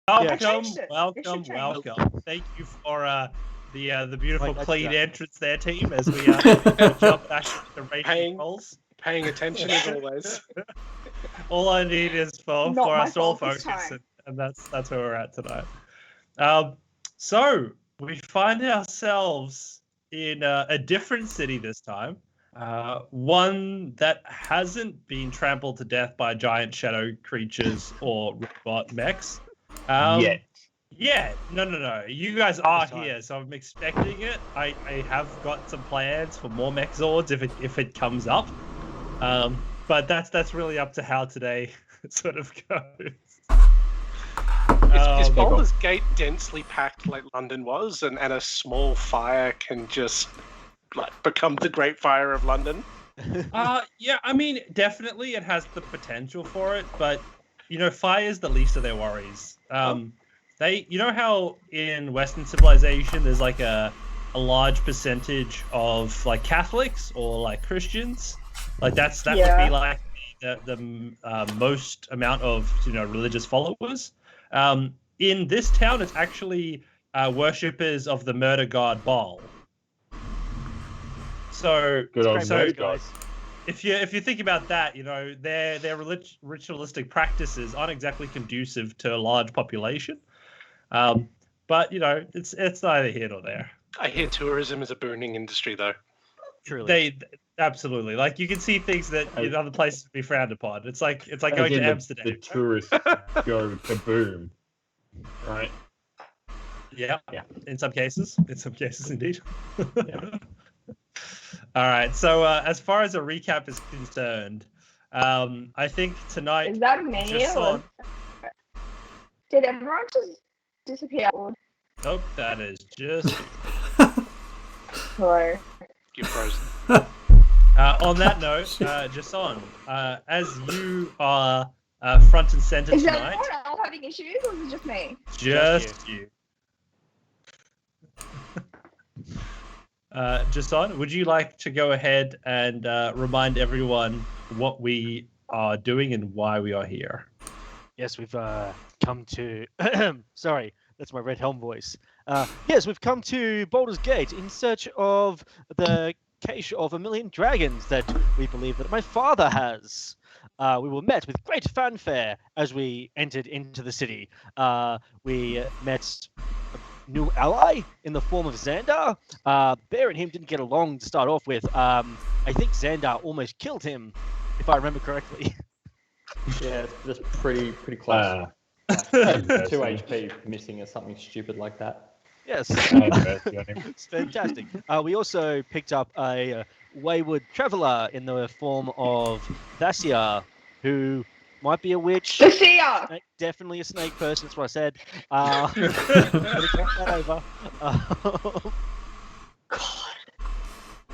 Welcome. Thank you for the beautiful clean entrance there, team, as we jump back into the racial roles. Paying attention as always. All I need is for us to all focus, and that's where we're at tonight. So we find ourselves in a different city this time. One that hasn't been trampled to death by giant shadow creatures or robot mechs. Yeah, no. You guys are here, so I'm expecting it. I have got some plans for more mech zords if it comes up. But that's really up to how today sort of goes. Is Baldur's Gate densely packed like London was, and a small fire can just become the Great Fire of London? Yeah, I mean, definitely it has the potential for it, but fire is the least of their worries. How in Western civilization there's like a large percentage of like Catholics or like Christians, like that would be like the most amount of religious followers. In this town, it's actually worshippers of the murder god Baal. So, guys. If you think about that, their ritualistic practices aren't exactly conducive to a large population. But it's neither here nor there. I hear tourism is a booming industry, though. Truly, they absolutely you can see things that in other places would be frowned upon. It's like going to Amsterdam. The tourists go kaboom, right? Yeah. In some cases, indeed. All right. So as far as a recap is concerned, I think tonight is that me? Did everyone just disappear? Nope, that is just. Hello. You're frozen. On that note, Jason, as you are front and center tonight. Is everyone else having issues, or is it just me? Just you. Jason, would you like to go ahead and remind everyone what we are doing and why we are here? Yes, we've come to... Sorry, that's my Red Helm voice. Yes, we've come to Baldur's Gate in search of the cache of 1,000,000 dragons that we believe that my father has. We were met with great fanfare as we entered into the city. We met a new ally in the form of Xandar. Bear and him didn't get along to start off with. I think Xandar almost killed him, if I remember correctly. Yeah, it's pretty close. 2 HP missing or something stupid like that. Yes. It's fantastic. We also picked up a wayward traveler in the form of Thassia, who might be a witch. Thassia! Definitely a snake person, that's what I said. That over. God.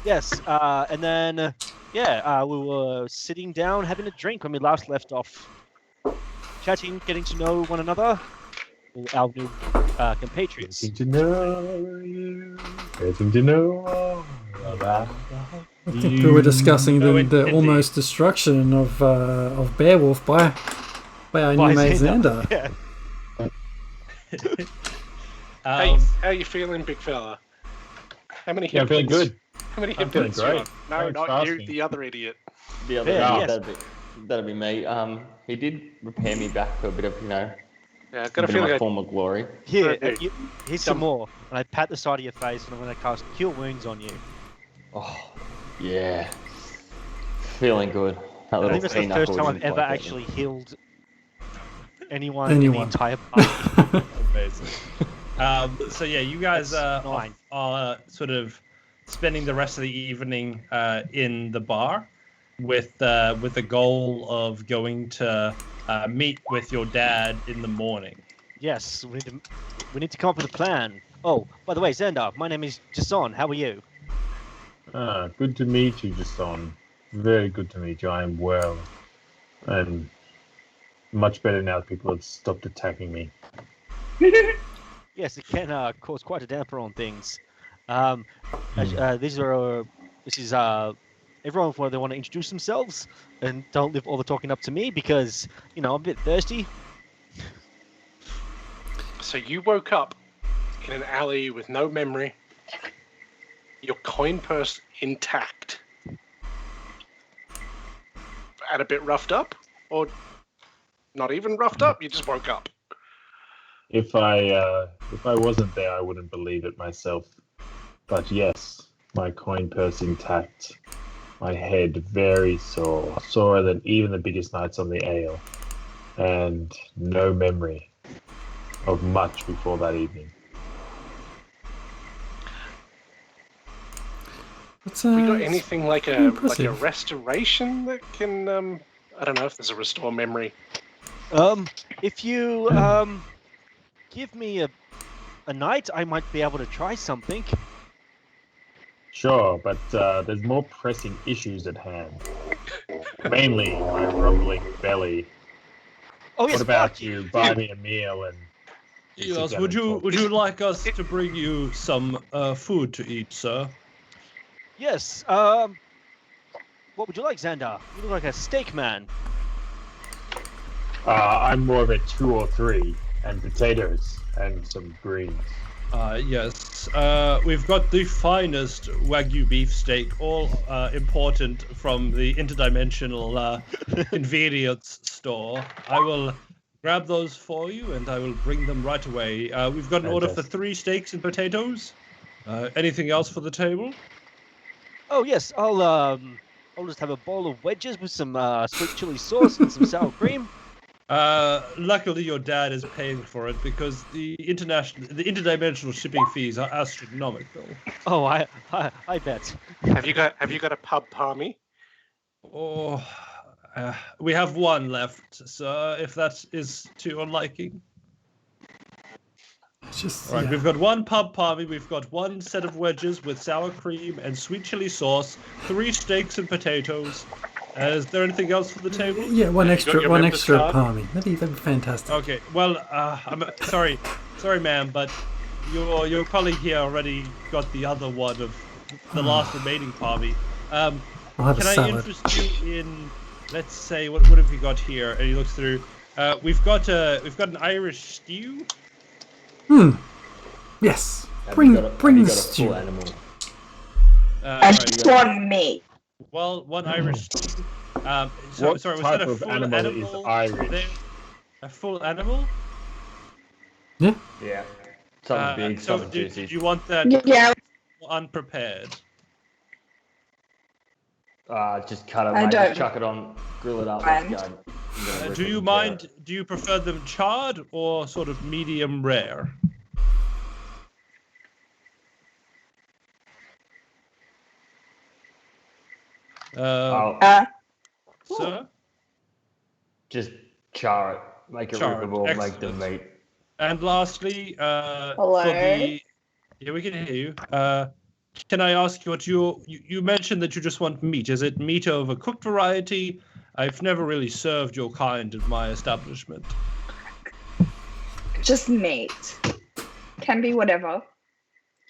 Yes, and then, we were sitting down having a drink when we last left off. Chatting, getting to know one another. Our new compatriots. Getting to know about We were discussing the almost destruction of Beowulf by our new mate Xandar. Yeah. How are you feeling, big fella? How many hit I'm feeling points? good. How many I'm hit feeling points you great. on? No, Thanks not for you, asking. the other idiot. The other Yeah, guy, yes. that'd be me. He did repair me back to a bit of, Yeah, I've a got a bit of feeling my former glory. Here, Okay. here's some more. And I pat the side of your face and I'm going to cast Cure Wounds on you. Oh, yeah. Feeling good. That I little think that's the peanut first time was I've ever like that. actually healed anyone in the Anyone. entire party. Amazing. So yeah, you guys are sort of spending the rest of the evening in the bar with the goal of going to meet with your dad in the morning. Yes, we need to come up with a plan. Oh, by the way, Xandar, my name is Jason. How are you? Good to meet you, Jason. Very good to meet you. I am well. And much better now that people have stopped attacking me. Yes, it can cause quite a damper on things. This is everyone where they want to introduce themselves and don't leave all the talking up to me because I'm a bit thirsty. So you woke up in an alley with no memory, your coin purse intact, and a bit roughed up, or not even roughed up. You just woke up. If I wasn't there, I wouldn't believe it myself. But yes, my coin purse intact. My head very sore, sorer than even the biggest nights on the ale, and no memory of much before that evening. We got anything like a impressive. restoration that can I don't know if there's a restore memory. If you give me a night, I might be able to try something. Sure, but there's more pressing issues at hand. Mainly my rumbling belly. Oh yes, What about fuck you? Buy me a meal and. Yes, would you like us to bring you some food to eat, sir? Yes. What would you like, Xandar? You look like a steak man. I'm more of a 2 or 3, and potatoes and some greens. Yes. We've got the finest Wagyu beef steak, all important from the interdimensional convenience store. I will grab those for you, and I will bring them right away. We've got an order for 3 steaks and potatoes. Anything else for the table? Oh yes, I'll just have a bowl of wedges with some sweet chili sauce and some sour cream. Luckily your dad is paying for it because the interdimensional shipping fees are astronomical. Oh, I bet. Have you got a pub palmy? Oh, we have one left, sir, if that is to your liking. Just, All right, yeah. we've got 1 pub palmy, we've got 1 set of wedges with sour cream and sweet chili sauce, 3 steaks and potatoes. Is there anything else for the table? Yeah, one Have you got extra, your one members extra card? palmy. That'd be fantastic. Okay, well, I'm sorry, ma'am, but your colleague here already got the other one of the last remaining palmy. I'll have Can a I salad. interest you in, let's say, what have we got here? And he looks through. We've got an Irish stew. Yes. Have Bring you got a the full stew. animal? I Alright, just want meat. well, 1 Irish stew. What Sorry, was that type a of full animal is animal? Irish? there? A full animal? Yeah. Something big, So something do juicy. you want that Yeah, unprepared? Just cut it, I mate. don't- Just chuck it on, grill it up. Fine. Let's go. I'm gonna rip Do it you and mind? Do you prefer them charred or sort of medium rare? I'll Sir? just char it, make it Char it, rippable, make the excellent. meat. And lastly, Hello? for the yeah, we can hear you. Can I ask you what you mentioned that you just want meat? Is it meat of a cooked variety? I've never really served your kind at my establishment. just meat. Can be whatever.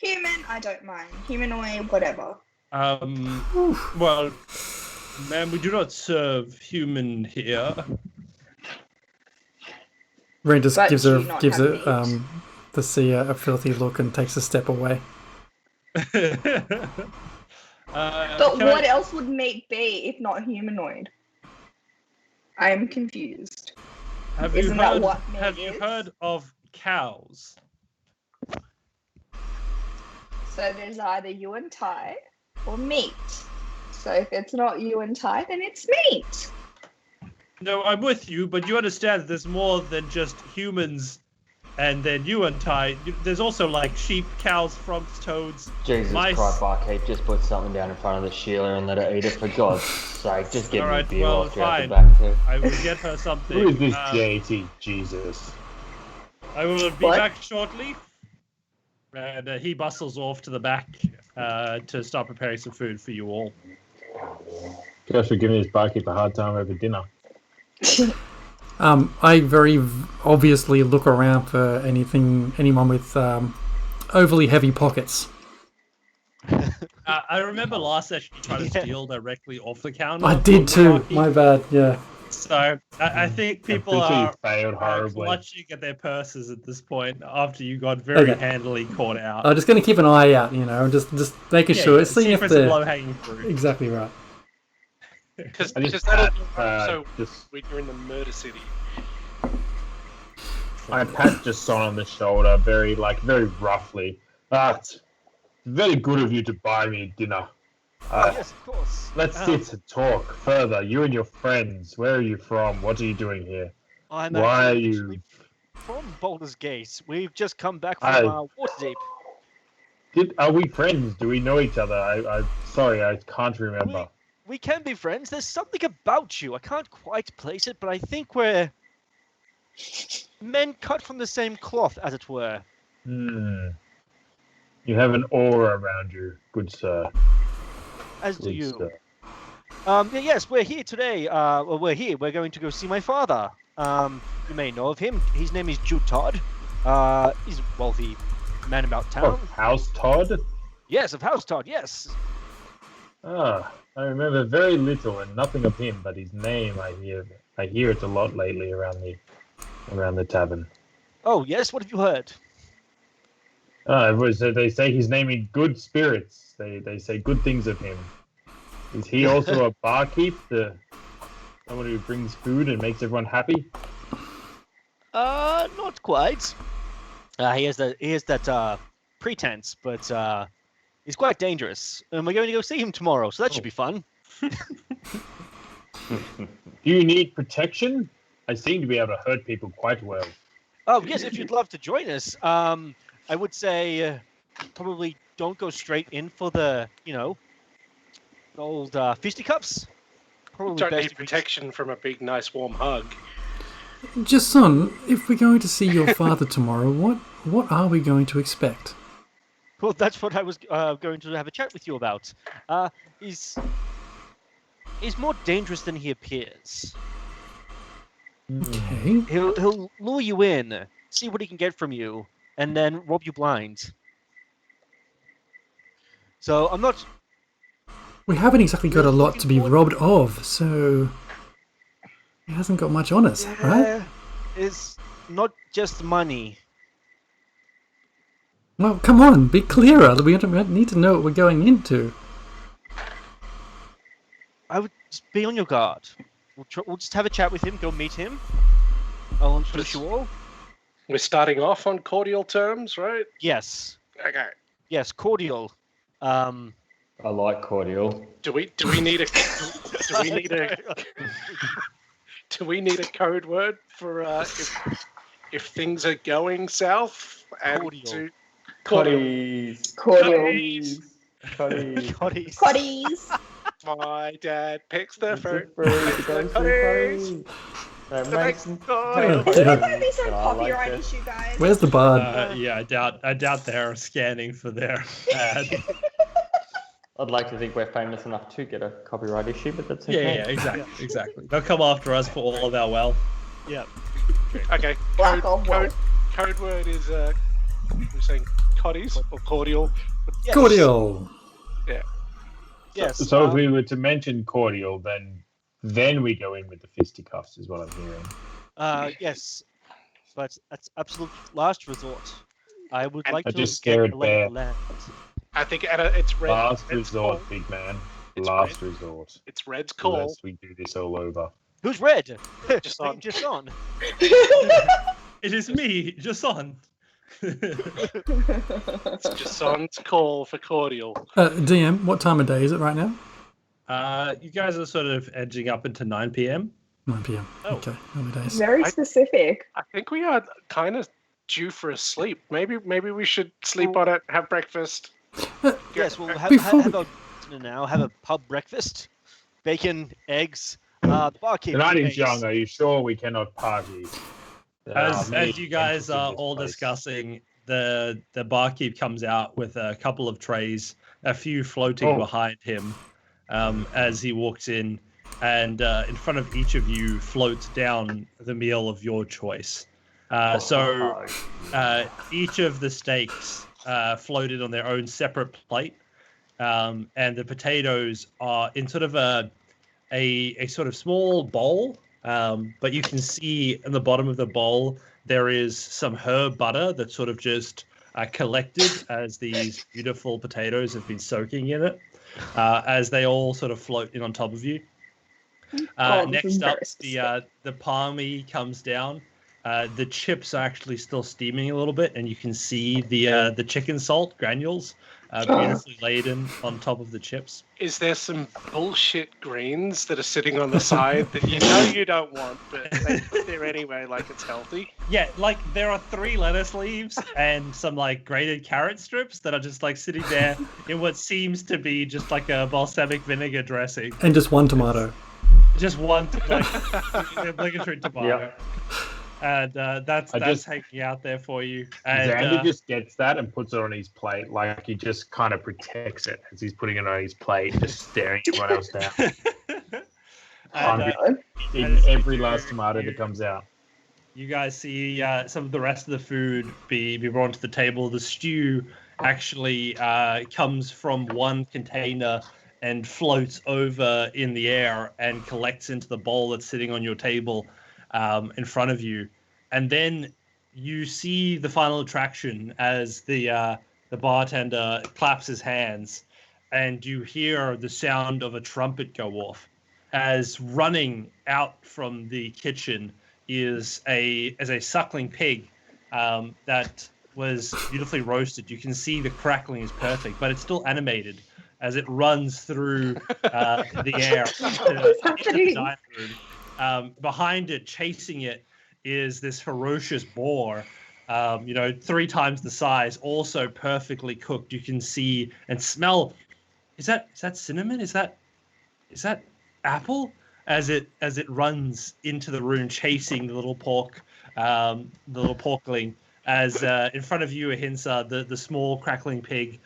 Human, I don't mind. Humanoid, whatever. Well, ma'am, we do not serve human here. Ray just But gives do her you not have meat? the seer a filthy look and takes a step away. But Can what I- else would meat be if not humanoid? I am confused. Have you Isn't that heard? what meat Have you is? heard of cows? So there's either you and Ty or meat. So if it's not you and Ty, then it's meat. No, I'm with you, but you understand that there's more than just humans, and then you and Ty. There's also like sheep, cows, frogs, toads. Jesus Mice. Christ, Barkeep, just put something down in front of the Sheila and let her eat it, for God's sake. Just get me Alright, beer well, whilst you're at the fine. back too. I will get her something. Who is this JT Jesus? I will be What? back shortly. And he bustles off to the back to start preparing some food for you all. Gosh, we're giving this barkeep a hard time over dinner. I very obviously look around for anyone with overly heavy pockets. I remember last session you tried to steal directly off the counter. I did from the too. barkeep. My bad. Yeah. So I think people are failed horribly. clutching at their purses at this point after you got very Okay. handily caught out. I'm just going to keep an eye out, just making sure, see seeing if if it's a they're low-hanging fruit. exactly right. Because I just that'll pat, so just when you're in the murder city. I pat Jason on the shoulder, very roughly. It's very good of you to buy me dinner. Yes, of course. Let's sit and talk further. You and your friends. Where are you from? What are you doing here? I'm Why are actually you? from Baldur's Gate. We've just come back from Waterdeep. Are we friends? Do we know each other? I sorry, I can't remember. We can be friends. There's something about you. I can't quite place it, but I think we're men cut from the same cloth, as it were. You have an aura around you, good sir. As do Good you. sir. Yes, we're here today. We're here. We're going to go see my father. You may know of him. His name is Jude Todd. He's a wealthy man about town. Oh, House Todd? Yes, of House Todd, yes. I remember very little and nothing of him, but his name I hear it a lot lately around the tavern. Oh, yes, what have you heard? They say his name in good spirits. They say good things of him. Is he also a barkeep? Someone who brings food and makes everyone happy? Not quite. He has that pretense, but he's quite dangerous. And we're going to go see him tomorrow, so that should be fun. Do you need protection? I seem to be able to hurt people quite well. Oh, yes, if you'd love to join us. I would say probably don't go straight in for the, old fisticuffs. Probably Don't best need if you protection from a big, nice, warm hug. Jason, if we're going to see your father tomorrow, what are we going to expect? Well, that's what I was going to have a chat with you about. He's more dangerous than he appears. Okay. He'll lure you in, see what he can get from you, and then rob you blind. So I'm not. We haven't exactly got a lot to be robbed of, so he hasn't got much on us, right? It's not just money. Well, come on, be clearer. We need to know what we're going into. I would just be on your guard. We'll just have a chat with him, go meet him. I'll introduce you all. We're starting off on cordial terms, right? Yes. Okay. Yes, cordial. I like cordial. Do we need a do we need a code word for if things are going south and Cordial. Coddies. Cordial. Coddies. Coddies. My dad picks the fruit. That makes Oh, Is there dear. going to be some I like copyright it. issue, guys? Where's the bard? Yeah, I doubt they're scanning for their ad. I'd like to think we're famous enough to get a copyright issue, but that's okay. Yeah, exactly. They'll come after us for all of our wealth. Yeah. Okay. Black on wolf. Code word is we're saying coddies or cordial. Yes. Cordial. Yes. So if we were to mention cordial, then we go in with the fisticuffs, is what I'm hearing. Yes. But that's absolute last resort. I would like I to just get scared the lay of the bear. land. I think it's red. Last Red's resort, call. big man. It's Last resort. It's Red's call. Unless we do this all over. Who's red? Just on. Just on. It is me, Jason. It's Jason's call for cordial. DM, what time of day is it right now? You guys are sort of edging up into 9 p.m. 9 p.m. Oh. Okay, early days. Very specific. I think we are kind of due for a sleep. Maybe we should sleep on it, have breakfast. Yes, we'll have Before our dinner now. Have a pub breakfast. Bacon, eggs. The barkeep. The night is makes- young. Are you sure we cannot party? There are As many you guys entrances in are this all place. discussing, the barkeep comes out with a couple of trays, a few floating behind him, as he walks in, and in front of each of you floats down the meal of your choice. So each of the steaks floated on their own separate plate, and the potatoes are in sort of a sort of small bowl But you can see in the bottom of the bowl there is some herb butter that's sort of just collected as these beautiful potatoes have been soaking in it, as they all sort of float in on top of you. Next up, the palmy comes down. The chips are actually still steaming a little bit, and you can see the chicken salt granules beautifully laden on top of the chips. Is there some bullshit greens that are sitting on the side that you know you don't want, but they put there anyway, like it's healthy? Yeah, like there are 3 lettuce leaves and some like grated carrot strips that are just like sitting there in what seems to be just like a balsamic vinegar dressing. And just one tomato. Just one, like obligatory tomato. Yep. And that's hanging out there for you. And Xander just gets that and puts it on his plate, like he just kind of protects it as he's putting it on his plate, just staring everyone else down. Eating every last tomato that comes out. You guys see some of the rest of the food be brought to the table. The stew actually comes from one container and floats over in the air and collects into the bowl that's sitting on your table in front of you. And then you see the final attraction as the bartender claps his hands, and you hear the sound of a trumpet go off as running out from the kitchen is a suckling pig that was beautifully roasted. You can see the crackling is perfect, but it's still animated as it runs through the air into the dining room. Behind it, chasing it, is this ferocious boar, 3 times the size, also perfectly cooked. You can see and smell. Is that cinnamon? Is that apple? As it runs into the room, chasing the little porkling. As in front of you, Ahimsa, the small crackling pig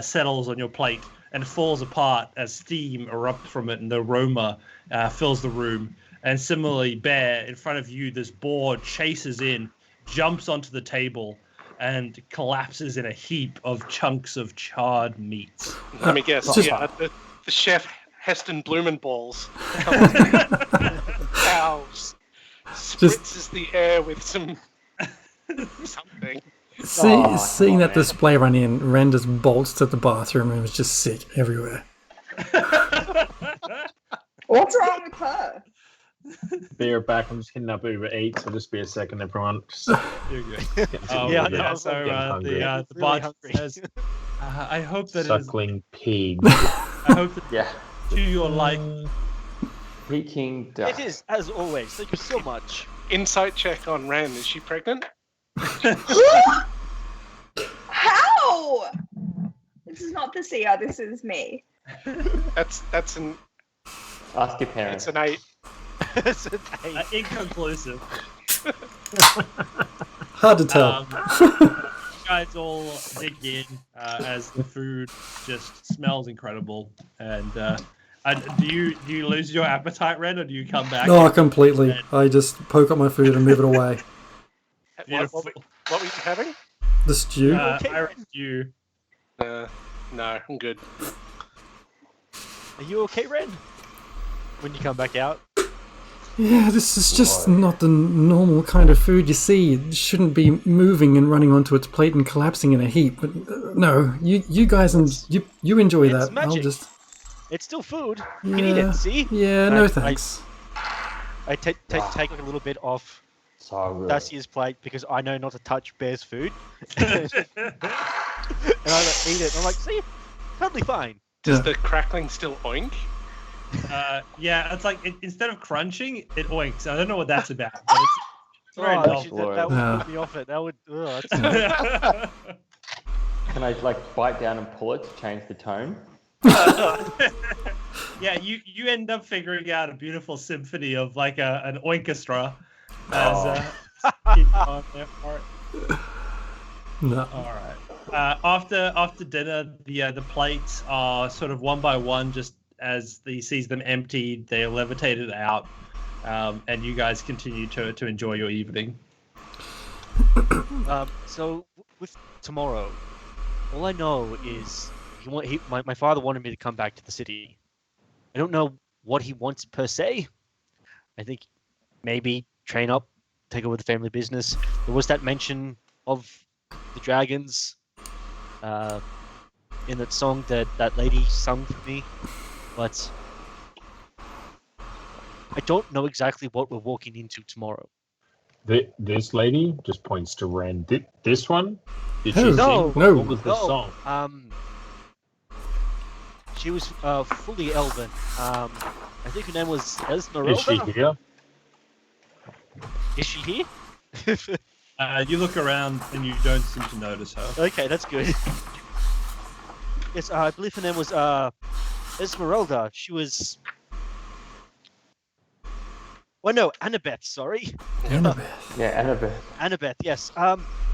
settles on your plate and falls apart as steam erupts from it, and the aroma fills the room. And similarly, Bear, in front of you, this boar chases in, jumps onto the table, and collapses in a heap of chunks of charred meat. Let me guess. The chef Heston Blumenballs cows spritzes the air with some something. Seeing that display run in, Ren just bolts to the bathroom and was just sick everywhere. What's wrong with her? Be right back. I'm just hitting up Uber Eats. So just be a second, everyone. You're good. The bot says, I hope that suckling pig. I hope that to your life. Peking duck. It is, as always. Thank you so much. Insight check on Ren. Is she pregnant? How? This is not the seer. This is me. That's an. Ask your parents. It's an 8. It's an 8. Inconclusive. Hard to tell. You guys all dig in as the food just smells incredible. And do you lose your appetite, Ren, or do you come back? No, completely. I just poke up my food and move it away. What were you having? The stew. Irish stew. No, I'm good. Are you okay, Ren? When you come back out? Yeah, this is just not the normal kind of food you see. It shouldn't be moving and running onto its plate and collapsing in a heap. But no, you guys you enjoy that. Magic. I'll just. It's still food. You can eat it. See? Yeah, no thanks. I take like a little bit off Dasia's plate because I know not to touch Bear's food, and I eat it. And I'm like, see, totally fine. Does the crackling still oink? Yeah, it's like instead of crunching, it oinks. I don't know what that's about, but it's very novel. That would put me off it. That would. Can I bite down and pull it to change the tone? Yeah, you end up figuring out a beautiful symphony of like an orchestra as keep on there for it. No. All right. After dinner, the plates are sort of one by one, just as he sees them emptied, they are levitated out, and you guys continue to enjoy your evening. So with tomorrow, all I know is my father wanted me to come back to the city. I don't know what he wants per se. I think maybe train up, take over the family business. There was that mention of the dragons in that song that lady sung for me, but I don't know exactly what we're walking into tomorrow. This lady just points to Ren. This one? Did she Who? sing? No. What was the song? She was fully elven. I think her name was Esmeralda. Is she here? Is she here? You look around and you don't seem to notice her. Okay, that's good. Yes, I believe her name was Esmeralda. She was. Well, no, Annabeth. Sorry. Annabeth. Yeah, Annabeth. Annabeth. Yes.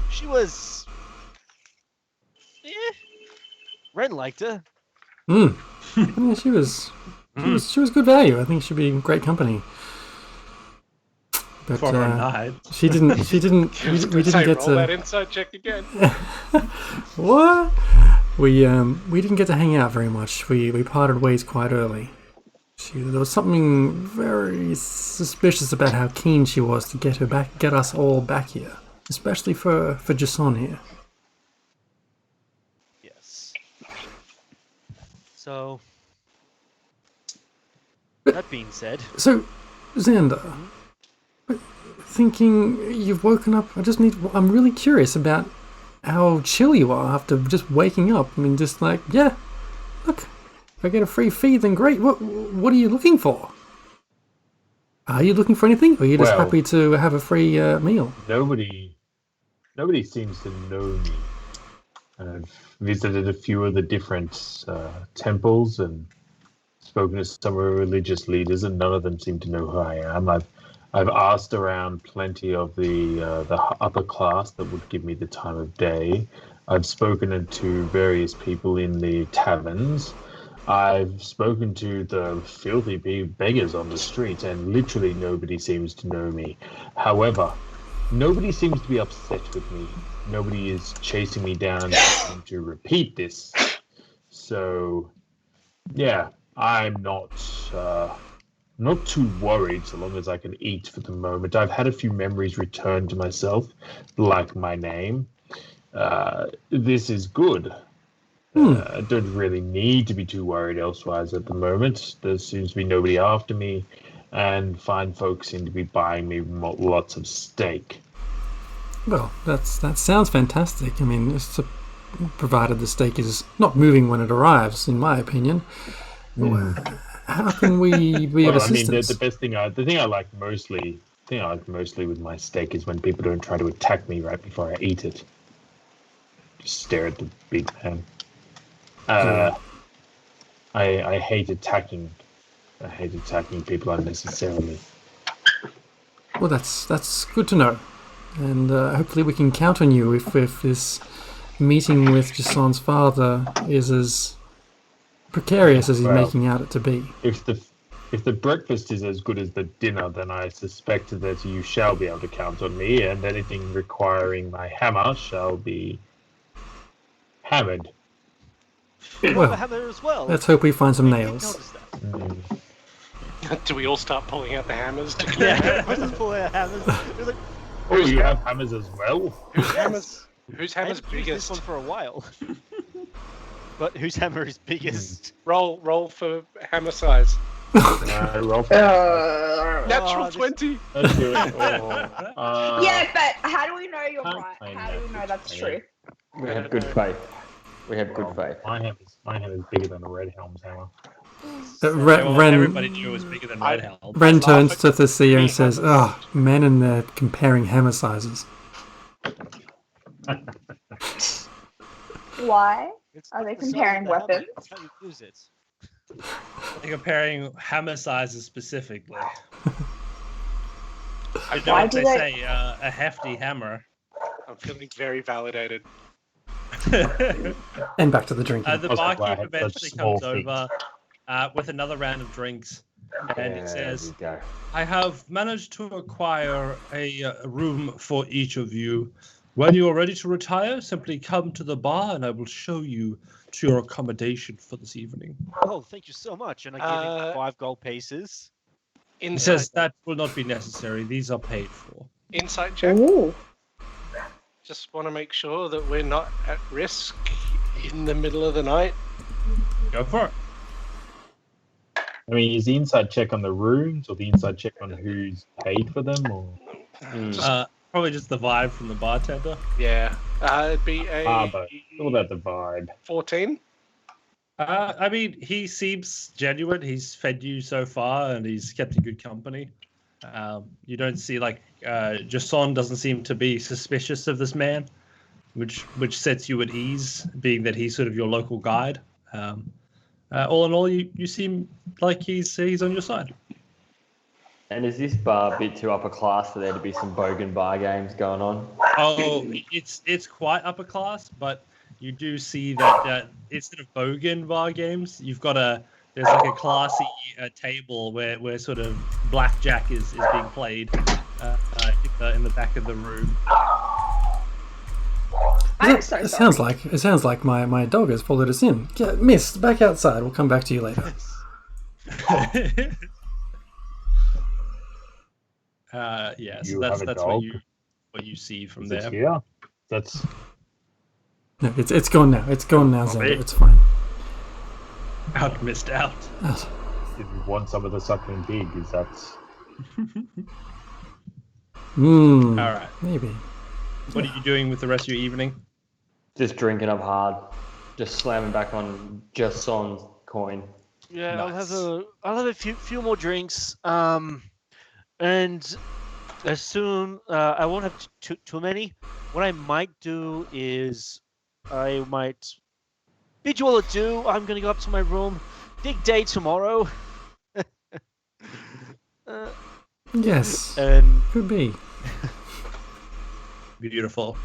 She was. Yeah. Ren liked her. Yeah, she was good value. I think she'd be great company. But For a night. we didn't get roll that to inside check again. what? We didn't get to hang out very much. We parted ways quite early. There was something very suspicious about how keen she was to get us all back here, especially for Jason here. Yes. So. That being said. So, Xander, thinking you've woken up. I'm really curious about how chill you are after just waking up. I mean, just like, yeah, look, if I get a free feed, then great. What are you looking for? Are you looking for anything, or are you just happy to have a free meal? Nobody seems to know me. I've visited a few of the different temples and spoken to some of the religious leaders, and none of them seem to know who I am. I've asked around plenty of the upper class that would give me the time of day. I've spoken to various people in the taverns. I've spoken to the filthy beggars on the street, and literally nobody seems to know me. However, nobody seems to be upset with me. Nobody is chasing me down to repeat this. So, yeah, I'm not too worried so long as I can eat for the moment. I've had a few memories returned to myself, like my name. This is good. I don't really need to be too worried elsewise at the moment. There seems to be nobody after me, and fine folks seem to be buying me lots of steak. Well, that sounds fantastic. I mean, provided the steak is not moving when it arrives, in my opinion. How can we be of assistance? The thing I like mostly with my steak is when people don't try to attack me right before I eat it. Just stare at the big man. I hate attacking. I hate attacking people unnecessarily. Well, that's good to know, and hopefully we can count on you if this meeting with Jason's father is as precarious as he's making out it to be. If the breakfast is as good as the dinner, then I suspect that you shall be able to count on me, and anything requiring my hammer shall be hammered. Well, a hammer as well. Let's hope we find some nails. Do we all start pulling out the hammers? Yeah, let's just pull out hammers. Like, Oh, you have hammers as well? Whose hammer's I haven't used this biggest? one for a while. But whose hammer is biggest? Roll for hammer size. Roll for Natural this- 20. Let's do it. Yeah, but how do we know you're can't right? find How do we that know that's picture. true? We have good faith. We have good faith. My hammer is bigger than a Red Helms hammer. Everybody knew it was bigger than Red Helm. Ren laugh turns at to Thessia and me says, hammers. men and they're comparing hammer sizes. Why? It's Are not they the size of comparing the hammer, weapons? it's how you use it. They're comparing hammer sizes specifically. I know Why what do they they- say, a hefty hammer. I'm feeling very validated. And back to the drinking. The That's why I barkeep had eventually such small comes feet. over with another round of drinks, and it There says, we go. I have managed to acquire a room for each of you. When you are ready to retire, simply come to the bar and I will show you to your accommodation for this evening. Oh, thank you so much. And I give him 5 gold pieces. He Insight, says that will not be necessary. These are paid for. insight check. Ooh. Just want to make sure that we're not at risk in the middle of the night. Go for it. I mean, is the inside check on the rooms or the inside check on who's paid for them? Or Probably just the vibe from the bartender. Yeah. It'd be a but it's all about the vibe. 14. I mean, he seems genuine. He's fed you so far, and he's kept you good company. You don't see Jason doesn't seem to be suspicious of this man, which sets you at ease, being that he's sort of your local guide. All in all, you seem like he's on your side. And is this bar a bit too upper class for there to be some bogan bar games going on? Oh, it's quite upper class, but you do see that instead of bogan bar games, you've got there's like a classy table where sort of blackjack is being played in the back of the room. I'm so It sorry. sounds like my dog has followed us in. Miss, back outside. We'll come back to you later. Yeah, You so have a that's dog? what you see from Is it there. here? That's No, it's gone now. It's gone now, Xander. it? It's fine. Missed out. did you want some of the suckling pig? Is that Hmm. All right. Maybe. What are you doing with the rest of your evening? Just drinking up hard. Just slamming back on Jason's coin. Yeah, Nice. I'll have a few more drinks. And as soon I won't have too many. What I might do is I might bid you all adieu. I'm gonna go up to my room. Big day tomorrow. Yes. And Could be. Beautiful.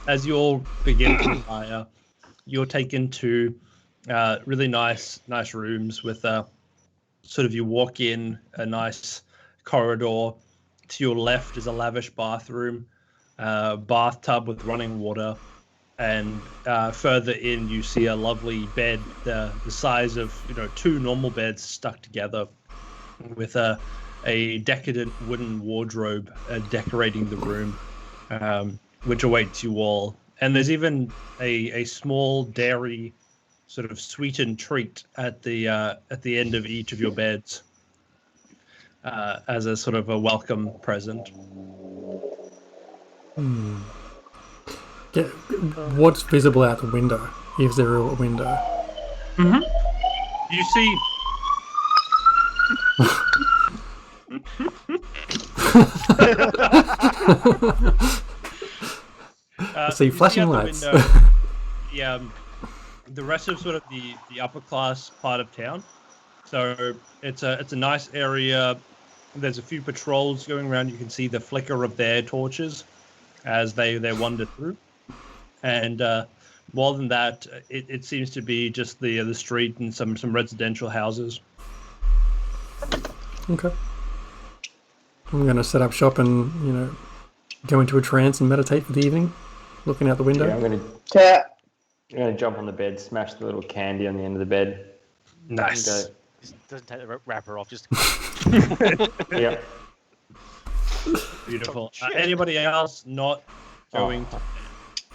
As you all begin to retire, you're taken to really nice rooms with sort of you walk in a nice corridor. To your left is a lavish bathroom, bathtub with running water, and further in you see a lovely bed, the size of two normal beds stuck together, with a decadent wooden wardrobe decorating the room, which awaits you all. And there's even a small dairy sort of sweetened treat at the end of each of your beds, as a sort of a welcome present. Hmm. What's visible out the window? Is there a window? Mm-hmm. You see. I see You flashing out the lights. window, the rest of sort of the upper class part of town. So it's a nice area. There's a few patrols going around. You can see the flicker of their torches as they wander through. And more than that, it seems to be just the street and some residential houses. Okay. I'm gonna set up shop and go into a trance and meditate for the evening, looking out the window. Yeah, I'm Yeah. gonna jump on the bed, smash the little candy on the end of the bed. Nice. Go. doesn't take the wrapper off. Just Yep. Beautiful. Anybody else not going to?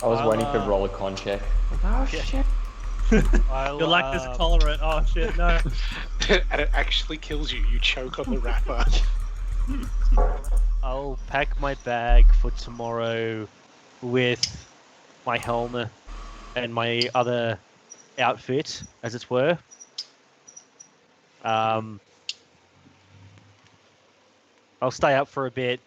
I was waiting for roller con check. Oh Yeah. shit. You're like this tolerant. Oh shit, no. And it actually kills you. You choke on the wrapper. I'll pack my bag for tomorrow with my helmet and my other outfit, as it were. I'll stay up for a bit.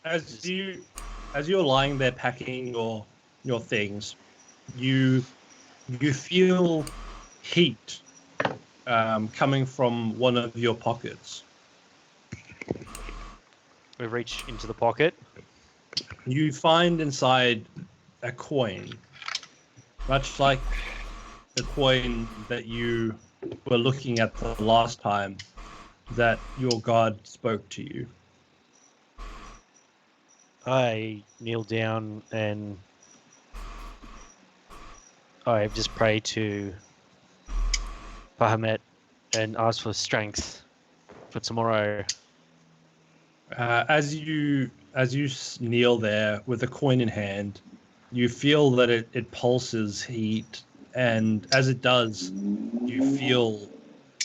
As you're lying there packing your things, you feel heat coming from one of your pockets. We reach into the pocket. You find inside a coin, much like the coin that you were looking at the last time that your god spoke to you. I kneel down and I just pray to Bahamut and ask for strength for tomorrow. As you kneel there with the coin in hand, you feel that it pulses heat, and as it does, you feel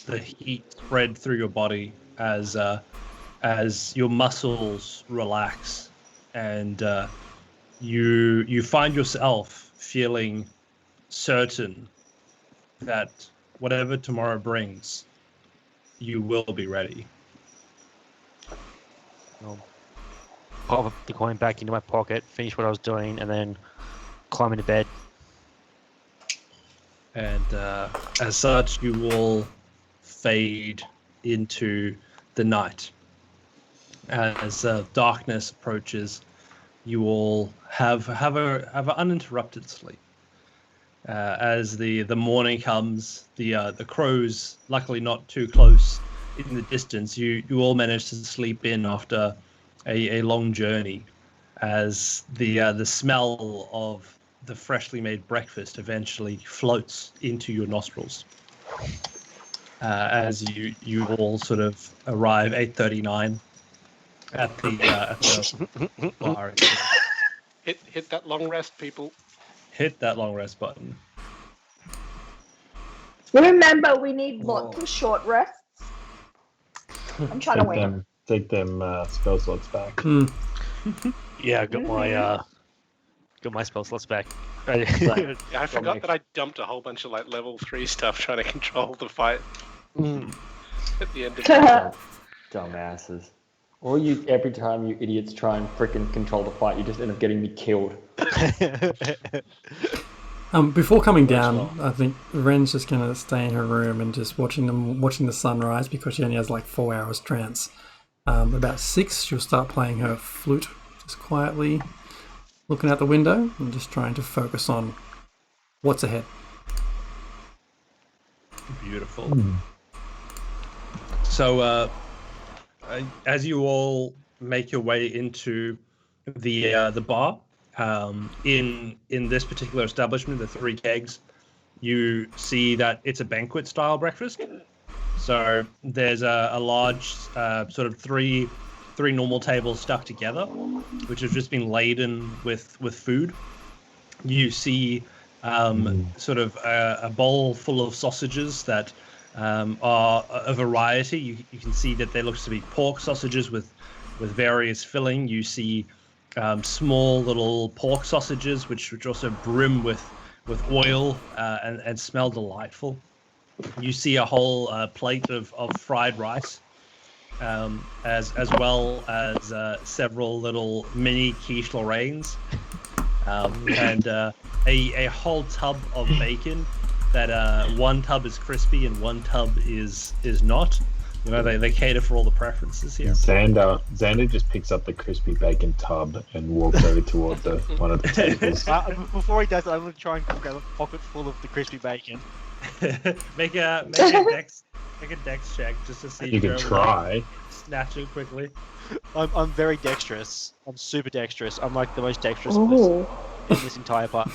the heat spread through your body as your muscles relax, and you find yourself feeling certain that whatever tomorrow brings, you will be ready. I'll pop the coin back into my pocket, finish what I was doing, and then climb into bed. And as such, you will fade into the night. As darkness approaches, you all have an uninterrupted sleep. As the morning comes, the crows, luckily not too close in the distance, you all manage to sleep in after a long journey, as the smell of the freshly made breakfast eventually floats into your nostrils. As you all sort of arrive 8:39 at the bar. Hit that long rest, people. Hit that long rest button. Remember, we need lots of short rests. I'm trying to win. Take them spell slots back. Yeah, I got my spell slots back. Yeah, I forgot that I dumped a whole bunch of like level 3 stuff trying to control the fight at the end of it. Dumbasses. Or every time you idiots try and frickin' control the fight, you just end up getting me killed. Before coming down, I think Ren's just gonna stay in her room and just watching the sunrise, because she only has like 4 hours trance. About 6, she'll start playing her flute, just quietly looking out the window and just trying to focus on what's ahead. Beautiful. So, as you all make your way into the bar, in this particular establishment, the Three Kegs, you see that it's a banquet style breakfast. So there's a large sort of three normal tables stuck together, which have just been laden with food. You see sort of a bowl full of sausages that are a variety. You can see that there looks to be pork sausages with various filling. You see small little pork sausages which also brim with oil and smell delightful. You see a whole plate of fried rice, as well as several little mini quiche Lorraines, and a whole tub of bacon. That one tub is crispy and one tub is not. You know, they cater for all the preferences here. Xander just picks up the crispy bacon tub and walks over toward one of the tables. Before he does, I'm going to try and grab a pocket full of the crispy bacon. make a dex check just to see. You can try. Snatch it quickly. I'm very dexterous. I'm super dexterous. I'm like the most dexterous person in this entire party.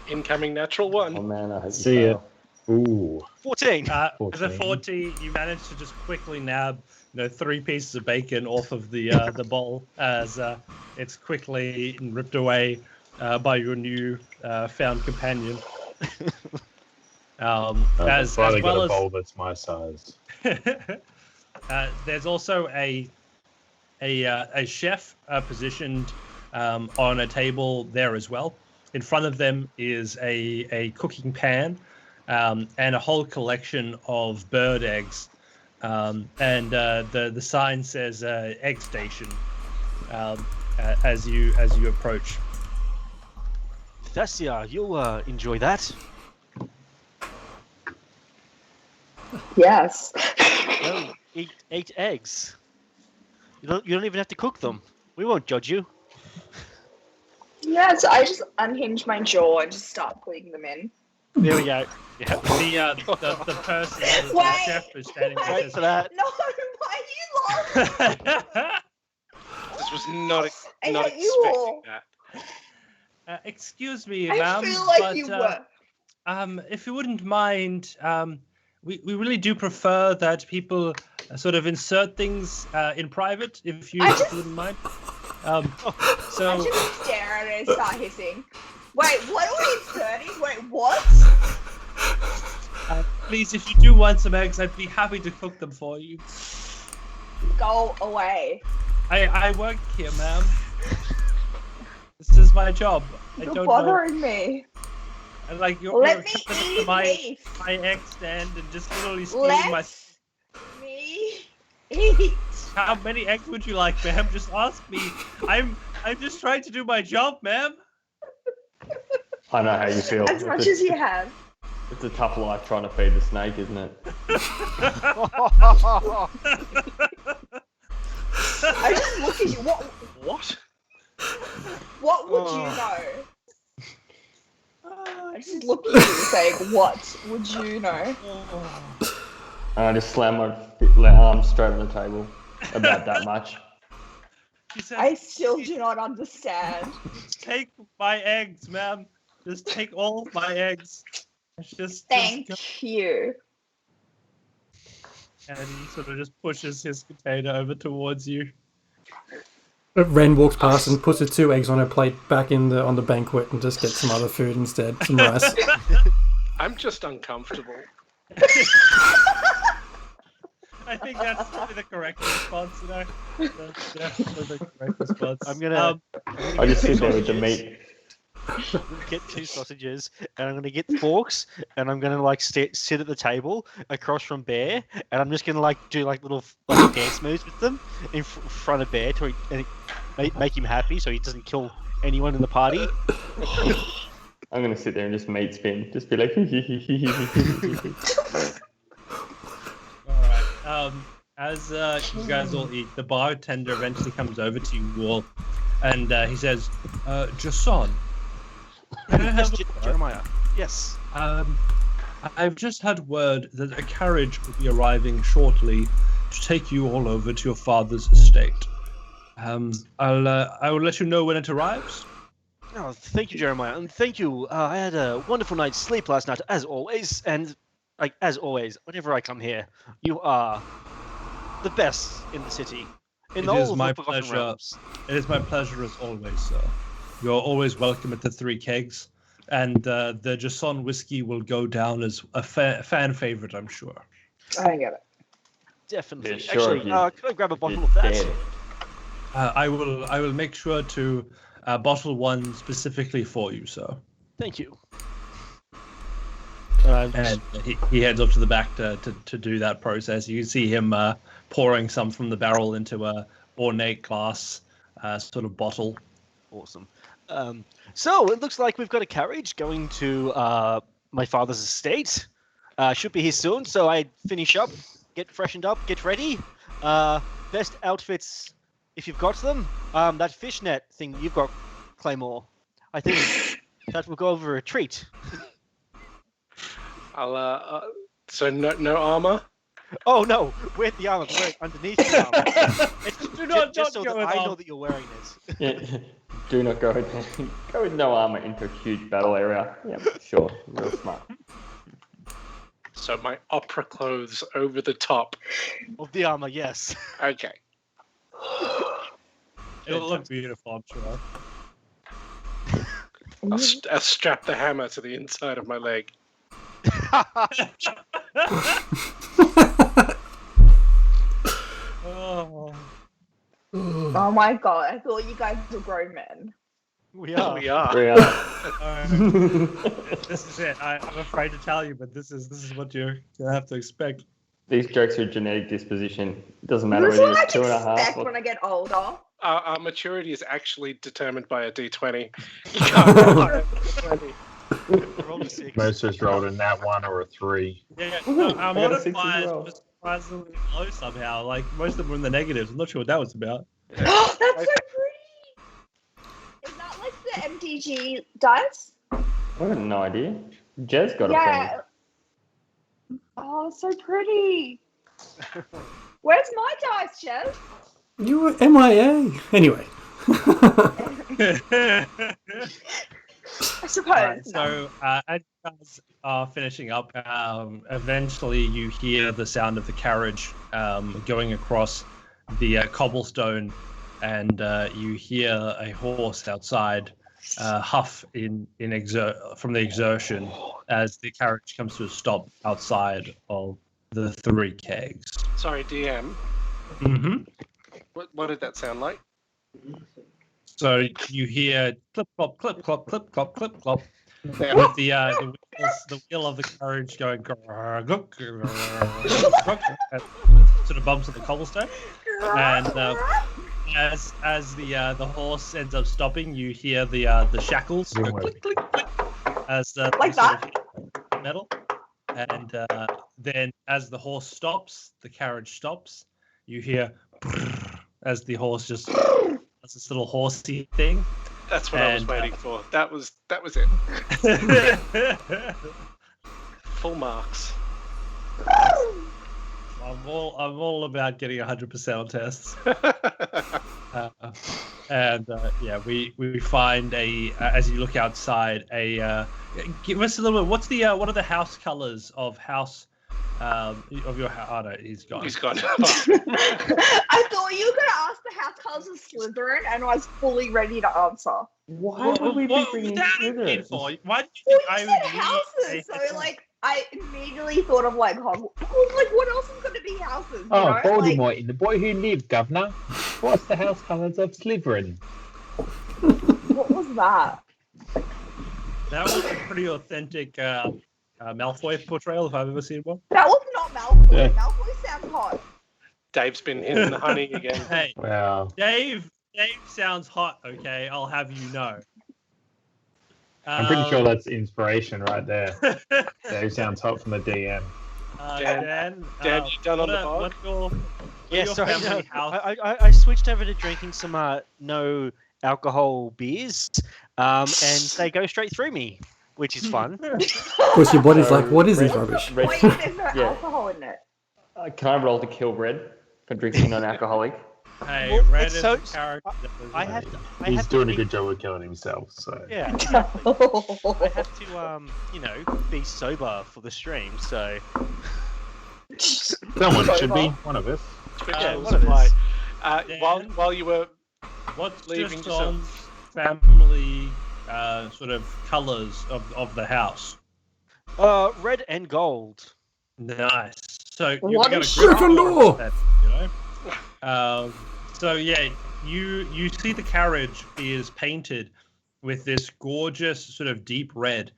Incoming natural 1. Oh man, I hope See you it. fail. Ooh. 14. As a 14. 40, you manage to just quickly nab 3 pieces of bacon off of the bowl as it's quickly ripped away by your new found companion. As finally well got a as bowl that's my size. there's also a chef positioned on a table there as well. In front of them is a cooking pan and a whole collection of bird eggs. And the sign says egg station as you approach. Thessia, you'll enjoy that. Yes. No, eat eggs. You don't even have to cook them. We won't judge you. Yes, I just unhinge my jaw and just start putting them in. There we go. Yeah. The person, the Wait, chef is standing there. Wait for that. No, why are you laughing? This was not I not hate you all. expecting that. Excuse me, I ma'am, feel like but you were. if you wouldn't mind, we really do prefer that people sort of insert things in private, if you wouldn't mind. I So should stare at it and start hissing. Wait, what are we inserting? Wait, what? please, if you do want some eggs, I'd be happy to cook them for you. Go away. I work here, ma'am. This is my job. I You're don't bothering me. know. Like you're Let me coming eat to my beef. egg stand and just literally stealing my. Let me eat. How many eggs would you like, ma'am? Just ask me. I'm just trying to do my job, ma'am. I know how you feel. As much as you have. It's a tough life trying to feed the snake, isn't it? I just look at you. What? What would you know? I just look at you saying, what would you know? And I just slam my arm straight on the table. About that much. She said, I still do not understand. take my eggs, ma'am. Just take all of my eggs. Thank you. And he sort of just pushes his container over towards you. Ren walks past and puts the 2 eggs on her plate back on the banquet and just gets some other food instead, some rice. I'm just uncomfortable. I think that's probably the correct response, you know. That's definitely the correct response. I'm gonna I just sit there with the meat. get 2 sausages, and I'm gonna get forks, and I'm gonna like sit at the table across from Bear, and I'm just gonna like do like little like dance moves with them in front of Bear to make him happy, so he doesn't kill anyone in the party. I'm gonna sit there and just meat spin, just be like. Alright. As you guys all eat, the bartender eventually comes over to you all, and he says, Jason, can I have a word? Jeremiah. Yes. I've just had word that a carriage will be arriving shortly to take you all over to your father's estate. I will let you know when it arrives. Oh, thank you, Jeremiah, and thank you. I had a wonderful night's sleep last night, as always, and like as always, whenever I come here, you are the best in the city. In the It is whole of my the Forgotten pleasure. Realms. It is my pleasure as always, sir. You're always welcome at the 3 Kegs, and the Jason whiskey will go down as a fan favorite, I'm sure. I don't get it. Definitely. Yeah, sure, Actually, you- could I grab a bottle You're of that? dead. I will make sure to bottle one specifically for you, sir. Thank you. And he heads up to the back to do that process. You can see him pouring some from the barrel into a ornate glass sort of bottle. Awesome. So it looks like we've got a carriage going to my father's estate. Should be here soon. So I finish up, get freshened up, get ready. Best outfits if you've got them. That fishnet thing you've got, Claymore. I think that will go over a treat. I'll so no armor. Oh no, where's the armor? Wear it underneath the armor. It's just so go that with I know armor. that you're wearing it. Yeah. Do not go with no armor into a huge battle area. Yeah, sure, real smart. So my opera clothes over the top. Of the armor, yes. Okay. It'll look beautiful, I'm sure. I'll strap the hammer to the inside of my leg. Oh. Oh my god, I thought you guys were grown men. We are. We are. We are. This is it. I'm afraid to tell you, but this is what you're gonna have to expect. These jokes are genetic disposition. It doesn't matter This is whether what you're I 2.5 expect or when I get older. Our maturity is actually determined by a d20. You can't roll a d20. Roll a 6. Most of us rolled a nat 1 or a 3. Yeah, Ooh, our I got a 6 as modifiers well. were surprisingly low somehow. Like most of them were in the negatives. I'm not sure what that was about. That's so pretty! Is that like the MTG dice? I have no idea. Jez got a Yeah. Oh, so pretty. Where's my dice, Jeff? You were MIA. Anyway. I suppose. Right, no. so as you guys are finishing up, eventually you hear the sound of the carriage going across the cobblestone, and you hear a horse outside huff from the exertion as the carriage comes to a stop outside of the 3 kegs. Sorry, DM. Mm-hmm. What did that sound like? So you hear clip clop, clip clop, clip clop, clip clop, Yeah. with the wheel of the carriage going and sort of bumps on the cobblestone, and as the horse ends up stopping, you hear the shackles go click click click as Like they sort of that? hit metal, and then as the horse stops, the carriage stops. You hear as the horse just does this little horsey thing. That's what I was And, waiting for. That was it. Full marks. I'm all about getting 100% on tests. Yeah, we find as you look outside give us a little bit. What are the house colors of your house? Oh no, he's gone. He's gone. I thought you were going to ask the house colors of Slytherin, and I was fully ready to answer. Why would we be What bringing would that have been Slytherin? for? Why did you Well, think I you would said need houses, a- so like I immediately thought of like Hogwarts. Like, what else is going to be houses? Oh, you know? Voldemort Like, in The Boy Who Lived, Governor. What's the house colours of Slytherin? what was that? That was a pretty authentic Malfoy portrayal if I've ever seen one. That was not Malfoy. Yeah. Malfoy sounds hot. Dave's been hitting the honey again. Hey, Wow. Dave sounds hot. Okay, I'll have you know. I'm pretty sure that's inspiration right there. Dave sounds hot from the DM. Dan, Dan, you done on the what bog? your Yeah, sorry. family No, house? I switched over to drinking some no alcohol beers, and they go straight through me, which is fun. Of course, your body's So, like, what is this Red- rubbish? Red- Wait, there's no Yeah. alcohol in it. Can I roll to kill Red for drinking non-alcoholic? Hey, Well, Red it's is so- the character. I have to. I He's have doing to a good job of killing himself, so. Yeah, exactly. I have to be sober for the stream. So Someone should be. One of us. Twitch Yeah, will what it supply. is. While you were What's leaving John's family sort of colours of the house? red and gold. Nice. So you've What got is a Gryffindor Gryffindor? set, you know. So yeah, you see the carriage is painted with this gorgeous sort of deep red,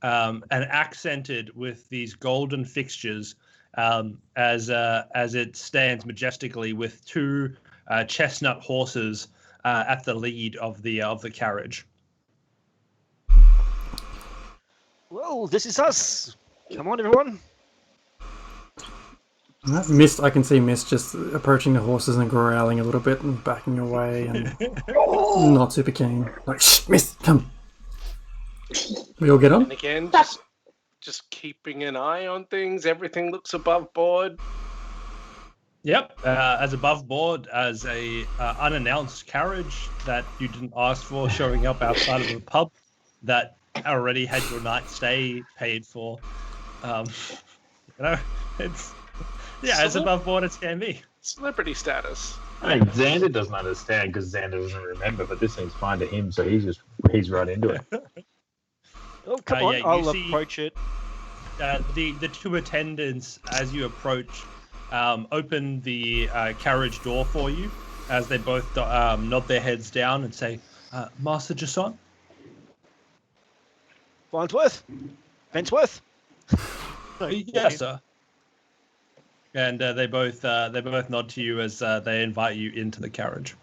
and accented with these golden fixtures, as it stands majestically with 2 chestnut horses at the lead of the carriage. Well, this is us. Come on, everyone. Mist, I can see Mist just approaching the horses and growling a little bit and backing away and not super keen. Like, shh, Mist, come. We all get on? and again just keeping an eye on things. Everything looks above board. Yep, as above board as a unannounced carriage that you didn't ask for showing up outside of the pub that already had your night stay paid for. It's as above board as can be. Celebrity status. I think Xander doesn't understand because Xander doesn't remember, but this thing's fine to him, so he's right into it. Oh, come yeah, on. you I'll see- approach it. The 2 attendants, as you approach, open the carriage door for you as they both nod their heads down and say, Master Jason? Farnsworth. Fensworth. Yes, sir. And they both nod to you as they invite you into the carriage.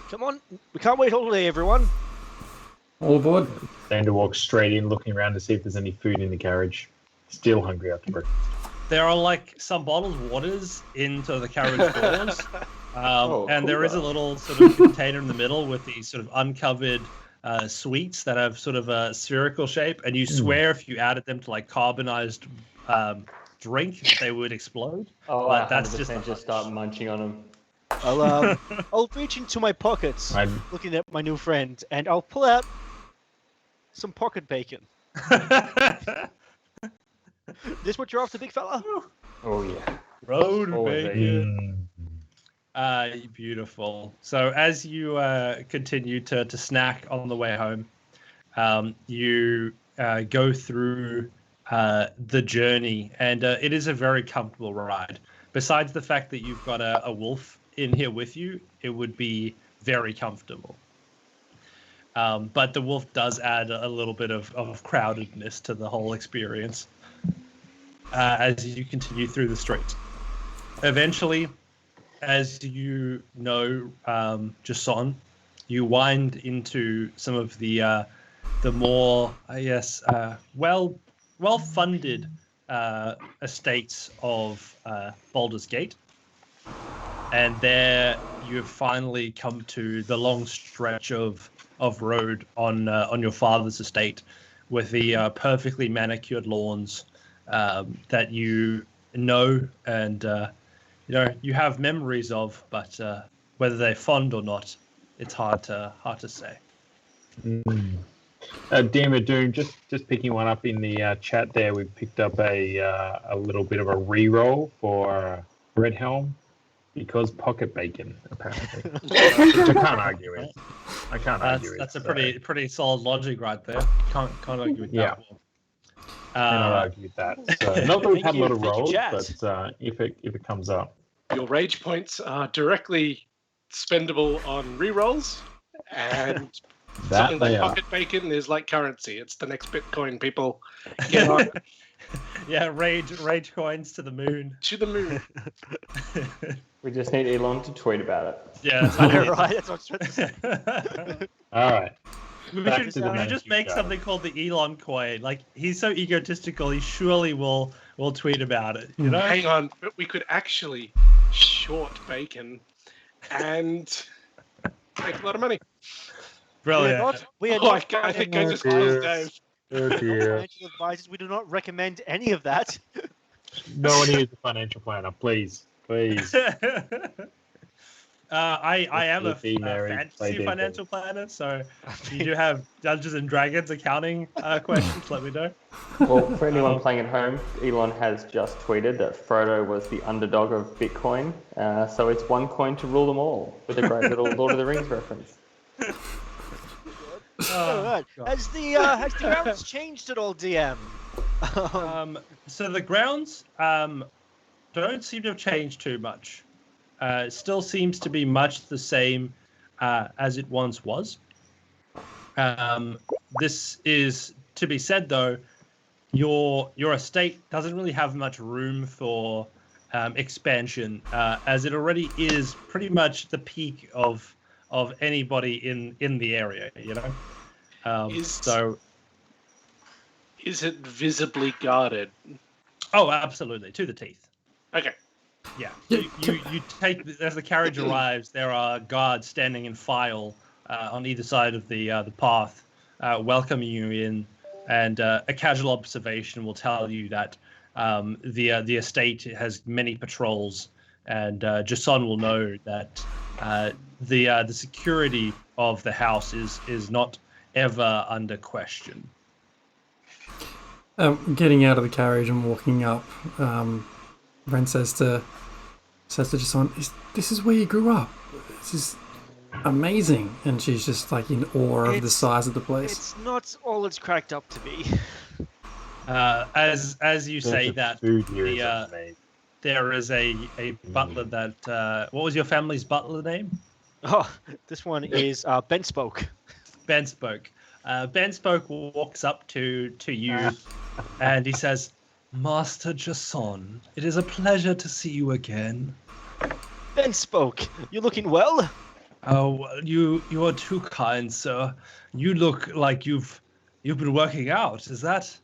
Come on. We can't wait all day, everyone. All aboard? Xander walks straight in, looking around to see if there's any food in the carriage. Still hungry after breakfast. There are like some bottled waters into the carriage doors, and there is a little sort of container in the middle with these sort of uncovered sweets that have sort of a spherical shape, and you swear if you added them to like carbonized drink, they would explode. Oh, But I that's 100% just- just start munching on them. I'll reach into my pockets, I'm looking at my new friend, and I'll pull out some pocket bacon. This what you're after, big fella? Oh yeah. Road Always bacon. Beautiful. So as you continue to snack on the way home, you go through the journey, and it is a very comfortable ride. Besides the fact that you've got a wolf in here with you, it would be very comfortable. But the wolf does add a little bit of crowdedness to the whole experience as you continue through the streets. Eventually, as you know, Jason, you wind into some of the more, I guess, well-funded estates of Baldur's Gate, and there you have finally come to the long stretch of road on your father's estate, with the perfectly manicured lawns that you know and you have memories of, but whether they're fond or not, it's hard to say. Damn Doom, just picking one up in the chat there. We picked up a little bit of a re-roll for Red Helm because pocket bacon, apparently. Which I can't argue with. That's a pretty solid logic right there. Can't argue with that one. Cannot argue with that. So, not that we've had a lot of Thank you, rolls, chat. but if it comes up. Your rage points are directly spendable on rerolls, and That something they like are. pocket bacon is like currency. It's the next Bitcoin. People get on it. Yeah, rage coins to the moon. To the moon. We just need Elon to tweet about it. Yeah, that's all we need. Right, that's what I was trying to say. All right. We Back should to the just managing make guy. something called the Elon coin. Like, he's so egotistical, he surely will tweet about it. You know? Hang on, but we could actually short bacon and make a lot of money. Brilliant. We are Oh, not I think I just dear. closed Dave. Oh dear. financial advisors. We do not recommend any of that. No one here is a financial planner. Please. I am a Be married, play fancy D&D. financial planner, so if you do have Dungeons and Dragons accounting questions, let me know. Well, for anyone playing at home, Elon has just tweeted that Frodo was the underdog of Bitcoin, so it's one coin to rule them all, with a great little Lord of the Rings reference. All right. Has the grounds changed at all, DM? So the grounds don't seem to have changed too much. It still seems to be much the same as it once was. This is to be said, though, your estate doesn't really have much room for expansion, as it already is pretty much the peak of anybody in the area. You know, Is it visibly guarded? Oh, absolutely, to the teeth. Okay. Yeah. Yeah, You take as the carriage arrives, there are guards standing in file on either side of the path, welcoming you in, and a casual observation will tell you that the estate has many patrols, and Jason will know that the security of the house is not ever under question. Getting out of the carriage and walking up, Ren says to Jason, "This is where you grew up. This is amazing." And she's just like in awe of the size of the place. It's not all it's cracked up to be. As you say that, Food here is the, amazing. there is a butler that what was your family's butler name? Oh, this one is Ben Spoke. Ben Spoke. Ben Spoke walks up to you and he says, "Master Jason, it is a pleasure to see you again." Ben Spoke, you looking well? Oh, you are too kind, sir. You look like you've been working out. Is that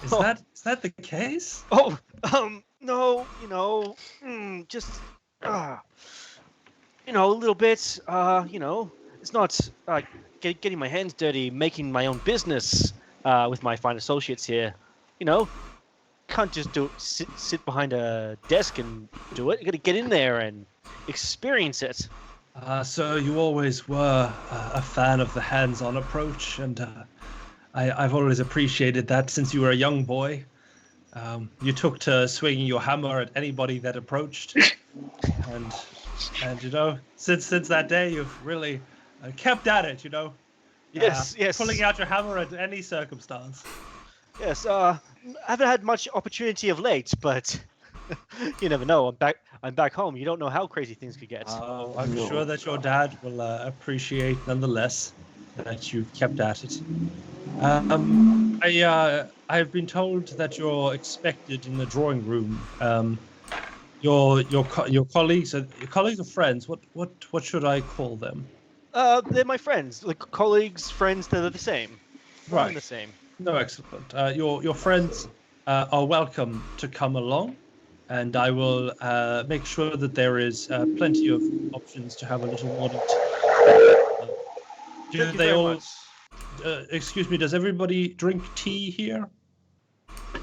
the case? Oh, no, just, a little bit, it's not getting my hands dirty, making my own business with my fine associates here, can't just sit behind a desk and do it. You got to get in there and experience it. So you always were a fan of the hands-on approach, and I've always appreciated that since you were a young boy. You took to swinging your hammer at anybody that approached, and since that day you've really kept at it. Yes. Pulling out your hammer at any circumstance. Yes. I haven't had much opportunity of late, but you never know. I'm back home. You don't know how crazy things could get. I'm sure that your dad will appreciate nonetheless that you've kept at it. I've been told that you're expected in the drawing room. Your colleagues or friends. What should I call them? They're my friends, like colleagues, friends. They're the same. Right. I'm the same. No, excellent. Your friends are welcome to come along, and I will make sure that there is plenty of options to have a little morning tea. Thank you very much. Excuse me, does everybody drink tea here?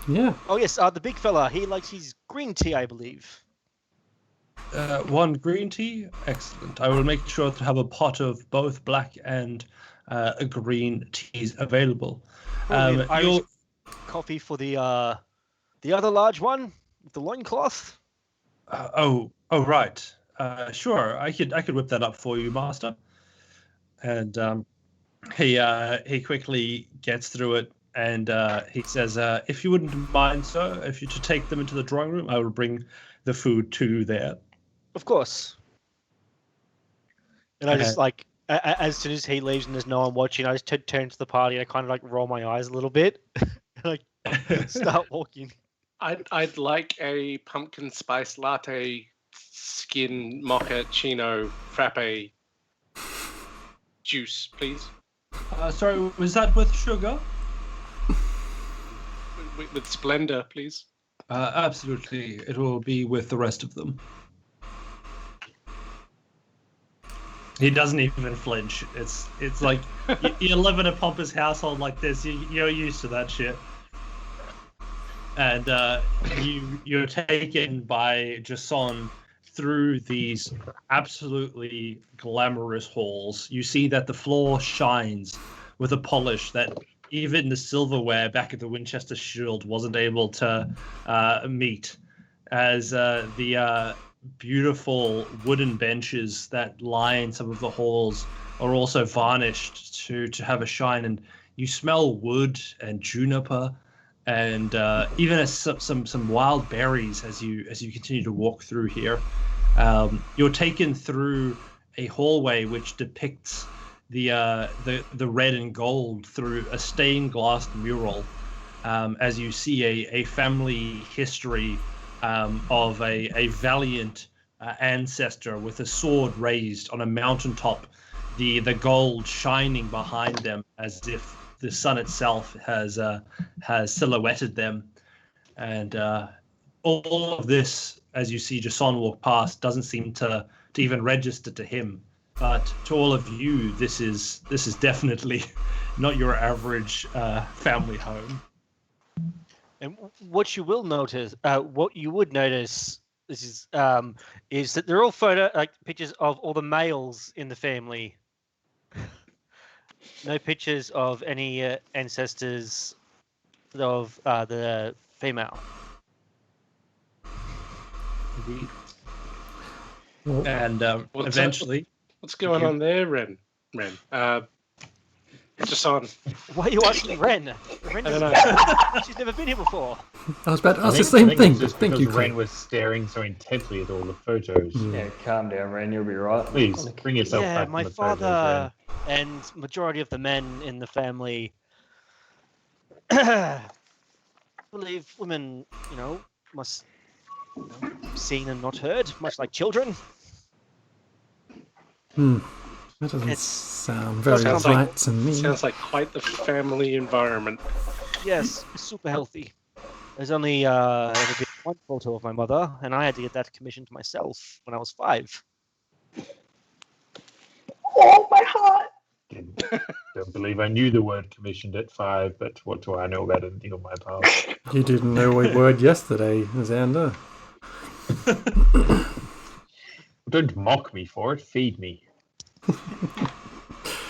Yeah. Oh yes, the big fella. He likes his green tea, I believe. One green tea? Excellent. I will make sure to have a pot of both black and green teas available. Irish coffee for the other large one with the loincloth. Right. Sure. I could whip that up for you, Master. And he quickly gets through it, and he says, "If you wouldn't mind, sir, if you to take them into the drawing room, I will bring the food to you there." Of course. And I just as soon as he leaves and there's no one watching, I just turn to the party and I kind of like roll my eyes a little bit and I start walking. I'd like a pumpkin spice latte, skin mochaccino frappe juice, please. Sorry, was that with sugar? With Splendor, please. Absolutely. It will be with the rest of them. He doesn't even flinch. It's like you live in a pompous household like this. You're used to that shit. And you're taken by Jason through these absolutely glamorous halls. You see that the floor shines with a polish that even the silverware back at the Winchester Shield wasn't able to meet, as the beautiful wooden benches that line some of the halls are also varnished to have a shine, and you smell wood and juniper and even some wild berries as you continue to walk through here. You're taken through a hallway which depicts the red and gold through a stained glass mural, as you see a family history of a valiant ancestor with a sword raised on a mountaintop, the gold shining behind them as if the sun itself has silhouetted them. And all of this, as you see Jason walk past, doesn't seem to even register to him. But to all of you, this is definitely not your average family home. And what you would notice, this is that they're all pictures of all the males in the family. No pictures of any ancestors of the female. Indeed. Well, And eventually, What's going on there, Ren? Jason. Why are you asking Ren? Ren I don't know. She's never been here before. I was about to ask the I same think thing. it's just Thank you, because Ren Craig. was staring so intently at all the photos. Yeah, calm down, Ren. You'll be right. Please bring yourself Yeah, back. my from the photos, father and majority of the men in the family believe women, must be seen and not heard, much like children. That doesn't It's- sound very Sounds right like- to me. Sounds like quite the family environment. Yes, super healthy. There's only ever been one photo of my mother, and I had to get that commissioned myself when I was 5. Oh, my heart. Don't believe I knew the word commissioned at 5, but what do I know about anything on my past? You didn't know a word yesterday, Xander. Don't mock me for it. Feed me.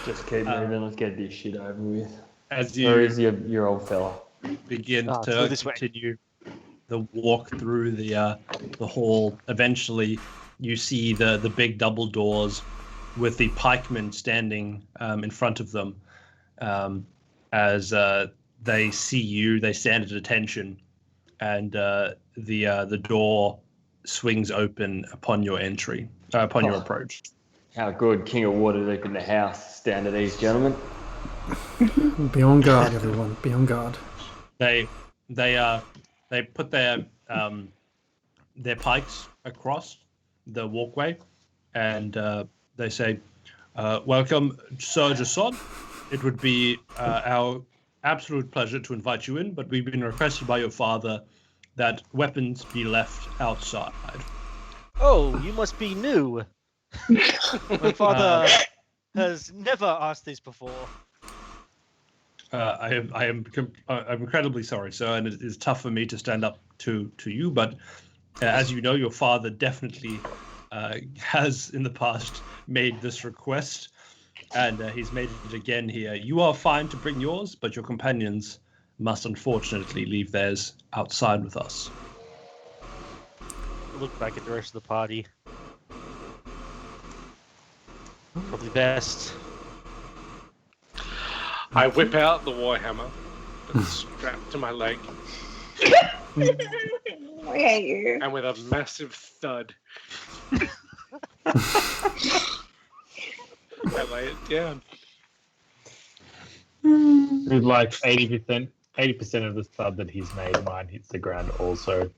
Just keep moving. Let's get this shit over with. As Where you is your old fella? begin through to this way. continue the walk through the hall, eventually you see the big double doors with the pikemen standing in front of them. As they see you, they stand at attention, and the door swings open upon your entry, upon your approach. How good, King of Waterdeep in the house. Stand at ease, gentlemen. Be on guard, everyone. Be on guard. They put their pikes across the walkway, and they say, "Welcome, Sir Jason. It would be our absolute pleasure to invite you in, but we've been requested by your father that weapons be left outside." Oh, you must be new. My father has never asked this before. I'm incredibly sorry, sir, and it is tough for me to stand up to you, but as you know, your father definitely has in the past made this request, and he's made it again here. You are fine to bring yours, but your companions must unfortunately leave theirs outside with us. Look back at the rest of the party. Probably best. I whip out the warhammer that's strapped to my leg, I hate you. and with a massive thud, I lay it down. With like 80% of the thud that he's made, mine hits the ground also.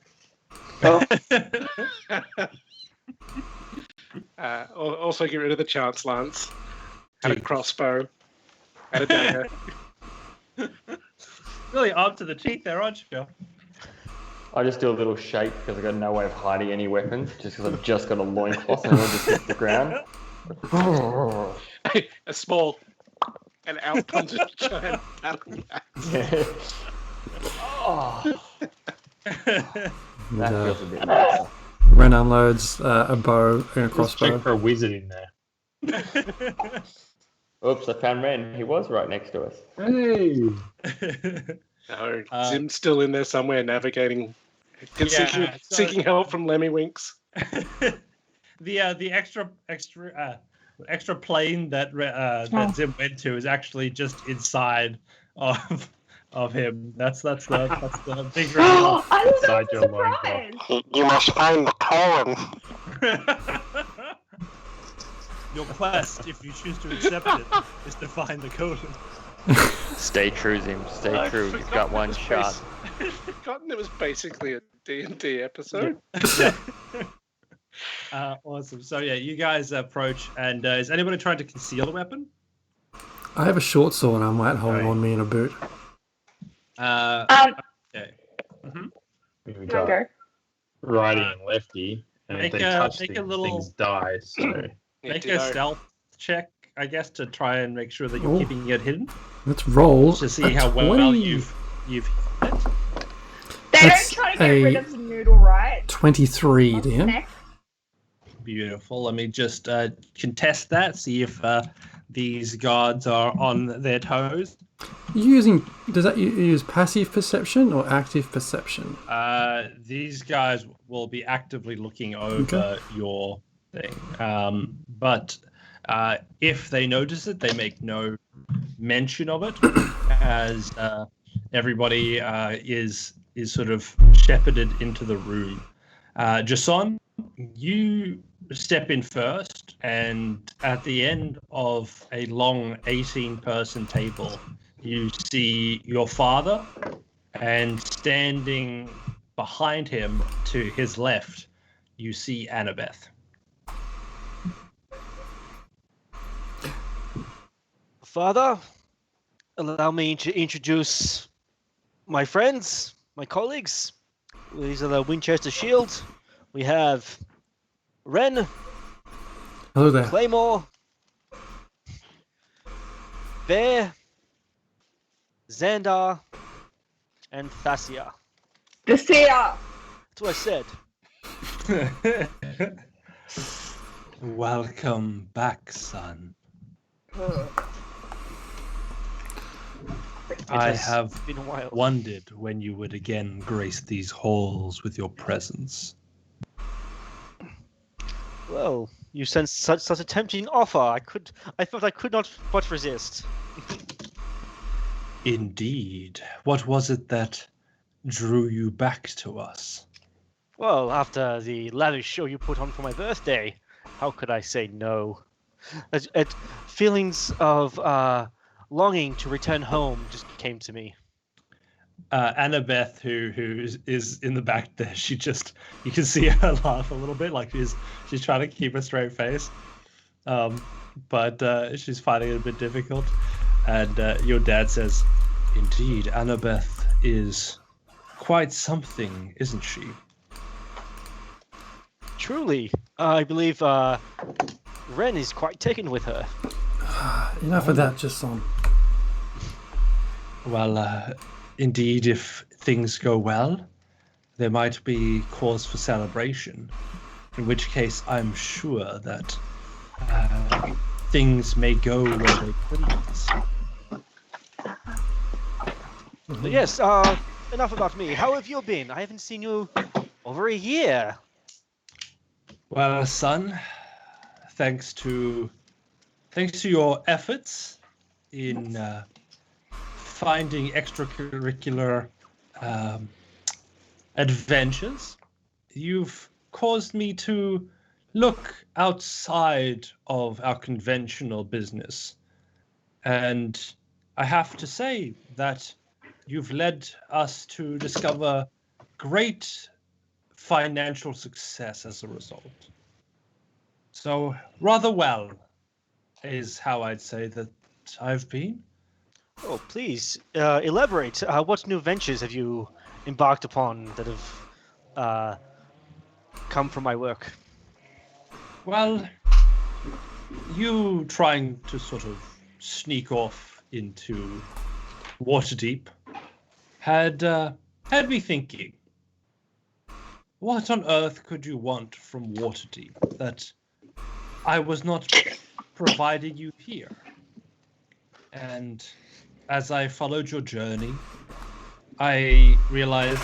Also get rid of the chance lance, and a crossbow, and a dagger. Really armed to the teeth there, aren't you, Phil? I just do a little shake because I've got no way of hiding any weapons, just because I've just got a loincloth and it'll just hit the ground. A small, and out comes a giant battle axe. Oh, that And, feels a bit nicer. Ren unloads a bow and a Let's crossbow. check for a wizard in there. Oops, I found Ren. He was right next to us. Hey! No, Zim's still in there somewhere navigating, seeking help from Lemmywinks. The extra plane that Zim went to is actually just inside of him. That's the big reveal. I was Inside so your loincloth. surprised. You must find the column. Your quest, if you choose to accept it, is to find the colon. Stay true, Zim. Stay true. You've got one shot. I'd forgotten it was basically a D&D episode. Awesome. So yeah, you guys approach, and is anybody trying to conceal a weapon? I have a short sword. I might hold Right. on me in a boot. Okay. Mm-hmm. We've Go. got righty and lefty, and if Make they a- touch make a things, little- things die. So Make a stealth check, I guess, to try and make sure that you're Oh. keeping it hidden, Let's roll. to see a how well 20. you've hit it. They That's don't try to get a- rid of the noodle, right? 23, DM. Next. Beautiful. Let me just contest that. See if these guards are on their toes. Does that use passive perception or active perception? These guys will be actively looking over your thing. But if they notice it, they make no mention of it, as everybody is sort of shepherded into the room. Jason, you step in first, and at the end of a long 18-person table, you see your father, and standing behind him to his left, you see Annabeth. Father, allow me to introduce my friends, my colleagues. These are the Winchester Shield. We have Ren, Hello there. Claymore, Bear, Xandar, and Thassia. The seer. That's what I said. Welcome back, son. I has have been a while. wondered when you would again grace these halls with your presence. Well, you sent such a tempting offer. I felt I could not but resist. Indeed. What was it that drew you back to us? Well, after the lavish show you put on for my birthday, how could I say no? Feelings of longing to return home just came to me. Annabeth, who is in the back there, you can see her laugh a little bit, like she's trying to keep a straight face, but she's finding it a bit difficult. And your dad says, "Indeed, Annabeth is quite something, isn't she?" Truly, I believe Ren is quite taken with her. Enough of that, just on. Well, indeed, if things go well, there might be cause for celebration. In which case, I'm sure that things may go where they please. But yes, enough about me. How have you been? I haven't seen you over a year. Well, son, thanks to your efforts in finding extracurricular adventures, you've caused me to look outside of our conventional business. And I have to say that you've led us to discover great financial success as a result. So rather well is how I'd say that I've been. Oh, please elaborate. What new ventures have you embarked upon that have come from my work? Well, you trying to sort of sneak off into Waterdeep had me thinking, what on earth could you want from Waterdeep that I was not providing you here? And as I followed your journey, I realized,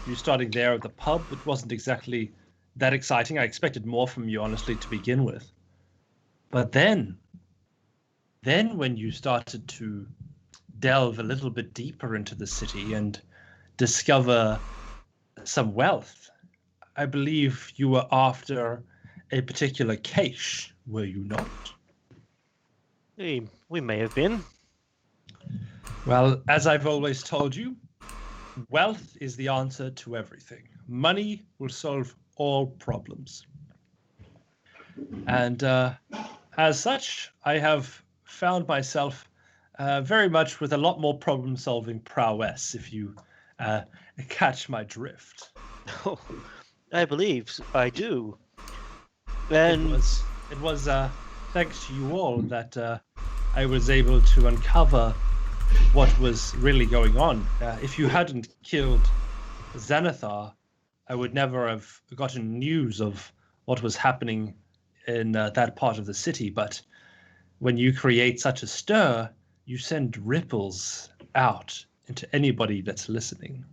you starting there at the pub, it wasn't exactly that exciting. I expected more from you, honestly, to begin with. But then when you started to delve a little bit deeper into the city and discover some wealth, I believe you were after a particular cache, were you not? We may have been. Well, as I've always told you, wealth is the answer to everything. Money will solve all problems. And as such, I have found myself very much with a lot more problem-solving prowess, if you catch my drift. Oh, I believe I do. And It was thanks to you all that I was able to uncover what was really going on. If you hadn't killed Xanathar, I would never have gotten news of what was happening in that part of the city. But when you create such a stir, you send ripples out into anybody that's listening.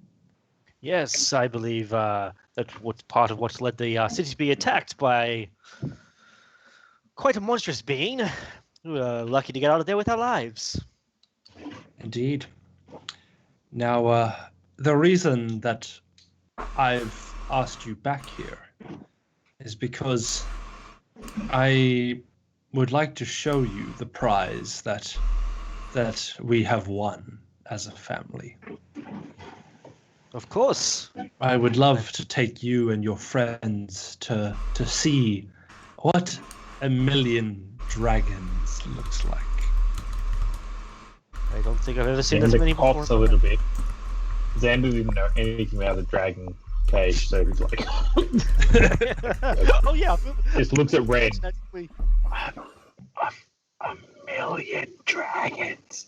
yes, I believe that was part of what led the city to be attacked by quite a monstrous being. We were lucky to get out of there with our lives. Indeed. Now, the reason that I've asked you back here is because I would like to show you the prize that we have won as a family. Of course. I would love to take you and your friends to see what a million dragons looks like. I don't think I've ever seen Xander this many before. coughs a little bit. Xander didn't know anything about the dragon cage, so he's like, Oh yeah. just looks at Red. Naturally. I'm 1,000,000 dragons.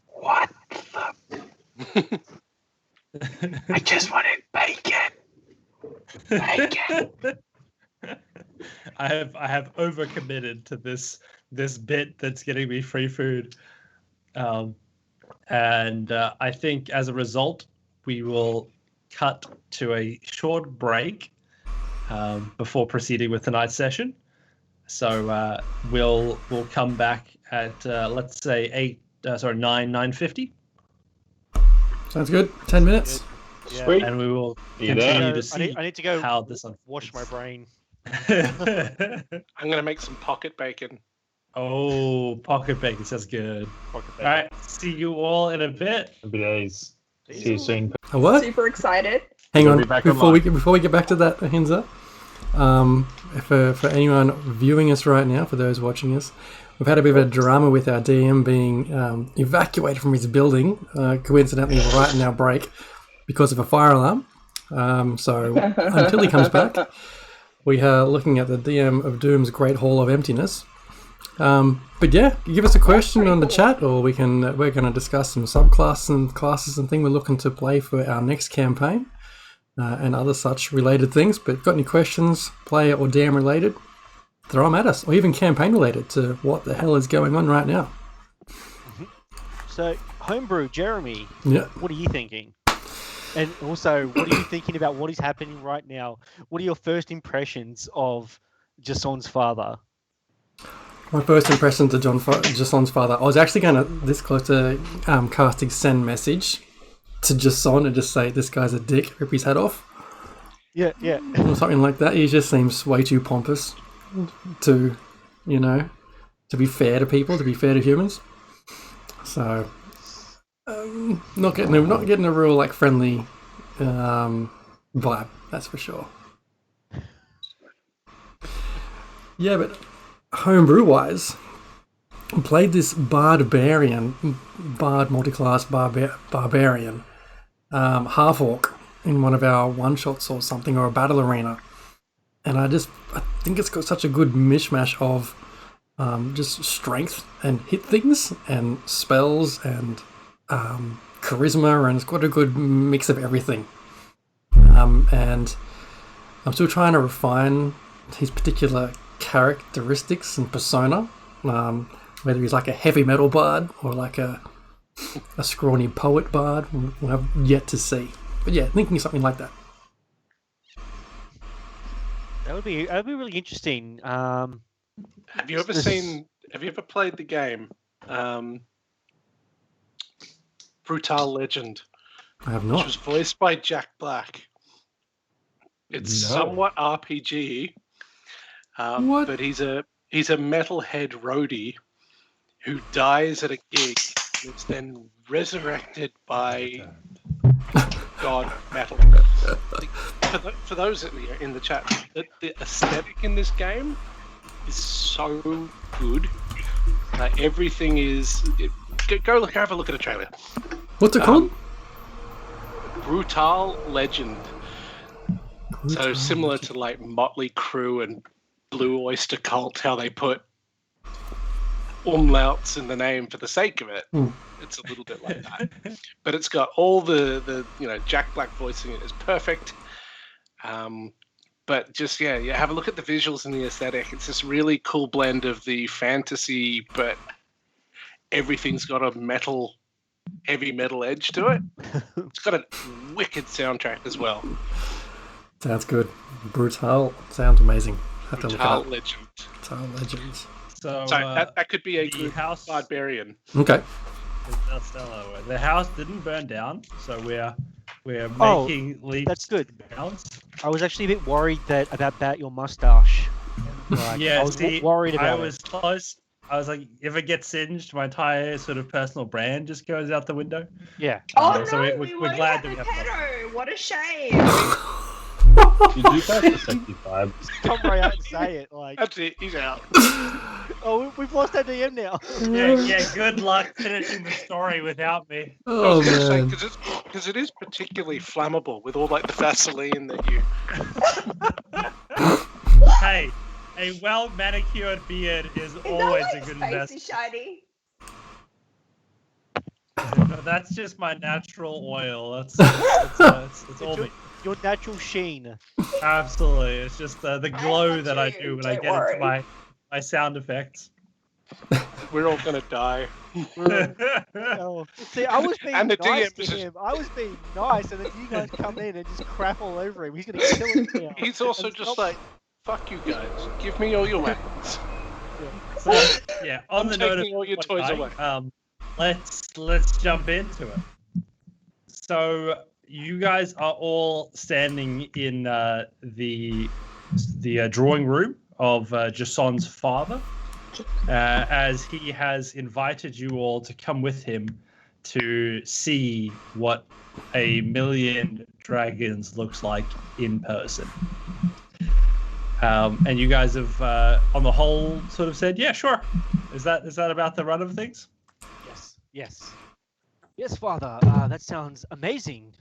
What the? I just wanted bacon. Bacon. I have overcommitted to this bit that's getting me free food, and I think as a result we will cut to a short break before proceeding with tonight's session. So we'll come back at let's say 9:50. Sounds good. 10 minutes. Yeah. Sweet. And we will See you continue there. to see I need to go how this wash my brain. unfolds. I'm gonna make some pocket bacon. Oh, pocket bacon sounds good. Pocket All right, see you all in a bit. Happy days. See you soon. A what? Super excited. Hang We'll on, be back before we online. get back to that, Hinza. For anyone viewing us right now, for those watching us, we've had a bit of a drama with our DM being evacuated from his building, coincidentally right in our break, because of a fire alarm. So until he comes back, we are looking at the DM of Doom's Great Hall of Emptiness. But yeah, give us a question on the chat, or we're going to discuss some subclasses and classes and things we're looking to play for our next campaign, and other such related things. But got any questions, player or DM related, throw them at us, or even campaign related to what the hell is going on right now. So, Homebrew, Jeremy, Yeah. what are you thinking? And also, what are you thinking about what is happening right now? What are your first impressions of Jason's father? My first impression to Jason's father, I was actually going to, this close to casting send message to Jason and just say, this guy's a dick, rip his head off, Yeah. or something like that. He just seems way too pompous to, to be fair to people, to be fair to humans. So, not getting a real, like, friendly vibe, that's for sure. Yeah, but homebrew-wise, I played this barbarian, multi-class barbarian, half-orc in one of our one-shots or something, or a battle arena. And I think it's got such a good mishmash of just strength and hit things, and spells, and charisma, and it's got a good mix of everything. And I'm still trying to refine his particular characteristics and persona, whether he's like a heavy metal bard or like a scrawny poet bard, we'll have yet to see. But yeah, thinking something like that. That'd be really interesting. Have you ever played the game Brutal Legend, I have which not. was voiced by Jack Black? It's No. somewhat RPG, What? but he's a metalhead roadie who dies at a gig and is then resurrected by God Metal. For those in the chat, the aesthetic in this game is so good. Everything is. Go have a look at a trailer. What's it called? Brutal Legend. So similar to like Motley Crue and Blue Oyster Cult, how they put umlauts in the name for the sake of it. It's a little bit like that, but it's got all the Jack Black voicing it is perfect. But just have a look at the visuals and the aesthetic. It's this really cool blend of the fantasy, but everything's got a heavy metal edge to it. It's got a wicked soundtrack as well. Sounds good. Brutal. Sounds amazing. Have to look it Brutal up. Legend. Brutal Legends. So So that could be a the good house barbarian. Okay. The house didn't burn down, so we're Oh, making leaps. that's good. Bounce. I was actually a bit worried about your mustache. Like, Yeah, I was see, worried I about was close. I was like, if it gets singed, my entire sort of personal brand just goes out the window. it. Yeah. Oh So no, we're we won't glad have that we the have pedo. What a shame. Did you guys the sexy vibe? Come right out and say it. Like, That's it. He's out. we've lost our DM now. Yeah, good luck finishing the story without me. I Oh was going to say man. because it is particularly flammable with all like the Vaseline that you. Hey, A well manicured beard is Is always that a why good his face investment. is shiny? No, that's just my natural oil. It's all me. Your natural sheen. Absolutely, it's just the glow that I do when I Don't get into worry. my sound effects. We're all gonna die. Oh, see, I was being And the nice DM to is just- him. I was being nice, and then you guys come in and just crap all over him. He's gonna kill us now. He's also And just stop- like, fuck you guys. Give me all your weapons. Yeah, on I'm the note of taking all your toys dying, away. let's jump into it. So you guys are all standing in the drawing room of Jason's father, as he has invited you all to come with him to see what a million dragons looks like in person. And you guys have, on the whole, sort of said, "Yeah, sure." Is that about the run of things? Yes, Father. That sounds amazing.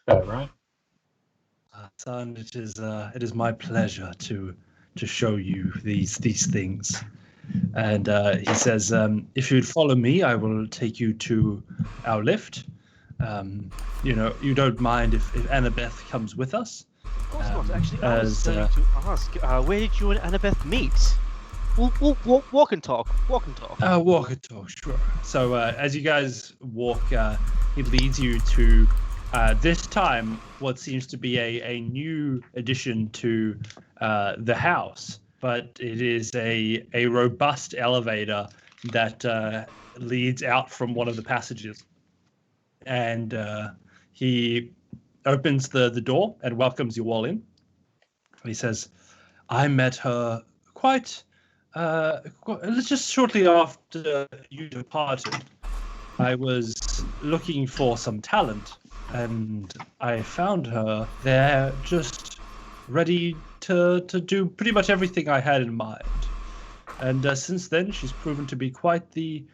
Right? Son, it is my pleasure to show you these things. And he says, if you'd follow me, I will take you to our lift. You don't mind if Annabeth comes with us. Of course not. Actually, I was as, going to ask, where did you and Annabeth meet? We'll walk and talk. Walk and talk. Walk and talk, sure. So as you guys walk, he leads you to this time what seems to be a new addition to the house, but it is a robust elevator that leads out from one of the passages, and he opens the door and welcomes you all in. He says, "I met her quite just shortly after you departed. I was looking for some talent, and I found her there, just ready to do pretty much everything I had in mind. And since then, she's proven to be quite the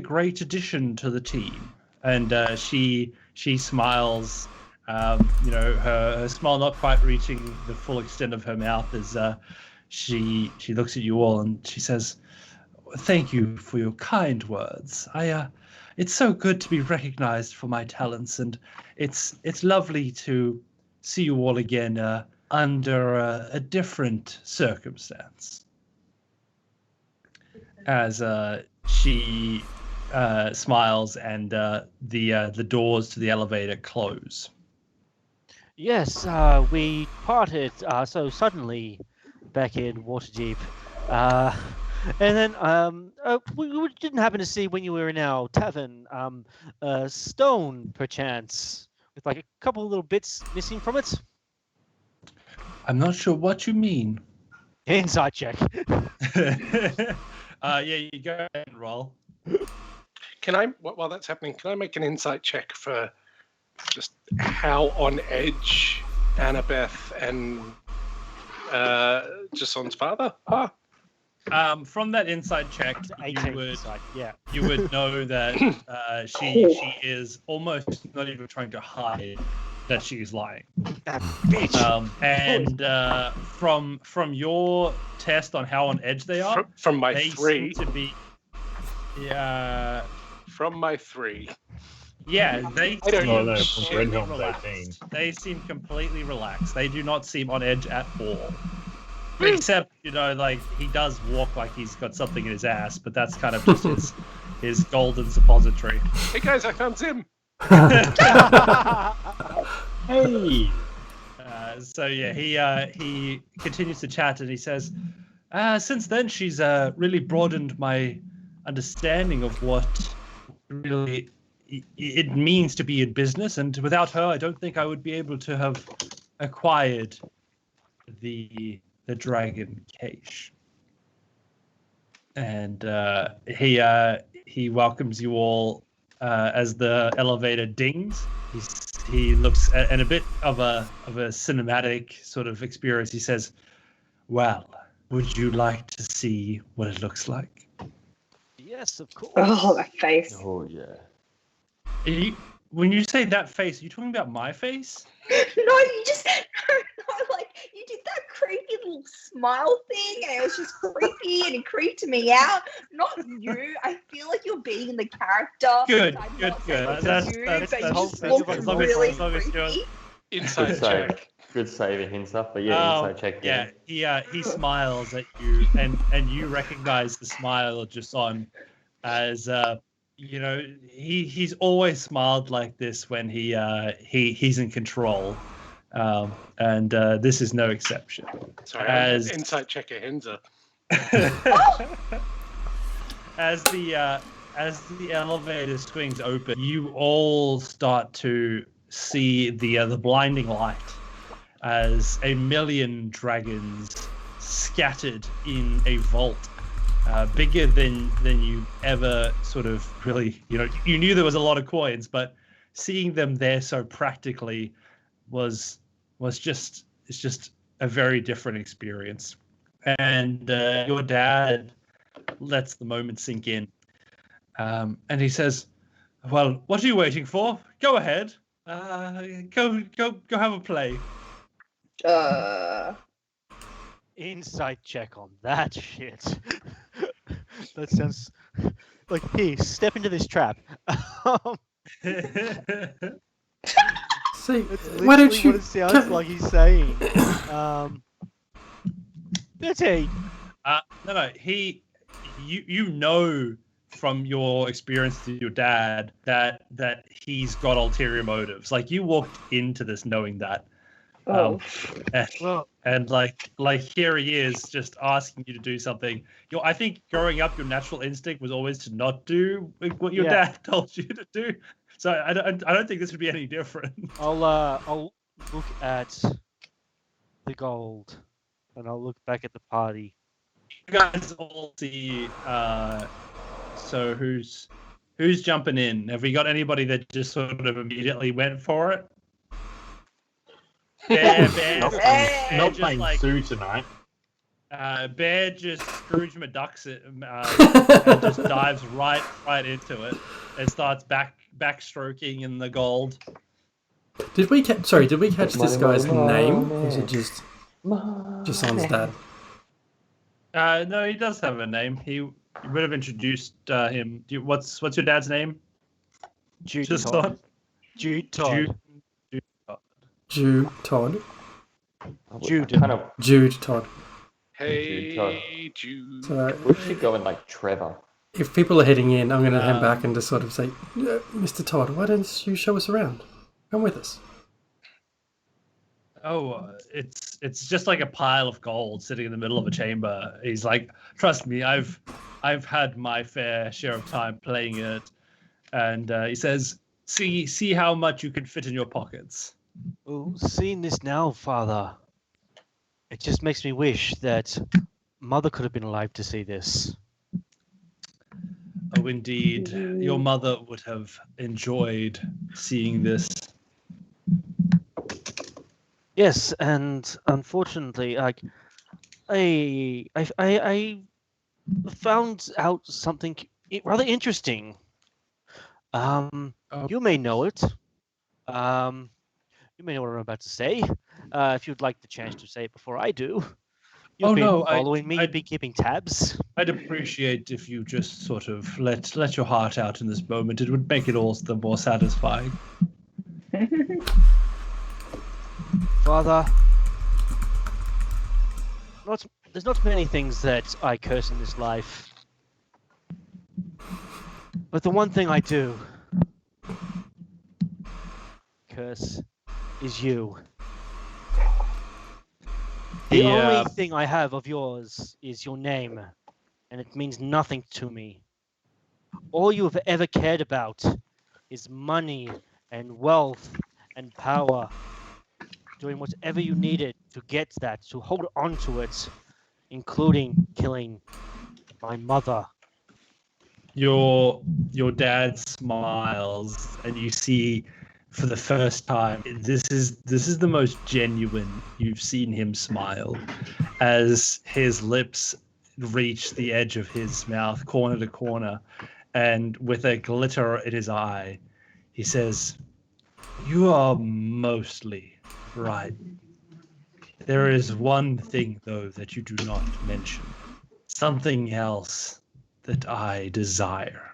great addition to the team." And she smiles. Her smile not quite reaching the full extent of her mouth as she looks at you all and she says, "Thank you for your kind words. It's so good to be recognized for my talents, and it's lovely to see you all again under a different circumstance." As she smiles and the doors to the elevator close. Yes, we parted so suddenly back in Waterdeep. And then we didn't happen to see when you were in our tavern a stone, perchance, with like a couple of little bits missing from it. I'm not sure what you mean. Inside check. Yeah, you go ahead and roll. Can I, while that's happening, can I make an insight check for just how on edge Annabeth and Jason's father are? From that inside check, 18 inside, yeah. you would know that she is almost not even trying to hide that she's lying. That bitch. And from your test on how on edge they are, From my they 3. seem to be. Yeah. From my 3. Yeah, they I don't seem know. No, completely from Red Helms relaxed. 18. They seem completely relaxed. They do not seem on edge at all. Except, like he does walk like he's got something in his ass, but that's kind of just his golden suppository. Hey guys, I found Zim. Hey! So yeah, he continues to chat and he says, since then she's really broadened my understanding of what really it means to be in business, and without her, I don't think I would be able to have acquired the dragon cache. And he welcomes you all as the elevator dings. He looks at, and a bit of a cinematic sort of experience. He says, "Well, would you like to see what it looks like?" Yes, of course. Oh, that face. Oh yeah. When you say that face, are you talking about my face? No, you just no, like you did that creepy little smile thing, and it was just creepy, and it creeped me out. Not you. I feel like you're being the character. Good, I'm good, not saying good. it's That's you, that's but you that's just that's looked as long as really as long as you're. creepy. Inside Good save. check. Good saving and stuff. But yeah, inside check. Yeah, he smiles at you, and you recognize the smile just on, as he's always smiled like this when he's in control, and this is no exception. Sorry, As- I'm inside check a Henza. As the elevator swings open, you all start to see the blinding light as a million dragons scattered in a vault bigger than you ever sort of really, you knew there was a lot of coins, but seeing them there so practically was just a very different experience. And your dad lets the moment sink in, and he says, "Well, what are you waiting for? Go ahead. Go have a play." Insight check on that shit. That sounds like, hey, step into this trap. See, That's why don't literally you? what it sounds like he's saying. 13. No. You know from your experience with your dad that he's got ulterior motives. Like, you walked into this knowing that. And like here he is just asking you to do something. I think growing up, your natural instinct was always to not do what your dad told you to do. So I don't think this would be any different. I'll look at the gold, and I'll look back at the party. You guys all see. So who's jumping in? Have we got anybody that just sort of immediately went for it? Bear Not just playing like Sue tonight. Bear just Scrooge McDucks it and just dives right into it and starts backstroking in the gold. Did we catch this guy's name? Or is it just on his dad? No, he does have a name. He would have introduced him. What's your dad's name? Jude Just Todd. on. Jude Todd. Jude Todd. Jude. Jude Todd. Hey, Jude. So We should go in like Trevor. if people are heading in, I'm going to head back and just sort of say, Mr. Todd, why don't you show us around? Come with us. Oh, it's just like a pile of gold sitting in the middle of a chamber. He's like, trust me, I've had my fair share of time playing it, and he says, see how much you can fit in your pockets. Oh, seeing this now, Father, it just makes me wish that Mother could have been alive to see this. Oh, indeed, your mother would have enjoyed seeing this. Yes, and unfortunately, like, I found out something rather interesting. You may know it. You may know what I'm about to say. If you'd like the chance to say it before I do. You've been following me. You've been keeping tabs. I'd appreciate if you just sort of let your heart out in this moment. It would make it all the more satisfying. Father, there's not many things that I curse in this life. But the one thing I do curse is you. The only thing I have of yours is your name, and it means nothing to me. All you have ever cared about is money and wealth and power. Doing whatever you needed to get that, to hold on to it, including killing my mother. Your dad smiles, and you see for the first time this is the most genuine you've seen him smile, as his lips reach the edge of his mouth, corner to corner, and with a glitter in his eye, he says, "You are mostly right. There is one thing, though, that you do not mention. Something else that I desire.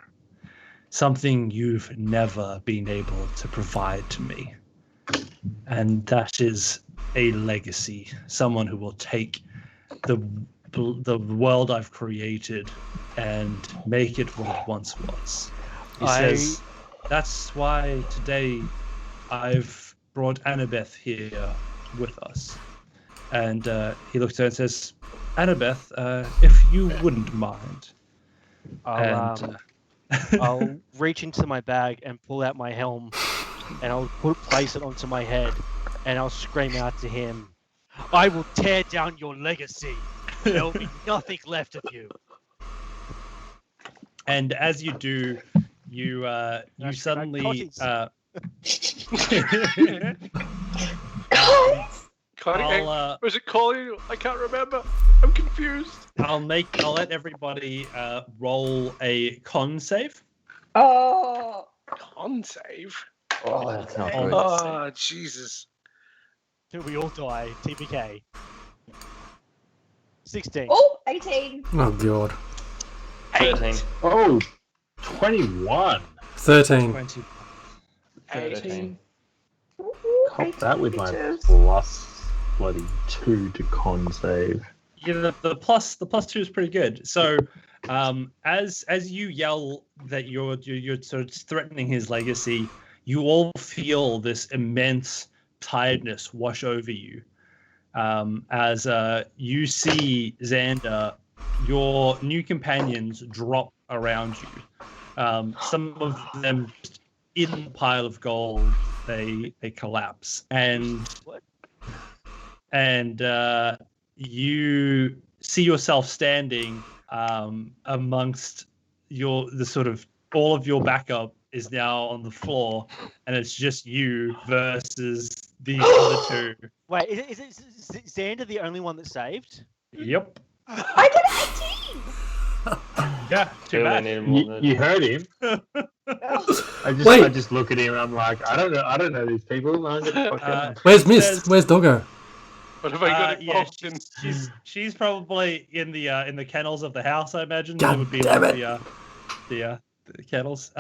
Something you've never been able to provide to me. And that is a legacy. Someone who will take the world I've created and make it what it once was. He says, that's why today I've brought Annabeth here with us. And he looks at her and says, Annabeth, if you wouldn't mind. I'll reach into my bag and pull out my helm, and I'll place it onto my head, and I'll scream out to him, I will tear down your legacy. There will be nothing left of you. And as you do, you suddenly... Was it calling? I can't remember. I'm confused. I'll let everybody roll a con save. Oh. Con save? Oh, that's not good. Oh, Jesus. We all die. TPK. 16. Oh, 18. Oh, God. 13. Oh, 21. 13. 20. 18. Cop that with my bitches. plus bloody 2 to con save. Yeah, the plus 2 is pretty good. So, as you yell that you're sort of threatening his legacy, you all feel this immense tiredness wash over you. As you see Xander, your new companions drop around you. Some of them just in the pile of gold, they collapse, and you see yourself standing amongst the sort of all of your backup is now on the floor, and it's just you versus the other two. Wait, is Xander the only one that saved? Yep. I got 18. Yeah, too bad. You heard him. Oh. I just look at him and I'm like, I don't know these people. I'm gonna fuck them. Where's Mist? Where's Doggo? What have I got Yeah, involved in? she's probably in the kennels of the house, I imagine. God It would be damn like it. the kennels.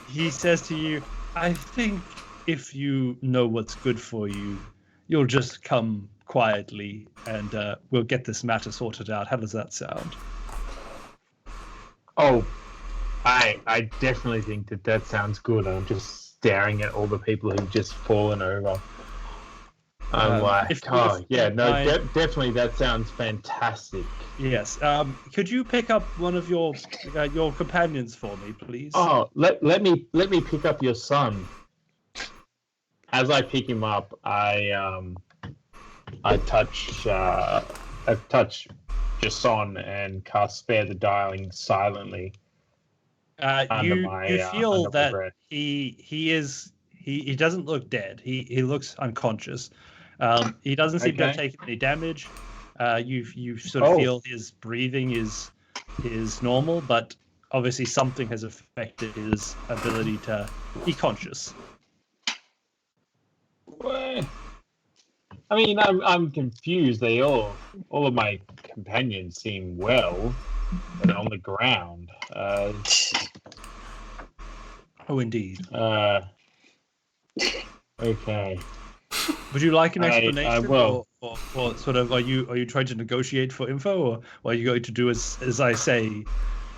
He says to you, I think if you know what's good for you, you'll just come quietly and we'll get this matter sorted out. How does that sound? Oh, I definitely think that sounds good. I'm just staring at all the people who've just fallen over. I'm definitely that sounds fantastic. Yes. Could you pick up one of your companions for me, please? Oh, let me pick up your son. As I pick him up, I touch Jason and cast Spare the Dying silently. You feel that he doesn't look dead. He looks unconscious. He doesn't seem to have taken any damage. You sort of feel his breathing is normal, but obviously something has affected his ability to be conscious. Well, I mean, I'm confused. All of my companions seem well, but on the ground. Oh, indeed. Okay. Would you like an explanation, I will. or sort of are you trying to negotiate for info, or are you going to do as I say?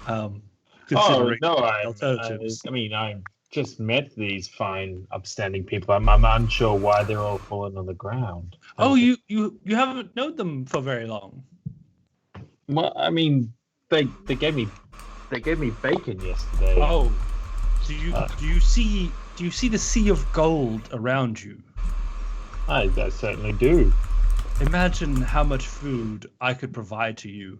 Considering alternatives. I just met these fine, upstanding people. I'm unsure why they're all falling on the ground. Oh, you haven't known them for very long. Well, I mean, they gave me bacon yesterday. Oh, do you see the sea of gold around you? I certainly do. Imagine how much food I could provide to you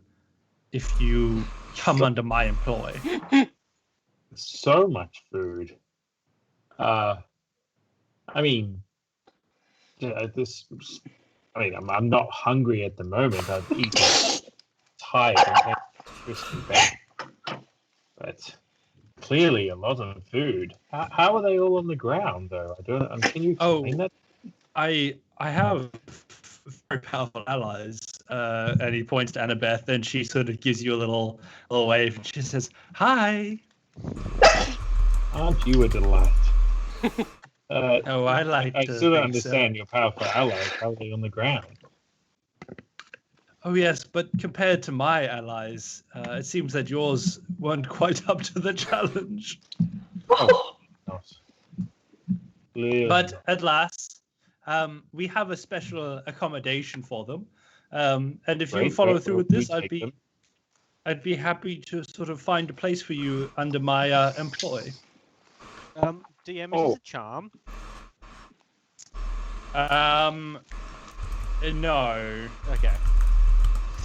if you come under my employ. So much food. I'm not hungry at the moment. I've eaten tired and crispy bacon. But clearly a lot of food. How are they all on the ground, though? Can you explain that? I have very powerful allies. And he points to Annabeth, and she sort of gives you a little wave, and she says, "Hi." Aren't you a delight? Oh, I like I to still don't think so. understand your powerful allies. How are they on the ground? Oh yes, but compared to my allies, it seems that yours weren't quite up to the challenge. Oh, not. Clearly But not. at last, we have a special accommodation for them. And if you Great, follow where through will with this, we take them? I'd be happy to sort of find a place for you under my employ. DM, Oh. is a charm? No. Okay.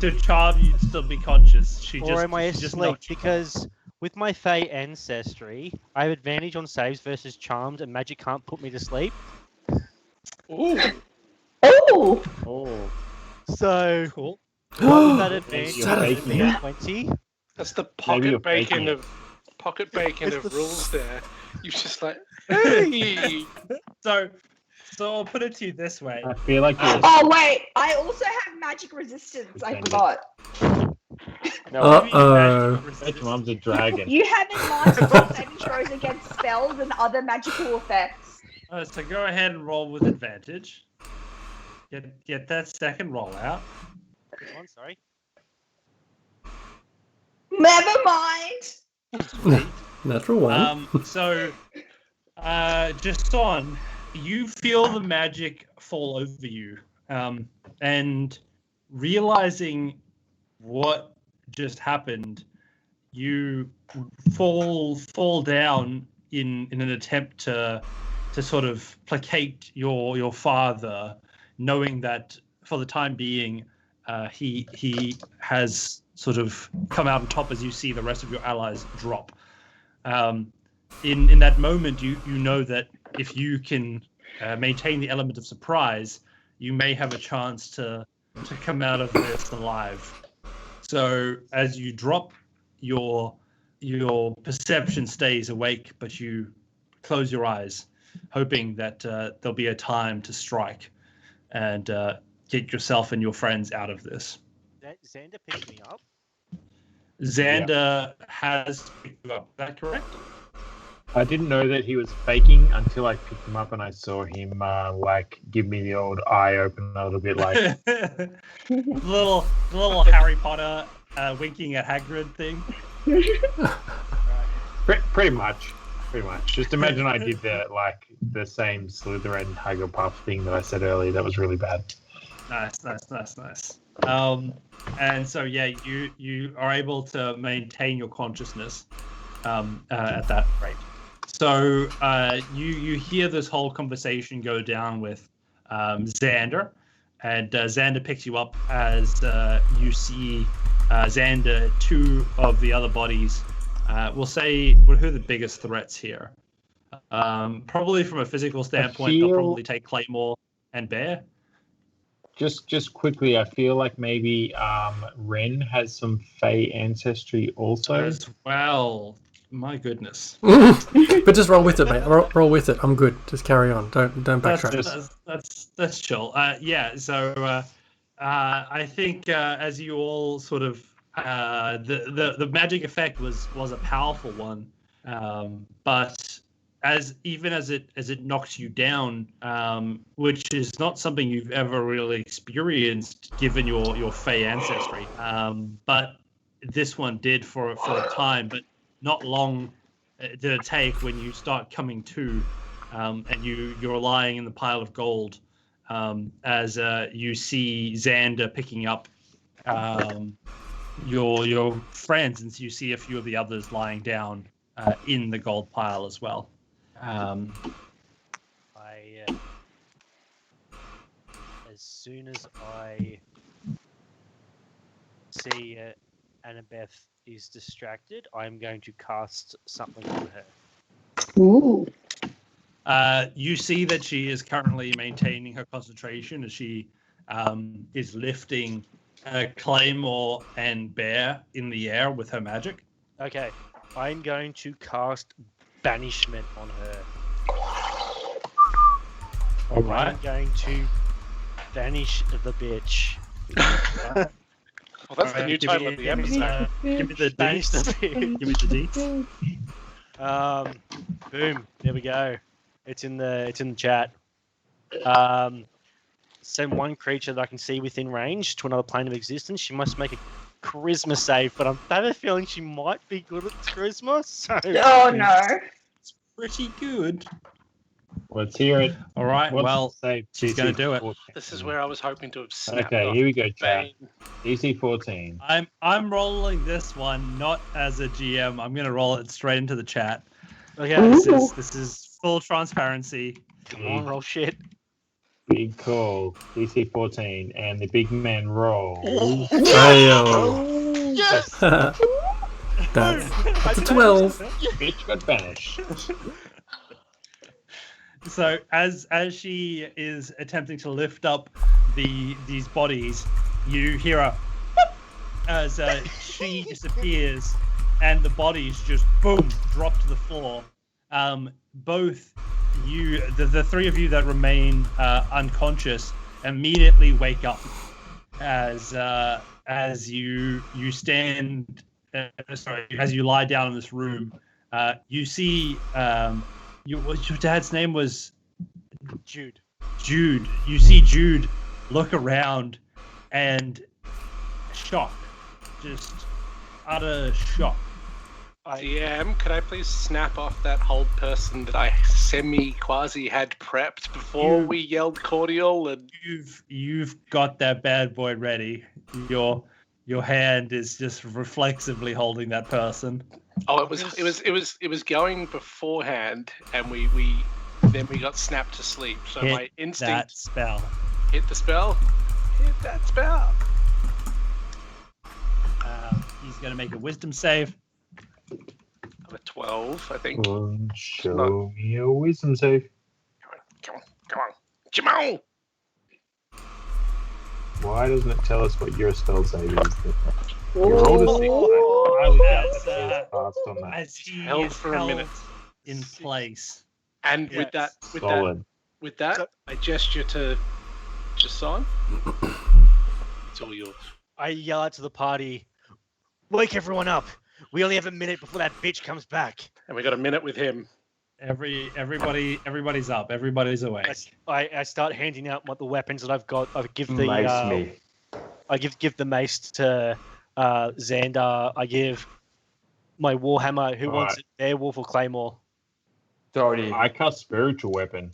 To charm, you'd still be conscious. Or am I she just asleep? knocked you Because with my Fey ancestry, I have advantage on saves versus charms, and magic can't put me to sleep. Ooh. Oh, Oh, So, off. Cool. what was that Maybe advantage? you're Would it faking be it. 20? That's the Maybe you're pocket faking bacon it. of pocket bacon It's of the- rules there. You're just like, hey. So I'll put it to you this way. I feel like you're. oh wait! I also have magic resistance. I Defend it. forgot. No, Uh-oh. Bet your mom's a dragon. You have enhanced saving throws against spells and other magical effects. So go ahead and roll with advantage. Get that second roll out. Which one? Sorry. Never mind. Natural one. Just on, you feel the magic fall over you, and realizing what just happened, you fall down in an attempt to sort of placate your father, knowing that for the time being, he has sort of come out on top as you see the rest of your allies drop. In that moment, you know that if you can maintain the element of surprise, you may have a chance to come out of this alive. So as you drop, your perception stays awake, but you close your eyes, hoping that there'll be a time to strike and get yourself and your friends out of this. Xander picked me up. Xander has picked you up. Is that correct? I didn't know that he was faking until I picked him up and I saw him give me the old eye open a little bit like. little Harry Potter winking at Hagrid thing. Pretty much. Just imagine I did the same Slytherin Hufflepuff thing that I said earlier. That was really bad. Nice. And so yeah, you are able to maintain your consciousness at that rate. So you hear this whole conversation go down with Xander, and Xander picks you up as you see Xander, two of the other bodies. We'll say who are the biggest threats here. Probably from a physical standpoint, they'll probably take Claymore and Bear. Just quickly, I feel like maybe Ren has some Fey ancestry also. As well. My goodness. But just roll with it, mate. Roll with it. I'm good. Just carry on. Don't backtrack. That's chill. Yeah. So I think as you all sort of the magic effect was a powerful one, but as it knocks you down, which is not something you've ever really experienced given your Fey ancestry, but this one did for a time, but not long did it take when you start coming to, and you're lying in the pile of gold, as you see Xander picking up your friends, and you see a few of the others lying down in the gold pile as well. As soon as I see Annabeth is distracted, I'm going to cast something on her. Ooh. You see that she is currently maintaining her concentration as she is lifting Claymore and Bear in the air with her magic. Okay, I'm going to cast Banishment on her. All right. I'm going to Banish the bitch. Well, that's the Alright, new give title me- of the give me- episode. Give me the Banish the deets. bitch. Give me the deets. Boom. There we go. It's in the chat. Send one creature that I can see within range to another plane of existence. She must make a charisma save, but I have a feeling she might be good at charisma. So Oh no. Pretty good. Let's hear it. All right. What's Well, the save? she's DC gonna do it. 14. This is where I was hoping to have snapped Okay, off here we go, chat. Bane. DC 14. I'm rolling this one not as a GM. I'm gonna roll it straight into the chat. okay, This is full transparency. come on, roll shit. Big call. DC 14. And the big man rolls. Ayo. Yes. That's a 12. Bitch got banished. So as she is attempting to lift up these bodies, you hear a "Boop" as she disappears, and the bodies just boom drop to the floor. Both you, the three of you that remain unconscious, immediately wake up as you stand. As you lie down in this room, you see. Your dad's name was Jude. Jude. You see Jude look around and shock, just utter shock. DM, could I please snap off that hold person that I semi-quasi had prepped before we yelled cordial? And You've got that bad boy ready. Your hand is just reflexively holding that person. oh, it was going beforehand, and we then we got snapped to sleep. So Hit my that instinct spell. hit the spell. Hit that spell. He's gonna make a wisdom save. I'm a 12, I think. Show me a wisdom save. Come on, Jamal. Why doesn't it tell us what your spell save is? You Ooh. rolled a 6. I would That's, passed on that. As he Held is for a minute. in place. And Yes. Solid. with that, I gesture to Jason. It's all yours. I yell out to the party, wake everyone up. We only have a minute before that bitch comes back. And we got a minute with him. Everybody's up. Everybody's awake. I start handing out what the weapons that I've got. I give the Mace me. I give the mace to Xander. I give my warhammer. Who wants it? Beowulf or Claymore? Already. I cast spiritual weapon.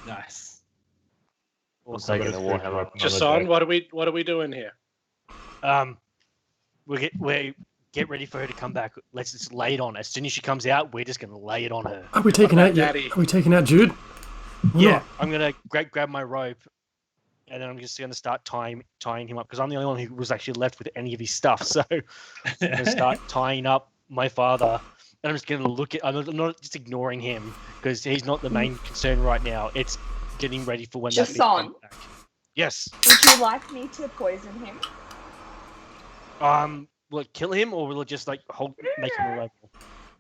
Nice. I'm taking the warhammer. Jason, what are we doing here? We get ready for her to come back. Let's just lay it on. As soon as she comes out, we're just gonna lay it on her. Are we taking out? Daddy? Are we taking out Jude? Or Yeah, not? I'm gonna grab my rope, and then I'm just gonna start tying him up because I'm the only one who was actually left with any of his stuff. So I'm gonna start tying up my father, and I'm just gonna look at. I'm not just ignoring him because he's not the main concern right now. It's getting ready for when that bitch Jason. comes back. Yes. Would you like me to poison him? Will it kill him or will it just like make him alive?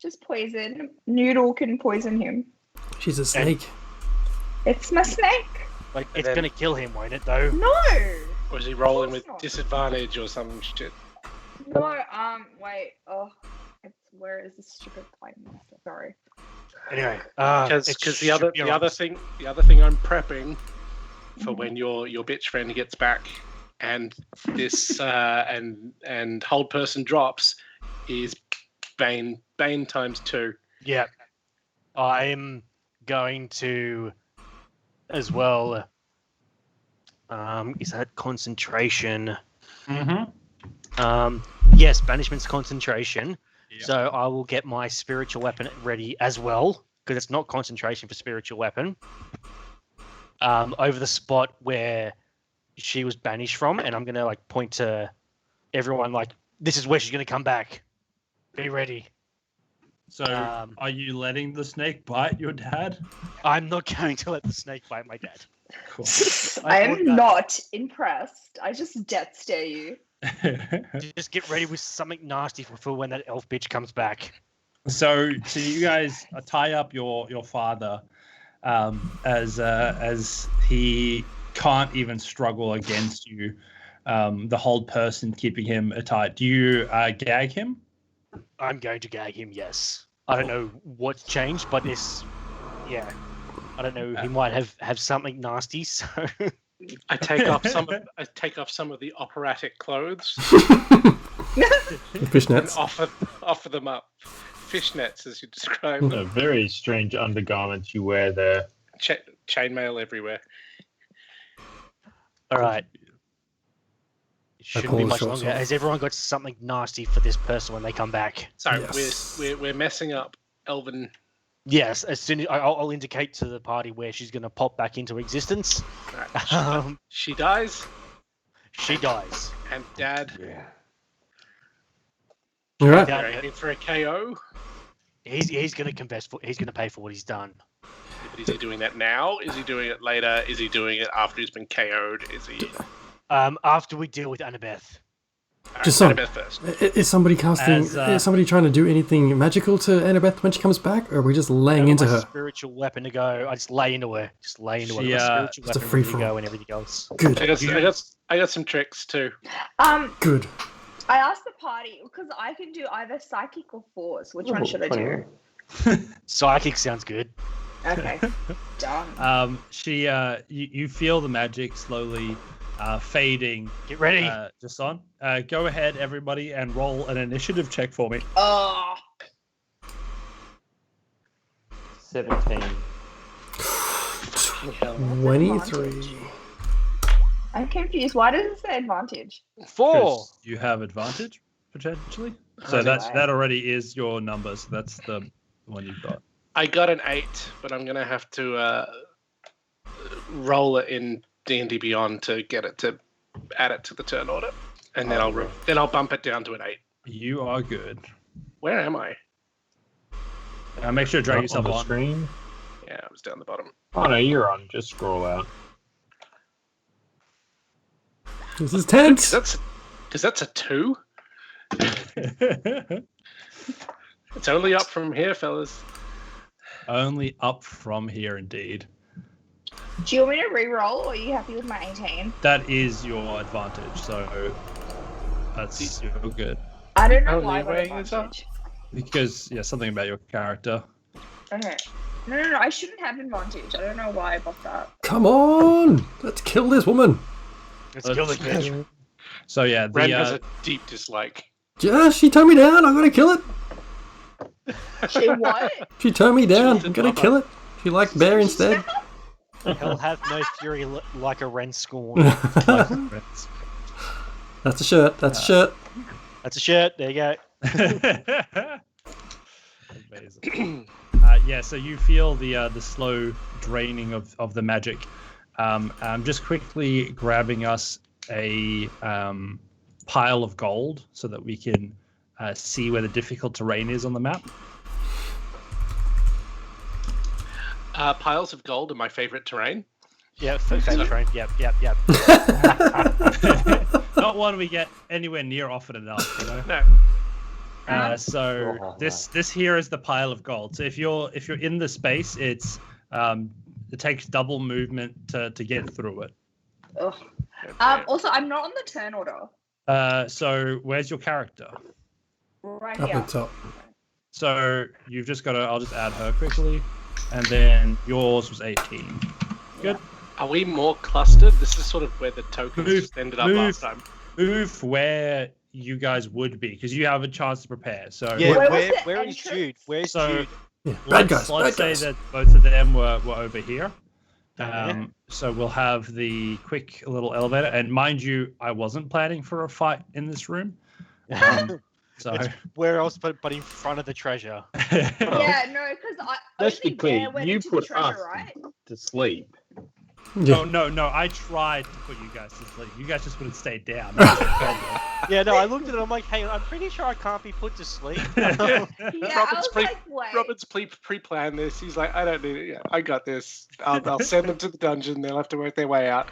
Just poison. Noodle can poison him. She's a snake. It's my snake. Like And it's then- gonna kill him, won't it? Though. No. Or is he rolling with Of course not. disadvantage or some shit? No. Wait. Oh. Where is this stupid plane? Sorry. Anyway, Because the other thing I'm prepping for when your bitch friend gets back and this and hold person drops is Bane times 2. Yeah, I'm going to as well. Is that concentration? Mm-hmm. Yes, banishment's concentration. Yep. So I will get my spiritual weapon ready as well because it's not concentration for spiritual weapon. Over the spot where she was banished from, and I'm gonna like point to everyone like this is where she's gonna come back. Be ready. So, are you letting the snake bite your dad? I'm not going to let the snake bite my dad. Cool. I thought am that- not impressed. I just death stare you. Just get ready with something nasty for when that elf bitch comes back. So you guys tie up your father as he can't even struggle against you. The hold person keeping him tight. Do you gag him? I'm going to gag him, yes. I don't know what's changed, but yeah. I don't know, he might have something nasty, so... I take off some of the operatic clothes Fishnets. and offer them up. Fishnets, as you describe them. Very strange undergarments you wear there. Chainmail everywhere. All right. It shouldn't be all much short longer. sword. Has everyone got something nasty for this person when they come back? So Yes. we're messing up Elven. Yes, as soon as I'll indicate to the party where she's going to pop back into existence. Right. She dies, She dies. and Dad, All right. Yeah. you're aiming for a KO. He's going to confess he's going to pay for what he's done. But is he doing that now? Is he doing it later? Is he doing it after he's been KO'd? Is he? After we deal with Annabeth. Alright, Just so- Annabeth first. Is somebody casting? Is somebody trying to do anything magical to Annabeth when she comes back, or are we just laying into My her? spiritual weapon to go. I just lay into her. Just lay into her. She, My spiritual It's a weapon ready to free-for-all. go and everything else. Good. I got some tricks too. Good. I asked the party because I can do either psychic or force. Which one should I do? Psychic sounds good. Okay, done. You feel the magic slowly fading. Get ready. Just on. Go ahead, everybody, and roll an initiative check for me. Oh, 17. 23. I'm confused. Why does it say advantage? 4. 'Cause you have advantage potentially. So Oh, that right. already is your number. So that's the one you've got. I got an 8, but I'm gonna have to roll it in D&D Beyond to get it to add it to the turn order, and then I'll bump it down to an 8. You are good. Where am I? Make sure to drag yourself on the on. screen. Yeah, I was down the bottom. Oh no, you're on. Just scroll out. This is tense. Because that's a 2. It's only up from here, fellas. Only up from here, indeed. Do you want me to re-roll, or are you happy with my 18? That is your advantage. So that's you're good. I don't know Only why I got way is up. advantage. Because something about your character. Okay. No, I shouldn't have advantage. I don't know why I got that. Come on, let's kill this woman. Let's kill this bitch. So yeah, Ren has the a deep dislike. Yeah, she turned me down. I'm gonna kill it. She what? She turned me down. She I'm gonna kill it. She liked bear instead. He'll have no fury like a Ren scorn. That's a shirt. That's a shirt. That's a shirt. There you go. Amazing. Yeah, so you feel the slow draining of the magic. I'm just quickly grabbing us a pile of gold so that we can see where the difficult terrain is on the map. Piles of gold are my favorite terrain. Yeah, favorite train. Yep. Not one we get anywhere near often enough, you know. No. So this here is the pile of gold. So if you're in the space, it takes double movement to get through it. Ugh. Also, I'm not on the turn order. So where's your character? Right Up here. at top. So you've just got to. I'll just add her quickly, and then yours was 18. Good. Are we more clustered? This is sort of where the tokens Move- just ended up move. last time. Move where you guys would be because you have a chance to prepare. So Yeah, Where was the where is entrance? Jude? Where's So- Jude? Yeah, bad let's guys. Bad say guys. that both of them were over here. Yeah. So we'll have the quick little elevator. And mind you, I wasn't planning for a fight in this room. So It's where else but in front of the treasure? Yeah, no, because Let's be only clear. Bear went You into the put treasure, us right? to sleep. Yeah. No. I tried to put you guys to sleep. You guys just would have stayed down. Yeah, no, I looked at it. I'm like, hey, I'm pretty sure I can't be put to sleep. Yeah, I Robert's was like, wait. Robert's pre-planned this. He's like, I don't need it. Yeah, I got this. I'll send them to the dungeon. They'll have to work their way out.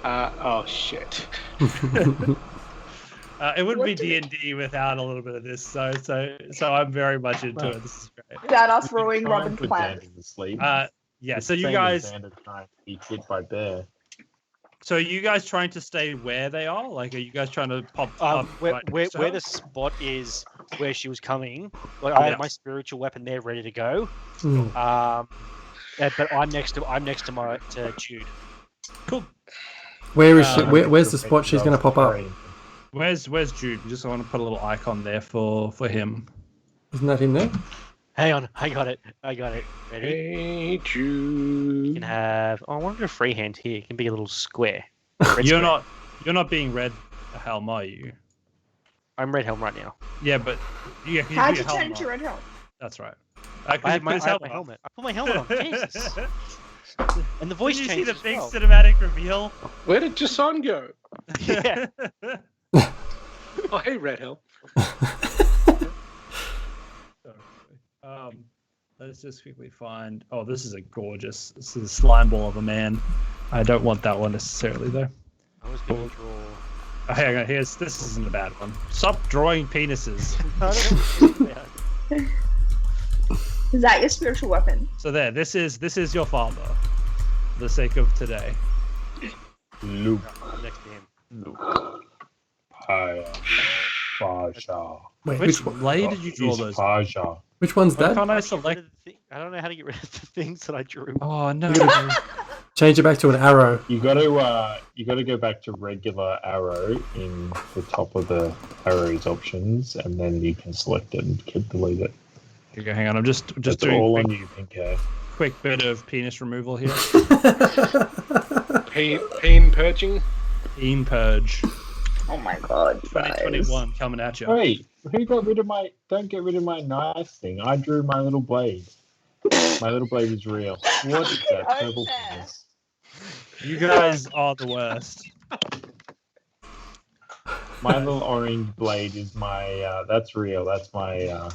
Oh shit. It wouldn't What be do we- D&D without a little bit of this. So I'm very much into it. This is great. Without us We've been ruining trying Robin's to put plans. Xander to sleep. Yeah. So you Same as guys. Xander trying to be hit by bear. So are you guys trying to stay where they are? Like, are you guys trying to pop up Where, right where, next to where her? the spot is where she was coming, like I Yeah. have my spiritual weapon there ready to go. Hmm. But I'm next to Jude. Cool. Where is she? Um, Where's the spot she's going to pop up? Where's Jude? Just want to put a little icon there for him. Isn't that him there? Hang on, I got it. Ready? Hey, You Jude. can have. Oh, I want to do a freehand here. It can be a little square. Red You're square. not being Red Helm, are you? I'm Red Helm right now. Yeah, but you How'd do you helm turn into on. Red Helm? That's right. I Because have you my, put his I have my helmet on. helmet. I put my helmet on. Jesus. And the voice Did you see changed the as big well. cinematic reveal? Where did Jason go? Yeah. Oh, hey, Red Hill. Let's just quickly find. Oh, this is a gorgeous. This is a slime ball of a man. I don't want that one necessarily though. I was going to draw. Oh, hang on. This isn't a bad one. Stop drawing penises. I don't know what you're talking about. Is that your spiritual weapon? So there. This is your father. For the sake of today. Luke. I'm next to him. Luke. Paja. Wait, Which which one? blade did you draw those? Paja. Which one's Why that? can't I Get rid select? of the thing- I don't know how to get rid of the things that I drew. Oh no. Change it back to an arrow. You got to go back to regular arrow in the top of the arrows options, and then you can select it and delete it. Okay, hang on. I'm just It's doing all a on you, pink hair. quick bit of penis removal here. Pain purging. Peen purge. Oh my god, guys. 2021 coming at you. Wait, who got rid of my? Don't get rid of my knife thing. I drew my little blade. My little blade is real. What is that Oh, purple yeah. penis? You guys are the worst. My little orange blade is my. That's real. That's my.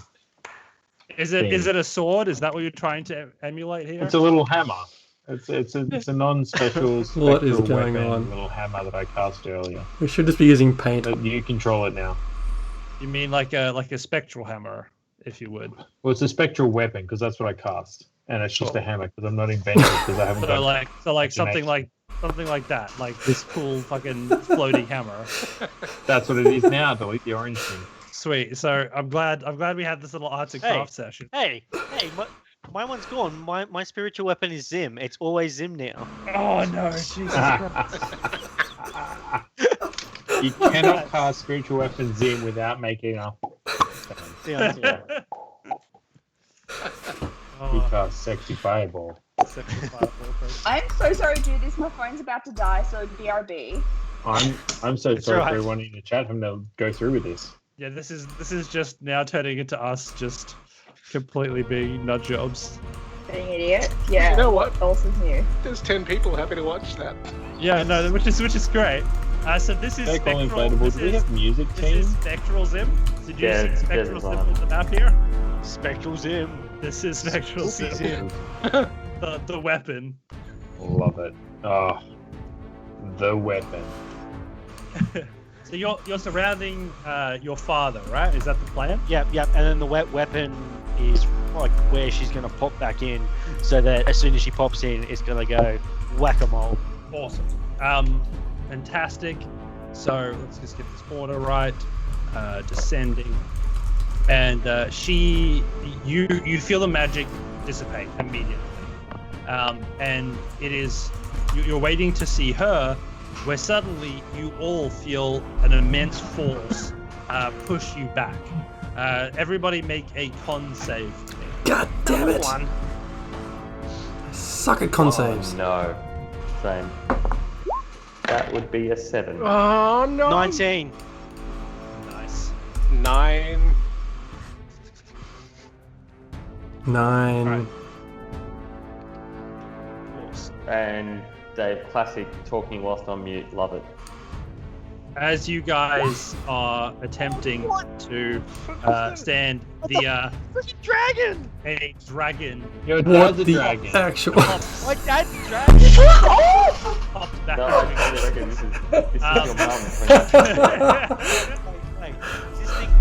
Is it a sword? Is that what you're trying to emulate here? It's a little hammer. It's a non-special What is spectral going weapon, on? little hammer that I cast earlier. We should just be using paint. But you control it now. You mean like a spectral hammer, if you would. Well, it's a spectral weapon because that's what I cast, and it's just a hammer because I'm not inventive because I haven't So done. like something imagination. like that, like this cool fucking floaty hammer. That's what it is now. Delete the orange thing. Sweet. So I'm glad we had this little arts and Hey. crafts session. Hey, my one's gone. My spiritual weapon is Zim. It's always Zim now. Oh no, Jesus Christ. You cannot cast spiritual weapons in without making a. Yeah, yeah. You Oh, cast sexy fireball. I'm so sorry, Judith. My phone's about to die, so BRB. I'm so It's sorry alright. for everyone in the chat having to go through with this. yeah, this is just now turning into us just completely being nut jobs. Being an idiot. Yeah. You know what? Else is new. There's 10 people happy to watch that. Yeah, no, which is great. So this is Take all spectral. inflatable. This Do we is, have music this team? is spectral Zim. Did you Yeah, see there's spectral a Zim lot. on the map here? Spectral Zim. This is spectral Spooky Zim. Zim. The weapon. Love it. Oh, the weapon. So you're surrounding your father, right? Is that the plan? Yep. And then the weapon is like where she's gonna pop back in, so that as soon as she pops in, it's gonna go whack-a-mole. Awesome. Fantastic. So let's just get this order right. Descending, and you feel the magic dissipate immediately, and it is you're waiting to see her, where suddenly you all feel an immense force push you back. Everybody make a con save. God damn it! One. Suck at con saves. No. Same. That would be a 7. Oh, no. 19. Nice. 9. 9. Alright. And Dave, classic talking whilst on mute. Love it. As you guys are attempting to stand, the Freaking dragon! a dragon Your What dad's a the dragon. actual? My dad's a dragon! popped back No, into I it. reckon this is your mum. Wait,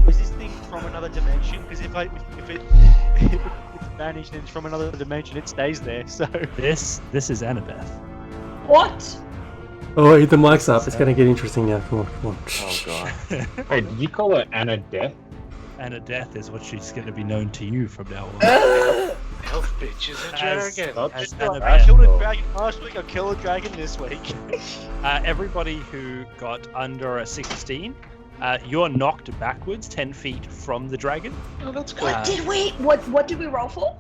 is this thing from another dimension? Because if it's vanished and it's from another dimension, it stays there. So This is Annabeth. What? Oh, wait, the mic's up. It's going to get interesting now. Come on, come on. Oh god. Wait, did you call her Anna Death? Anna Death is what she's going to be known to you from now on. Elf bitch is a As- dragon. as I Annabeth. killed a dragon last week. I killed a dragon this week. Everybody who got under a 16, you're knocked backwards 10 feet from the dragon. Oh, that's cool. What did we roll for?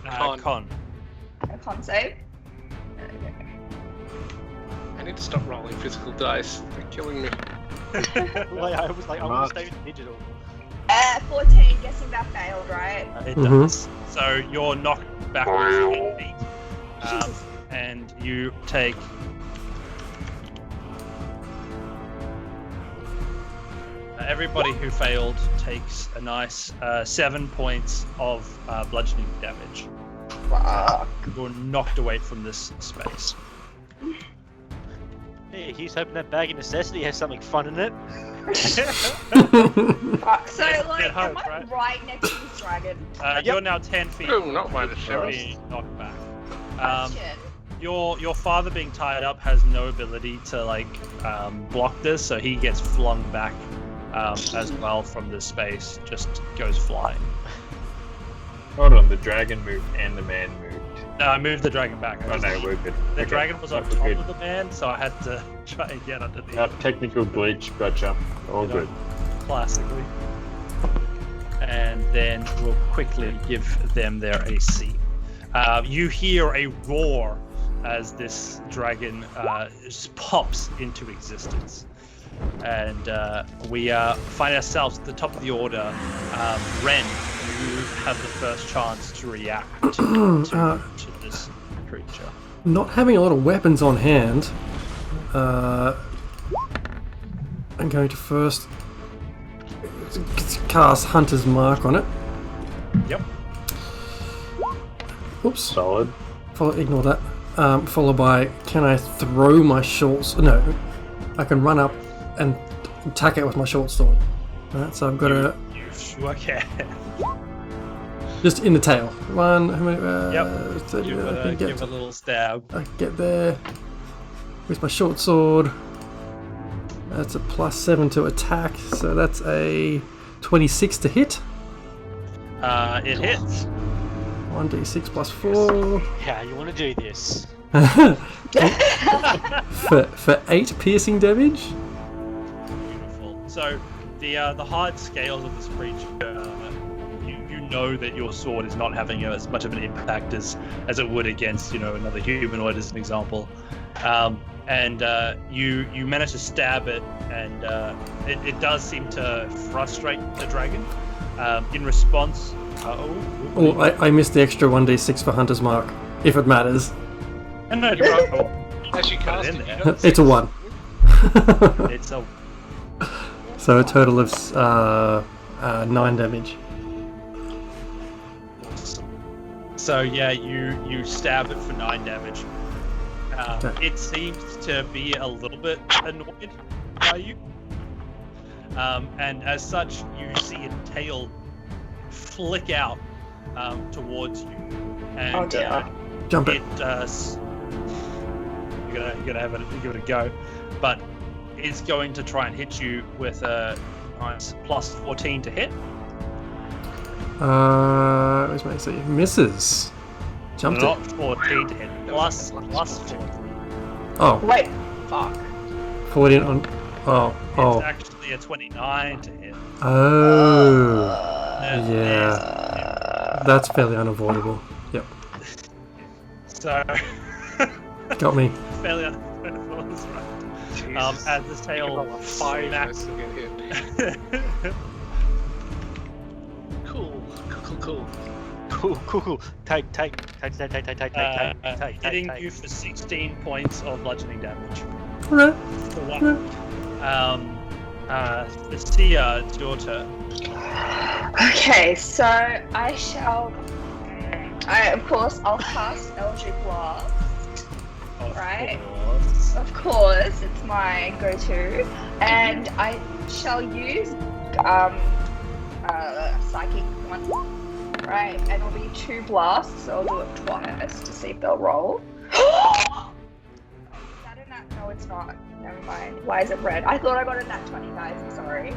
Con. A con save. I need to stop rolling physical dice. They're killing me. I was like, I want to stay with digital. 14, guessing that failed, right? It Mhm. does. So you're knocked backwards 10 feet. Jesus. And you take... everybody who failed takes a nice 7 points of bludgeoning damage. Fuck. You're knocked away from this space. Hey, he's hoping that bag of necessity has something fun in it. Fuck. So, like, Get home, am I right? right next to this dragon? You're now 10 feet. Oh, not minus You're 7. being knocked back. Question. Your father being tied up has no ability to block this, so he gets flung back as well from this space. Just goes flying. Hold on, the dragon moved and the man moved. No, I moved the dragon back. Oh no, we're good. The Okay, dragon was on we're top good. of the man, so I had to try and get underneath. Technical glitch, gotcha. All You know, good. Classically. And then we'll quickly give them their AC. You hear a roar as this dragon just pops into existence. And we find ourselves at the top of the order. Ren, you have the first chance to react to this creature. Not having a lot of weapons on hand, I'm going to first cast Hunter's Mark on it. Yep. Oops. Solid. Ignore that. Followed by, can I throw my short... No, I can run up and attack it with my short sword. Alright, so I've got to... You sure can. Just in the tail. One, how many... Yep. so, Give I it can a, get, give a little stab. I get there with my short sword. That's a +7 to attack, so that's a 26 to hit. It hits. 1d6 plus 4. Yeah, you want to do this. for 8 piercing damage. Beautiful. So the hard scales of this creature, you know that your sword is not having as much of an impact as it would against another humanoid, as an example. And you manage to stab it, and it does seem to frustrate the dragon. In response, Oh, I missed the extra 1d6 for Hunter's Mark, if it matters. and no, As you cast in it, you there. don't It's a 1. It's a So a total of 9 damage. So yeah, you stab it for 9 damage. It seems to be a little bit annoyed by you, and as such, you see its tail flick out towards you, and Oh dear. Jump it. you're gonna have it, give it a go, but it's going to try and hit you with a nice +14 to hit. Where's my AC? Misses. Jumped Not it. 14 to hit, plus 14. Oh, Wait. Fuck. 14 on... Oh, It's oh. actually a 29 to hit. Oh. There's- Yeah. That's fairly unavoidable. Yep. So, Got me. fairly unavoidable, that's right. Jesus. As this tail Roll a 5 smacks. to get hit. Cool. Cool. Take. Hitting you for 16 points of bludgeoning damage. Alright. For one. Thea, it's your turn. Okay, so I shall. Of course, I'll cast Eldritch Blast. Right. Of course, it's my go-to, and I shall use psychic one. Right, and it'll be 2 blasts, so I'll do it twice to see if they'll roll. Is that a nat? No, it's not. Never mind. Why is it red? I thought I got a nat 20, guys. I'm sorry.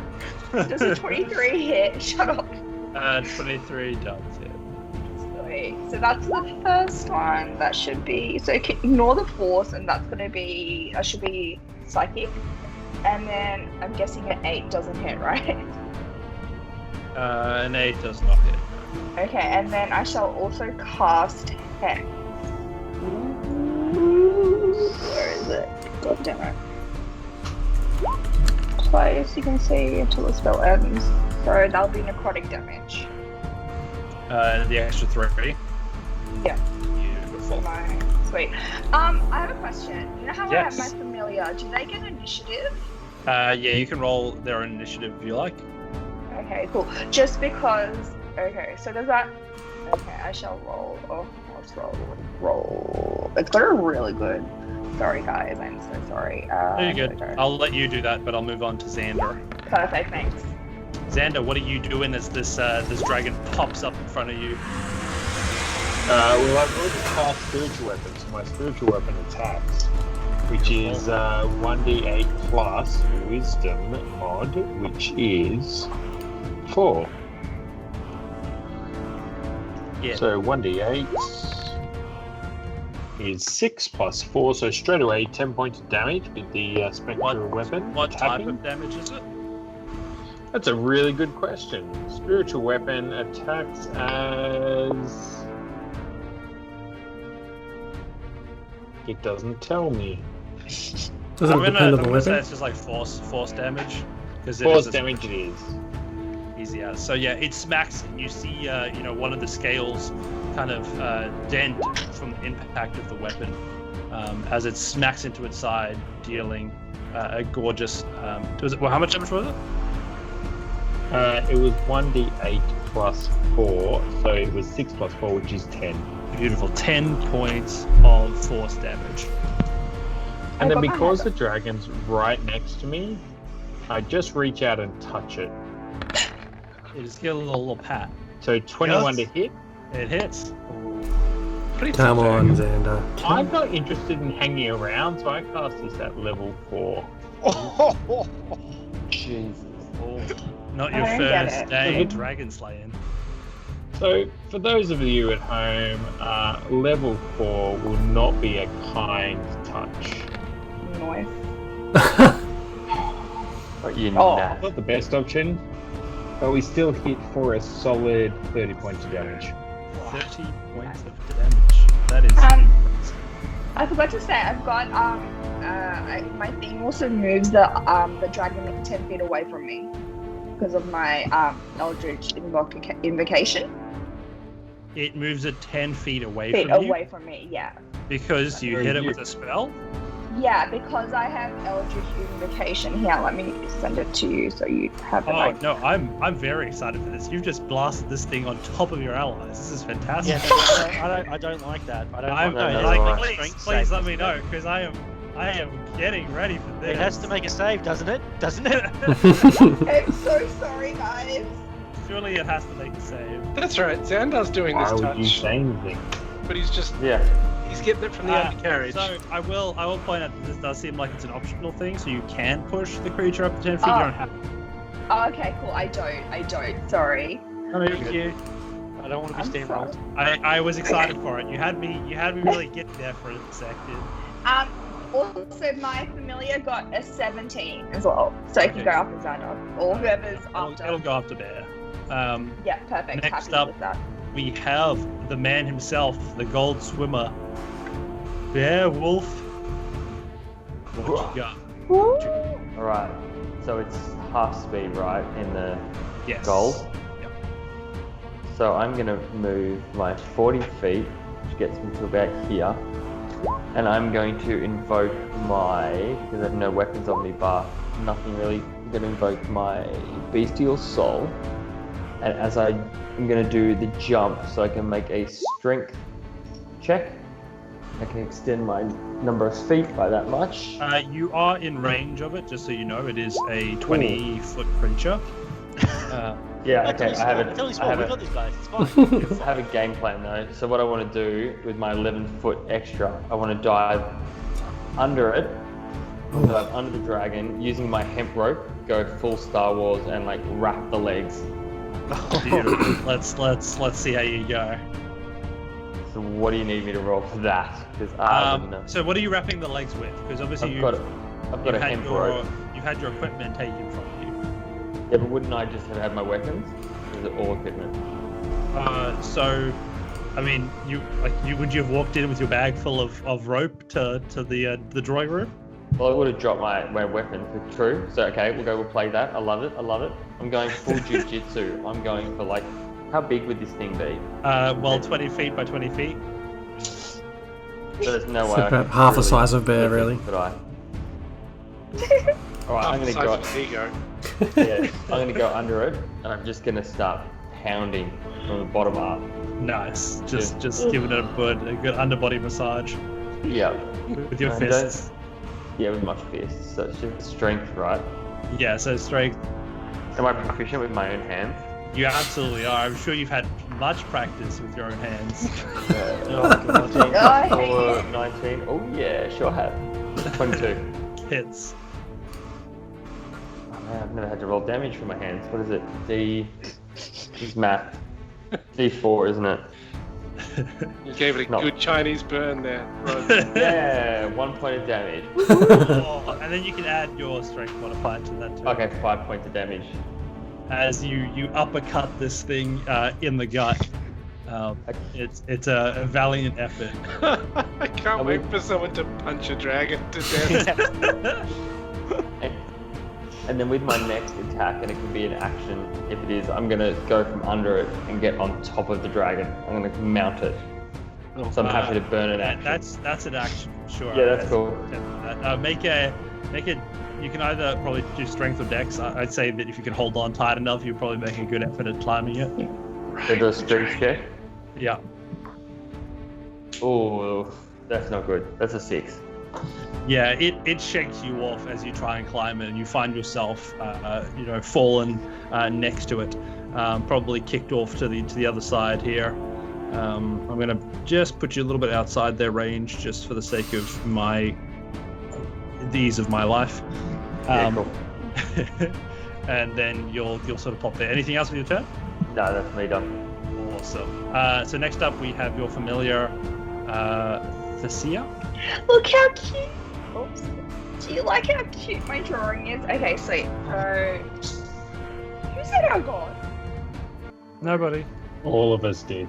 Does a 23 hit? Shut up. 23 does hit. Wait, so that's the first one. That should be. So ignore the force, and that's gonna be. That should be psychic. And then I'm guessing an 8 doesn't hit, right? An 8 does not hit. Okay, and then I shall also cast Hex. Where is it? God damn it. Twice, you can see until the spell ends. So that'll be necrotic damage. The extra 3. Yeah. Beautiful. Sweet. I have a question. You know how I have my Yes. familiar? Do they get initiative? Yeah, you can roll their initiative if you like. Okay, cool. Just because. Okay, so does that. Okay, I shall roll. Oh, let's roll. It's got a really good. Sorry, guys. I'm so sorry. You're good. Okay. I'll let you do that, but I'll move on to Xander. Perfect, thanks. Xander, what are you doing as this dragon pops up in front of you? Well, I've already cast spiritual weapon, so my spiritual weapon attacks, which is 1d8 plus wisdom mod, which is 4. Yeah. So 1d8 is 6 plus 4, so straight away 10 points of damage with the spectral weapon. What type attacking. of damage is it? That's a really good question. Spiritual weapon attacks as... It doesn't tell me. Doesn't it depend on the say weapon? it's just like force damage. Because Force damage it is. Easier. So yeah, it smacks, and you see, one of the scales kind of dent from the impact of the weapon as it smacks into its side, dealing a gorgeous. How much damage was it? It was 1d8 plus 4, so it was 6 plus 4, which is 10. Beautiful. 10 points of force damage. And then because the dragon's right next to me, I just reach out and touch it. You just get a little pat. So 21 to hit. It hits. Pretty Come tough on, dragon. Xander. I'm not interested in hanging around, so I cast this at level 4. Jesus. Not your I don't get first it. day dragon slaying. So for those of you at home, level 4 will not be a kind touch. Noise. But you Oh. naff. Not the best option, but we still hit for a solid 30 points of damage. 30 points of damage. That is I forgot to say I've got my thing also moves the dragon 10 feet away from me because of my Eldritch invocation. It moves it 10 feet away Feet from you away from me, yeah. because you hit it with a spell. Yeah, because I have Eldritch invocation here. Let me send it to you so you have it. Oh no, I'm very excited for this. You've just blasted this thing on top of your allies. This is fantastic. Yeah, I don't like that. I don't I'm like no, that. no, It's no. like please let strength me save, know because I am getting ready for this. It has to make a save, doesn't it? Doesn't it? I'm so sorry, guys. Surely it has to make a save. That's right. Xandar's doing Why this would you touch, say anything? but he's just Yeah. he's getting it from the undercarriage. So I will point out that this does seem like it's an optional thing, so you can push the creature up to 10 feet. Oh. You don't have to. Oh, okay, cool. I don't. Sorry. Thank you. I don't want to be I'm steamrolled. I was excited for it. You had me really get there for a second. Also, my familiar got a 17 as well, so it can Okay. go up and down, or whoever's after. It'll go up to bear. Yeah, perfect. Next Happy up. with that. We have the man himself, the gold swimmer, Beowulf. What you got? Alright. So it's half speed, right? In the Yes. gold. Yep. So I'm gonna move my 40 feet, which gets me to about here. And I'm going to invoke because I have no weapons on me, but nothing really. I'm gonna invoke my bestial soul. And as I'm gonna do the jump, so I can make a strength check. I can extend my number of feet by that much. You are in range of it, just so you know. It is a 20-foot creature. Yeah, okay. I have It's only it. small. I We have got a, these guys. It's fine. I have a game plan though. So what I want to do with my 11-foot extra, I want to dive under it So I'm under the dragon, using my hemp rope, go full Star Wars and like wrap the legs. Beautiful. Let's see how you go. So what do you need me to roll for that? Because I wouldn't know. So what are you wrapping the legs with? Because obviously I've got a hemp rope. You had your equipment taken from you. Yeah, but wouldn't I just have had my weapons? Or is it all equipment? So, I mean, would you have walked in with your bag full of rope to the drawing room? Well, I would have dropped my weapons, but true. So okay, we'll play that. I love it. I'm going full jujitsu. I'm going for like, how big would this thing be? Well, 20 feet by 20 feet. So there's no It's way. about half the size of bear, really. Could I? Alright, I'm gonna Size go. of ego. Yeah, I'm gonna go under it, and I'm just gonna start pounding from the bottom up. Nice. Just giving it a good underbody massage Yeah. with your And fists. Yeah, with my fists. So it's just strength, right? Yeah. So strength. Am I proficient with my own hands? You absolutely are. I'm sure you've had much practice with your own hands. 19. Oh yeah, sure have. 22. Hits. Oh man, I've never had to roll damage for my hands. What is it? Is math. D4, isn't it? You gave it a No. good Chinese burn there. Yeah, 1 point of damage. Oh, and then you can add your strength modifier to that too. Okay, 5 points of damage. As you uppercut this thing in the gut. It's a valiant effort. I can't wait for someone to punch a dragon to death. And then with my next attack, and it can be an action if it is, I'm gonna go from under it and get on top of the dragon. I'm gonna mount it. So I'm happy to burn an action. That's an action, sure. Yeah, that's cool. Make it. You can either probably do strength or dex. I'd say that if you can hold on tight enough, you'll probably make a good effort at climbing it. So do a strength check. Yeah. Oh, that's not good. That's a 6. Yeah, it shakes you off as you try and climb it, and you find yourself, fallen next to it, probably kicked off to the other side here. I'm gonna just put you a little bit outside their range, just for the sake of the ease of my life. Yeah, cool. And then you'll sort of pop there. Anything else with your turn? No, that's me done. Awesome. So next up we have your familiar, Thessia. Look how cute. Oops. Do you like how cute my drawing is? Okay, sweet. So, who said our god? Nobody. All of us did.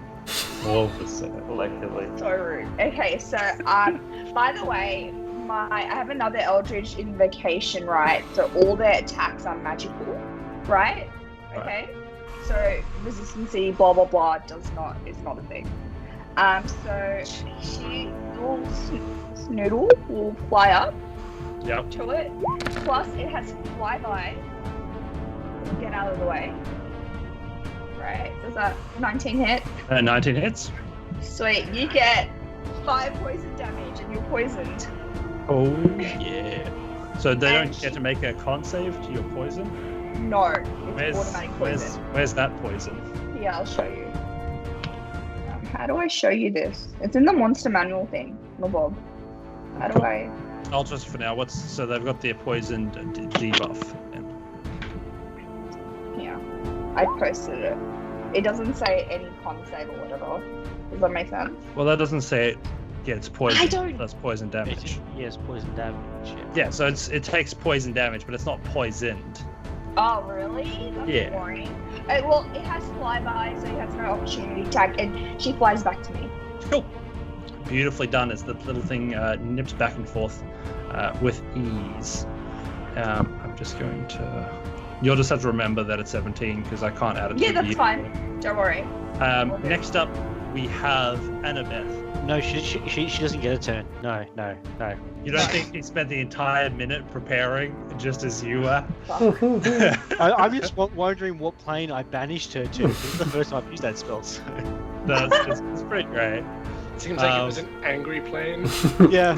All of us said it. Collectively. So rude. Okay, so by the way, I have another Eldritch Invocation, right? So all their attacks are magical, right? Okay. So resistancy, blah blah blah, is not a thing. So little Snoodle will fly up to it. Plus, it has flyby. Get out of the way. Right? Does that 19 hit? 19 hits. Sweet. You get 5 poison damage, and you're poisoned. Oh yeah. So they don't get to make a con save to your poison? No, it's automatic poison. Where's that poison? Yeah, I'll show you. How do I show you this? It's in the monster manual thing, Bob. How do I? I'll just for now. So they've got their poisoned debuff. Yeah, I posted it. It doesn't say any con save or whatever. Does that make sense? Well, that doesn't say it gets poison. I don't- That's poison damage. Yes, poison damage. Yeah, so it takes poison damage, but it's not poisoned. Oh, really? That's Yeah. boring. Well, it has flyby, so it has no opportunity attack, and she flies back to me. Cool. Beautifully done as the little thing nips back and forth with ease. I'm just going to... You'll just have to remember that it's 17 because I can't add it Yeah, to that's you. fine. Don't worry. Next up, we have Annabeth. No, she doesn't get a turn. No. You don't think he spent the entire minute preparing just as you were? I'm just wondering what plane I banished her to. This is the first time I've used that spell. So. It's pretty great. Seems like it was an angry plane. Yeah.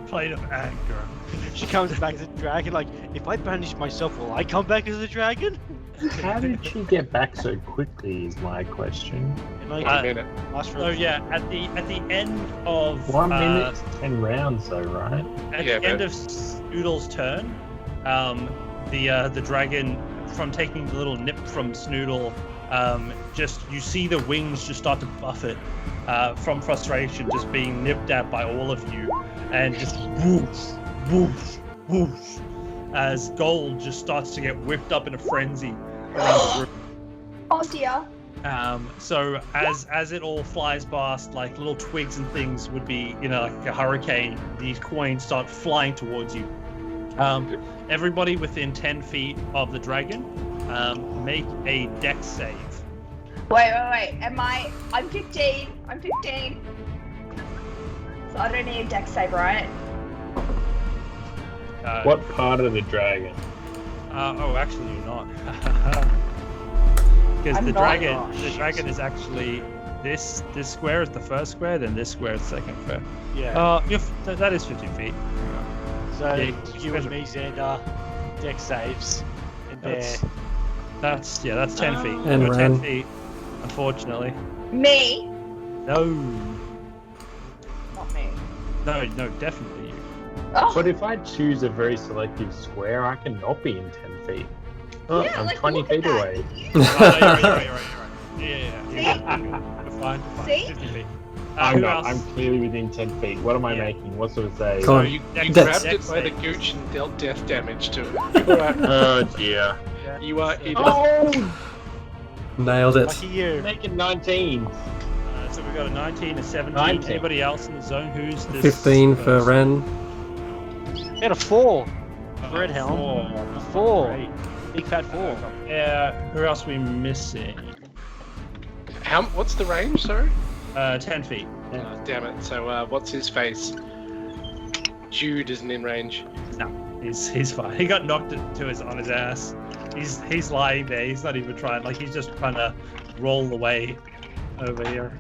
Plane of anger. She comes back as a dragon. Like, if I banish myself, will I come back as a dragon? How did she get back so quickly is my question. And like, Wait a minute. last for So yeah, at the end of 1 minute, 10 rounds though, right? At Yeah, the end but- of Snoodle's turn, the dragon, from taking the little nip from Snoodle, just you see the wings just start to buffet from frustration, just being nipped at by all of you, and just whoosh, whoosh, whoosh, as Gold just starts to get whipped up in a frenzy around the room. Oh dear. So as it all flies past, like little twigs and things would be, like a hurricane, these coins start flying towards you. Everybody within 10 feet of the dragon, make a dex save. Wait. I'm 15. So I don't need a dex save, right? What part of the dragon? Actually you're not. Because I'm the not. dragon is actually this square is the first square, then this square is the second square. Yeah. That is 50 feet. So Yeah, you and me, Xander, deck saves, and there. That's 10 feet. And You're Ren. 10 feet, unfortunately. Me? No, Not me. no, definitely you. Oh, But if I choose a very selective square, I can not be in 10 feet. yeah, I'm like, 20 look at feet that. away. You're right. Yeah. You're fine. See? 50 feet. I'm Who not. else? I'm clearly within 10 feet. What am I Yeah. making? What sort of save? Come So on. you Dex- grabbed dex it by the save. gooch and dealt death damage to it. You are, Oh dear. you are in Oh! Nailed it. Lucky you. Making 19. So we got a 19, a 17. 19. Anybody else in the zone? Who's this? 15 for Ren. And a 4. Oh, Red Helm. 4. 4. Great. Big fat 4. Yeah. Who else are we missing? What's the range, sorry? 10 feet. Oh, damn it. So what's his face? Jude isn't in range. He's fine. He got knocked on his ass. He's lying there. He's not even trying. Like, he's just trying to roll away over here.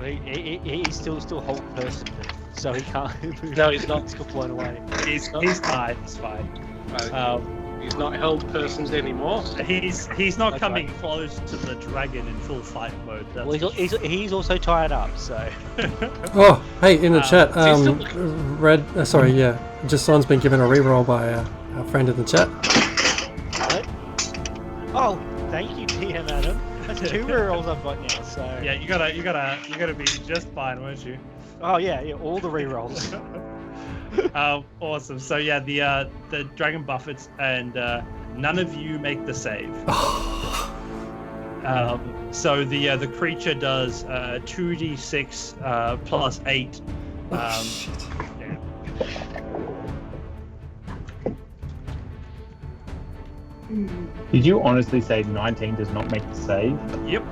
He's still whole person, so he can't move. No, he's not. He's got blown away. He's fine. He's fine. He's not held persons anymore. He's not Okay. coming close to the dragon in full fight mode. That's Well, he's also tied up, so. Oh, hey, in the chat, is he still Red, just Son's been given a reroll by a friend in the chat. What? Oh, thank you, DM Adam. That's 2 rerolls I've got now, so. yeah, you gotta be just fine, won't you? Oh yeah, all the rerolls. Awesome. So yeah, the dragon buffets, and none of you make the save. So the creature does 2d6 plus 8. Shit. Yeah. Did you honestly say 19 does not make the save? Yep.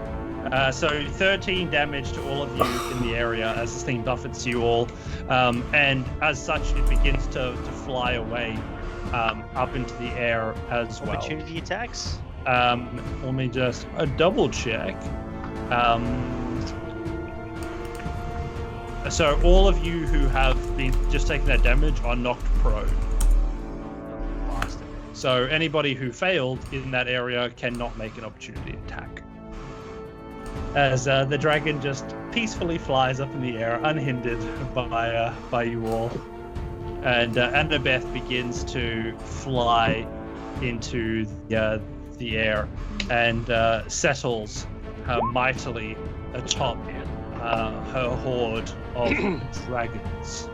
So 13 damage to all of you in the area as this thing buffets you all, and as such it begins to fly away up into the air as well. Opportunity attacks. Let me just double check. So all of you who have been just taken that damage are knocked prone. So anybody who failed in that area cannot make an opportunity attack. As the dragon just peacefully flies up in the air, unhindered by you all, and Annabeth begins to fly into the air and settles mightily atop her horde of dragons.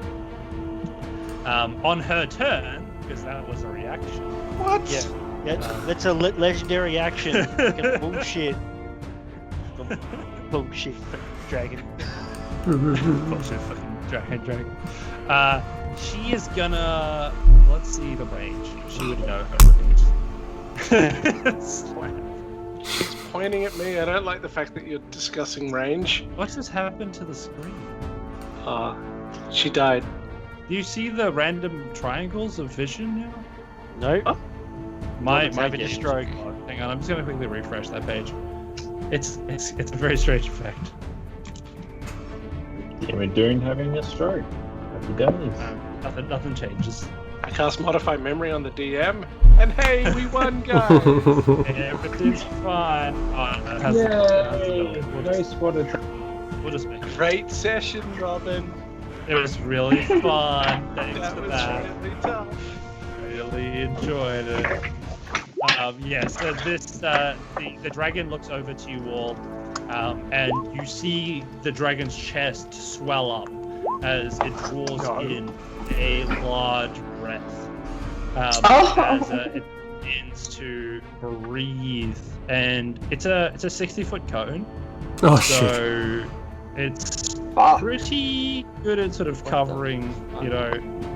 On her turn, because that was a reaction. What? Yeah, that's a legendary action. Fucking bullshit. Bullshit, dragon. Bullshit, fucking dragon. She is gonna. Let's see the range. She would know her range. Slap. She's pointing at me. I don't like the fact that you're discussing range. What just happened to the screen? She died. Do you see the random triangles of vision now? No. My having a game's stroke. odd. Hang on, I'm just gonna quickly refresh that page. It's a very strange effect. We're doing having a stroke. Happy days. Nothing changes. I cast Modify Memory on the DM, and hey, we won, guys! Everything's fine. Oh, no, it has Yay! we'll No just, spotted. we'll just make it. Great session, Robin. It was really fun. Thanks That for was that. really tough. Really enjoyed it. So this the dragon looks over to you all, and you see the dragon's chest swell up as it draws in a large breath. As it begins to breathe, and it's a 60-foot cone. Oh shit. So it's Fuck. pretty good at sort of covering,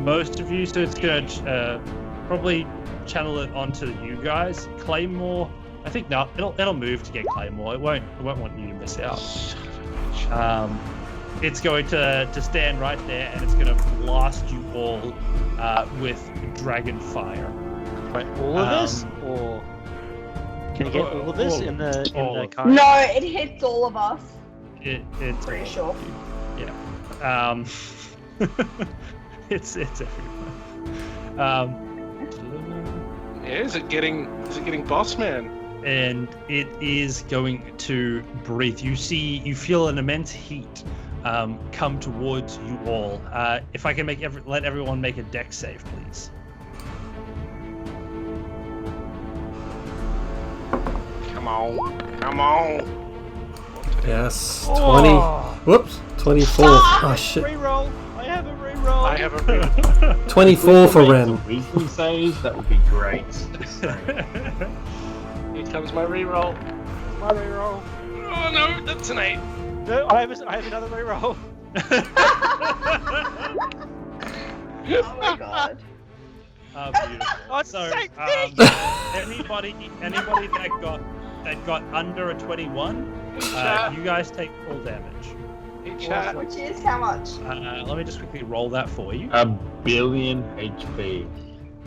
most of you. So it's gonna probably channel it onto you guys. Claymore, I think no, it'll move to get Claymore. It won't want you to miss out. It's going to stand right there, and it's going to blast you all with dragon fire. Wait, all of this, or can you get all of this in the cone? No, it hits all of us. It's Pretty sure. Yeah. It's everyone. Yeah, is it getting boss man? And it is going to breathe. You feel an immense heat come towards you all. If I can let everyone make a dex save, please. Come on. Yes. 20. Whoops. 24. Oh shit. Reroll. I have a reroll. I have a 24 for Ren. Wisdom save, that would be great. Here comes my reroll. My reroll. Oh no, that's an 8. No, I have another reroll. Oh my god. Beautiful. Oh, So, thank anybody that got under a 21, you guys take full damage. Hey, chat. Which is how much? Let me just quickly roll that for you. 1 billion HP.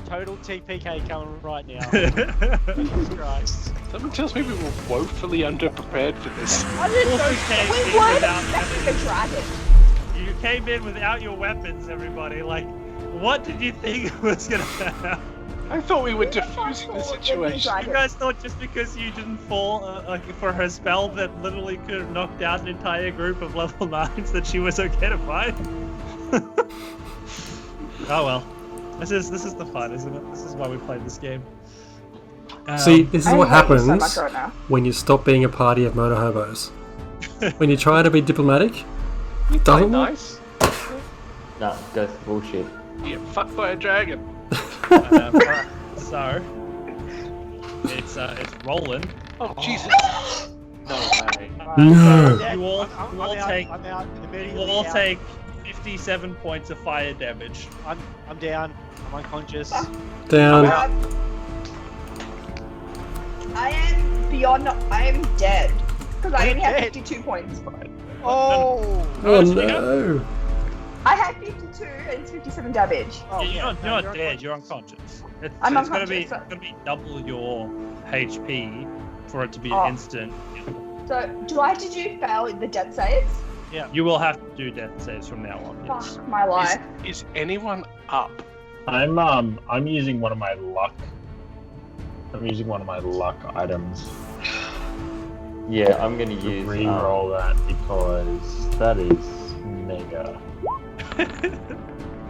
Total TPK coming right now. Jesus Christ. Someone tells me we were woefully underprepared for this. I didn't know. You came We in weren't without expecting a dragon. You came in without your weapons, everybody. Like, what did you think was gonna happen? I thought we were Who the fuck diffusing the thought there'd be situation. You dragons? guys thought just because you didn't fall for her spell that literally could have knocked out an entire group of level 9s that she was okay to fight? Oh well. This is the fun, isn't it? This is why we played this game. See, this is I what hate you happens so much right now. when you stop being a party of motor hobos. When you try to be diplomatic, You doesn't played work. nice. Nah, that's bullshit. You get fucked by a dragon. Alright, so it's rolling. Oh Jesus. No way. No. You all I'm take out. I'm out. Immediately you all out. take 57 points of fire damage. I'm down. I'm unconscious. Down. I am dead. Because I only have Dead? 52 points. Oh! Oh Yes, we no. I have 52 and it's 57 damage. Oh, you're yeah, not no, dead. You're unconscious. I'm it's gonna be unconscious, so- double your HP for it to be Oh. an instant. So, do I have to do fail the death saves? You will have to do death saves from now on. Yes. Fuck my life. Is anyone up? I'm using one of my luck. I'm using one of my luck items Yeah, I'm gonna to use. re-roll that because that is mega.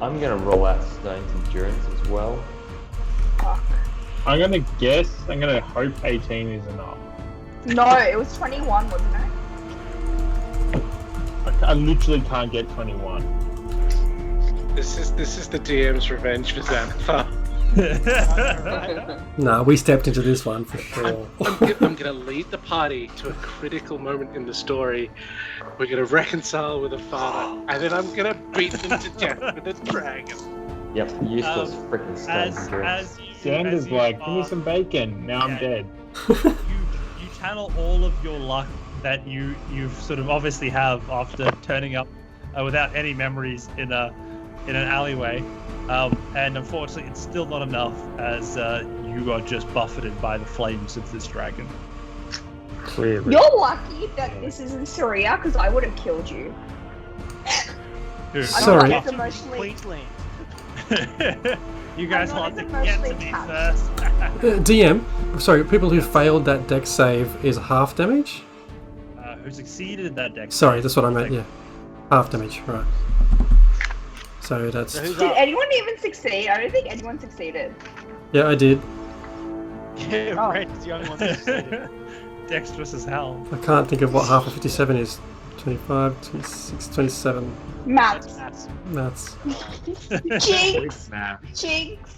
I'm gonna roll out Stone's Endurance as well. Fuck. I'm gonna hope 18 is enough. No, it was 21, wasn't it? I literally can't get 21. This is the DM's revenge for Xanathar. Nah, we stepped into this one for sure. I'm gonna lead the party to a critical moment in the story. We're gonna reconcile with a father, and then I'm gonna beat them to death with a dragon. Yep, useless freaking Stone's Endurance. Sanders like, give me some bacon. Now I'm Yeah. dead. you channel all of your luck that you've sort of obviously have after turning up without any memories in an alleyway, and unfortunately it's still not enough as you are just buffeted by the flames of this dragon. Clearly. You're lucky that this is in Syria, because I would have killed you. Dude, Sorry. It's emotionally... Queensland. you guys I'm not want to even get to mostly me attached. first. DM, sorry, people who failed that dex save is half damage? Who succeeded in that deck? Sorry, that's what I meant, yeah. Half damage, right. So that's... So who's Did up? anyone even succeed? I don't think anyone succeeded. Yeah, I did. Yeah, Oh. Red's the only one that succeeded. Dexterous as hell. I can't think of what half of 57 is. 25, 26, 27. Maths. That's Maths. Jinx. Nah. Jinx.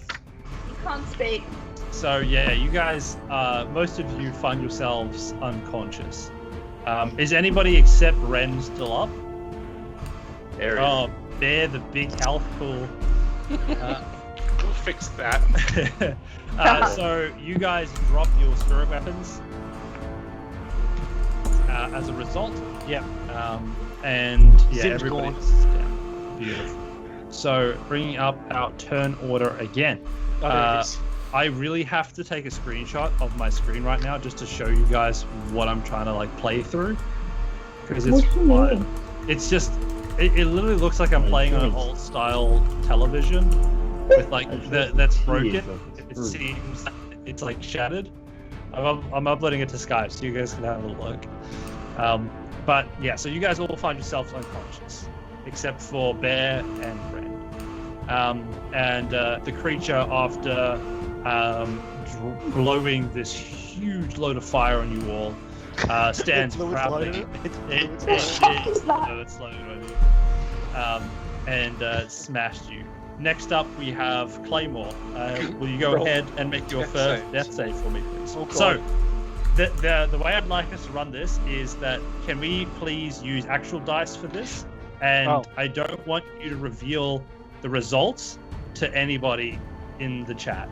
You can't speak. So yeah, you guys, most of you find yourselves unconscious. Is anybody except Ren still up? There it is. Oh, Bear, the big health pool. We'll fix that. So you guys drop your spirit weapons. As a result, yeah. And yeah, Sim's everybody's down. Beautiful. So bringing up our turn order again. Oh, there it is. I really have to take a screenshot of my screen right now just to show you guys what I'm trying to like play through, because it's What do you fun. mean? It's just it literally looks like I'm playing on an old style television with like that's broken. It seems it's like shattered. I'm uploading it to Skype so you guys can have a look. But yeah, so you guys all find yourselves unconscious except for Bear and Ren. And the creature, after blowing this huge load of fire on you all, stands Fluid's proudly. loaded. What the fuck is that? It's loaded on you. And smashed you. Next up, we have Claymore. Will you go Roll. ahead and make your Death first saves. death save for me, please? Oh, God. So, the way I'd like us to run this is that can we please use actual dice for this? And Oh. I don't want you to reveal the results to anybody in the chat.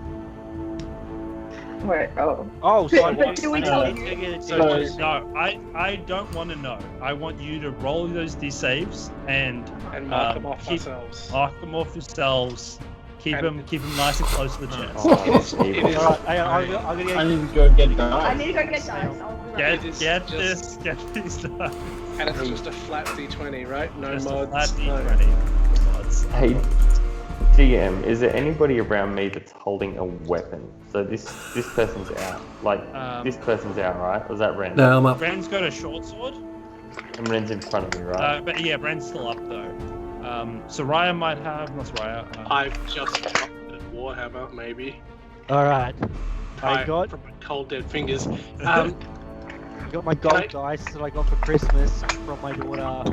Wait, oh. Oh, so But do we tell you? So no, I don't want to know. I want you to roll those d-saves and And mark them off keep- ourselves. mark them off yourselves. Keep them nice and close to the chest. Oh, It is- evil. it is- Alright, I'm gonna I get need to go get I dice. need to go get dice. I'll be right It is Get just- these dice. And it's just a flat D20, right? No Just a mods. flat no. D20. Mods. Hey, GM, is there anybody around me that's holding a weapon? So this person's out. Like, this person's out, right? Or is that Ren? No, I'm up. Ren's got a short sword. And Ren's in front of me, right? But yeah, Ren's still up though. Soraya might have, not Soraya. I've just got the Warhammer, maybe. Alright. I got From my cold dead fingers. I got my gold I- dice that I got for Christmas from my daughter.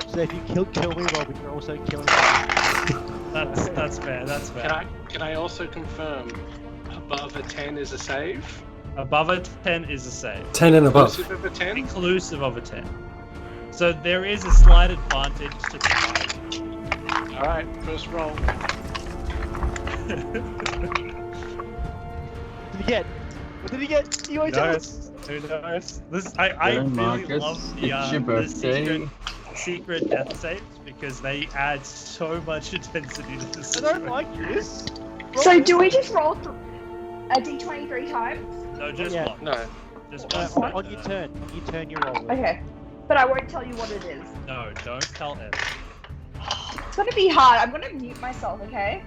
So if you kill me, Robin, you're also killing me. That's fair. That's fair. Can I also confirm above a 10 is a save? Above a 10 is a save. 10 and above. Inclusive of a 10? Inclusive of a 10. So there is a slight advantage to the Alright, first roll. What did he get? What did he get? You always tell us. Who knows? This I Go, really Marcus. love the, It's your the birthday. secret death saves because they add so much intensity to the I situation. don't like this. So do we just roll a d20 3 times? No, just Yeah. one. No. Just On one. on your turn. On your turn, you roll it. Okay. But I won't tell you what it is. No, don't tell Ed. It's gonna be hard. I'm gonna mute myself, okay?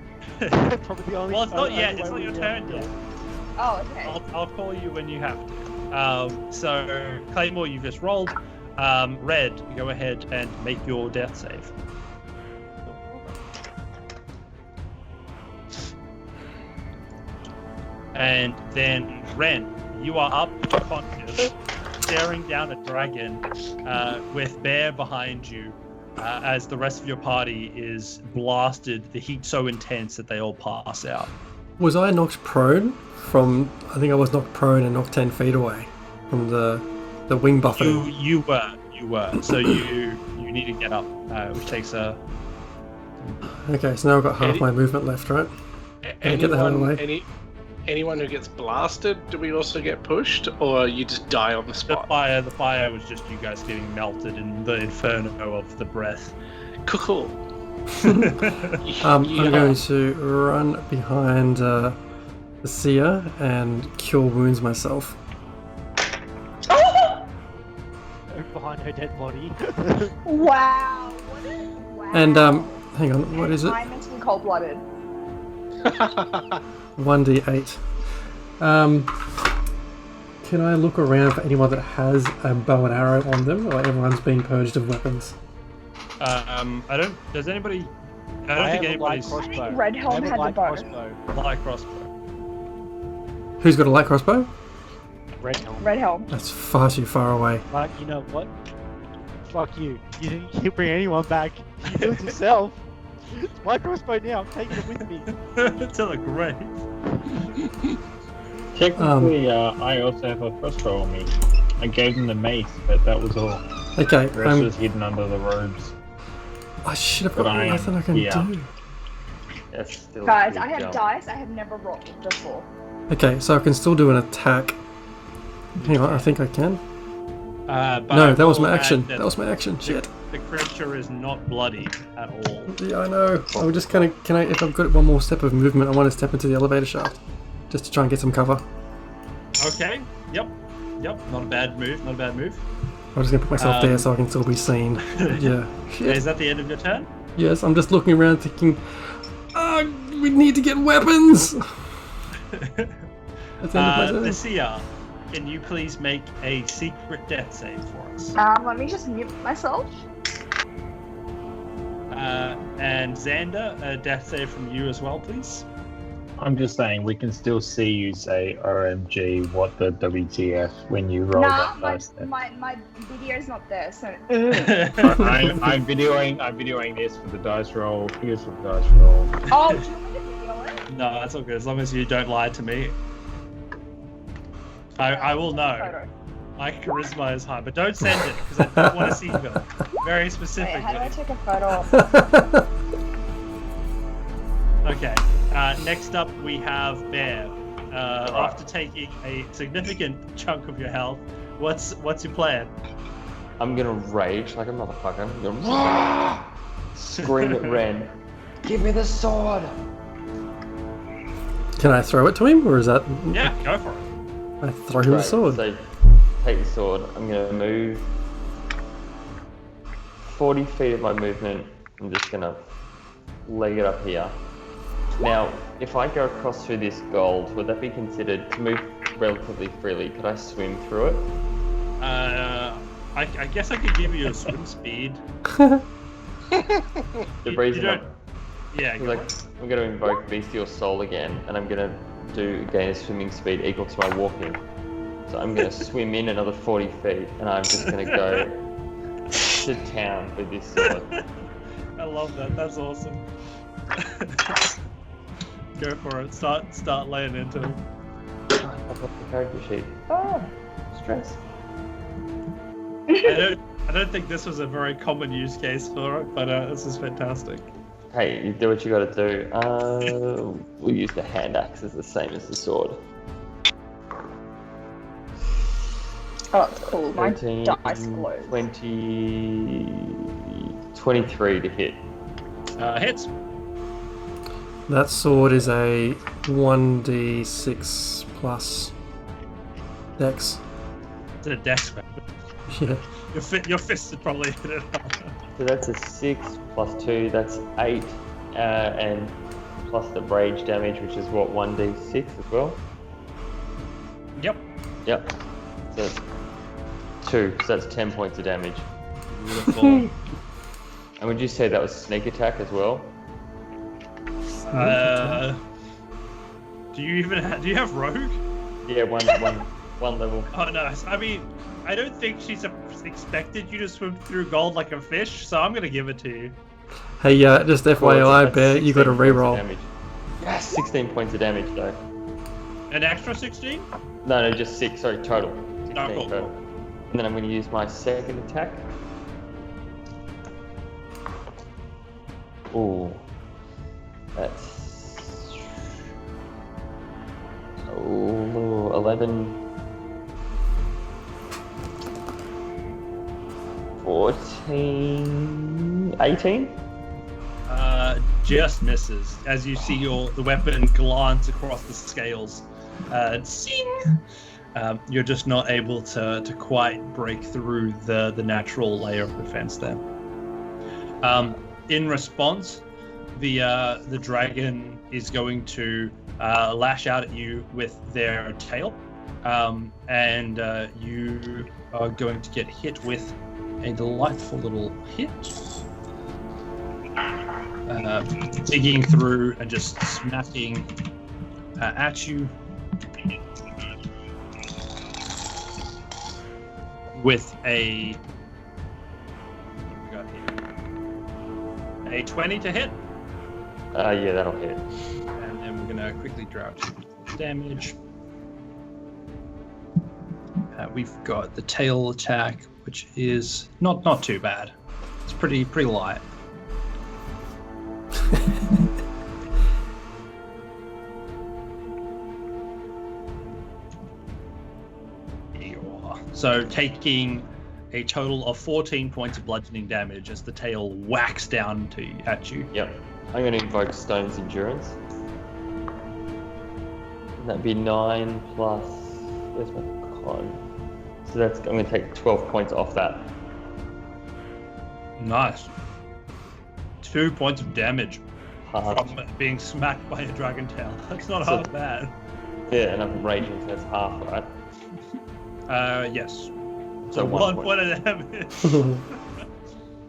Probably the only. Well, it's not only yet. way It's not we your do turn it. yet. Oh, okay. I'll call you when you have to. So Claymore, you just rolled. Red, go ahead and make your death save. And then Ren, you are up, conscious, staring down a dragon with Bear behind you as the rest of your party is blasted, the heat so intense that they all pass out. Was I knocked prone from... I think I was knocked prone and knocked 10 feet away from the wing buffeting. You were. So you need to get up, which takes a... Okay, so now I've got half my movement left, right? Get the hell away. Anyone who gets blasted, do we also get pushed, or you just die on the The spot? fire was just you guys getting melted in the inferno of the breath. Cool. I'm going to run behind the seer and cure wounds myself. Oh! Behind her dead body. Wow. What a, wow. And, hang on, what is it? I'm meant to be cold-blooded. 1d8. Can I look around for anyone that has a bow and arrow on them, or everyone's been purged of weapons? I don't... Does anybody I don't I think have a light anybody's crossbow. Red Helm I have a had the light bow. crossbow. light crossbow. Who's got a light crossbow? Red Helm. Red Helm. That's far too far away. But you know what? Fuck you. You didn't bring anyone back. You do it yourself. It's my crossbow now. I'm taking it with me. To the grave. Technically, I also have a crossbow on me. I gave them the mace, but that was all. Okay, The rest was hidden under the robes. I should have But got I nothing am I can here. do. That's still Guys, a I have jump. dice. I have never rolled before. Okay, so I can still do an attack. Hang on, I think I can. But No, I that was will my add action. That was my action. Shit. The creature is not bloody at all. Yeah, I know. I'm just kind of. Can I? If I've got one more step of movement, I want to step into the elevator shaft, just to try and get some cover. Okay. Yep. Not a bad move. Not a bad move. I'm just gonna put myself there so I can still be seen. Yeah. Shit. Is that the end of your turn? Yes, I'm just looking around thinking, we need to get weapons. That's the end of my turn. Lucia, can you please make a secret death save for us? Let me just mute myself. And Xander, a death save from you as well, please. I'm just saying, we can still see you say OMG, what the WTF when you roll Nah, that dice there. my video's not there, so. I'm videoing this for the dice roll. Here's for the dice roll. Oh, do you want me to video it? No, that's all good. As long as you don't lie to me. I will know. Photo. My charisma is high, but don't send it because I don't want to see them. Very Wait, specifically. how do I take a photo of Okay. Next up, we have Bear. After taking a significant chunk of your health, what's your plan? I'm gonna rage like a motherfucker. I'm gonna scream at Ren. Give me the sword! Can I throw it to him, or is that? Yeah, go for it. I throw him the Right, sword. So take the sword. I'm gonna move 40 feet of my movement. I'm just gonna leg it up here. Now, if I go across through this gold, would that be considered to move relatively freely? Could I swim through it? I guess I could give you a swim speed. The You reason don't- Yeah, go like, for it. I'm gonna invoke Bestial Soul again, and I'm gonna gain a swimming speed equal to my walking. So I'm gonna swim in another 40 feet, and I'm just gonna go to town with this sword. I love that. That's awesome. Go for it. Start laying into him. I've got the character sheet. Oh, stress. I don't think this was a very common use case for it, but this is fantastic. Hey, you do what you gotta do. We'll use the hand axe as the same as the sword. Oh, that's cool. My 13, dice glows. 20, 23 to hit. Hits. That sword is a 1d6 plus dex. It's a dex weapon. Yeah. Your fist would probably hit it. So that's a 6 plus 2, that's 8, and plus the rage damage, which is what, 1d6 as well? Yep. Yep. So that's 2, so that's 10 points of damage. Beautiful. And would you say that was sneak attack as well? Do you have rogue? Yeah, one level. Oh no. I mean, I don't think she's expected you to swim through gold like a fish, so I'm gonna give it to you. Hey, just FYI, That's Bear, you got to 16 points of reroll. damage. Yes, 16 points of damage though. An extra 16? No, just 6, sorry, total. 16 Oh, cool, total. And then I'm going to use my second attack. Ooh. That's... Ooh, 11... 14... 18? Just misses as you see the weapon glance across the scales. Sing! You're just not able to quite break through the natural layer of defense there. In response, the dragon is going to lash out at you with their tail, and you are going to get hit with a delightful little hit. digging through and just smacking at you with a what have we got here? A 20 to hit. Yeah, that'll hit. And then we're gonna quickly draw out damage. We've got the tail attack, which is not too bad. It's pretty light. So taking a total of 14 points of bludgeoning damage as the tail whacks down at you. Yep. I'm going to invoke Stone's Endurance. That'd be 9 plus... Where's my con? So that's... I'm going to take 12 points off that. Nice. 2 points of damage Half. from being smacked by a dragon tail. That's not So- half bad. Yeah, and I'm raging, so that's half, right? Yes. So So 1 1 point of damage.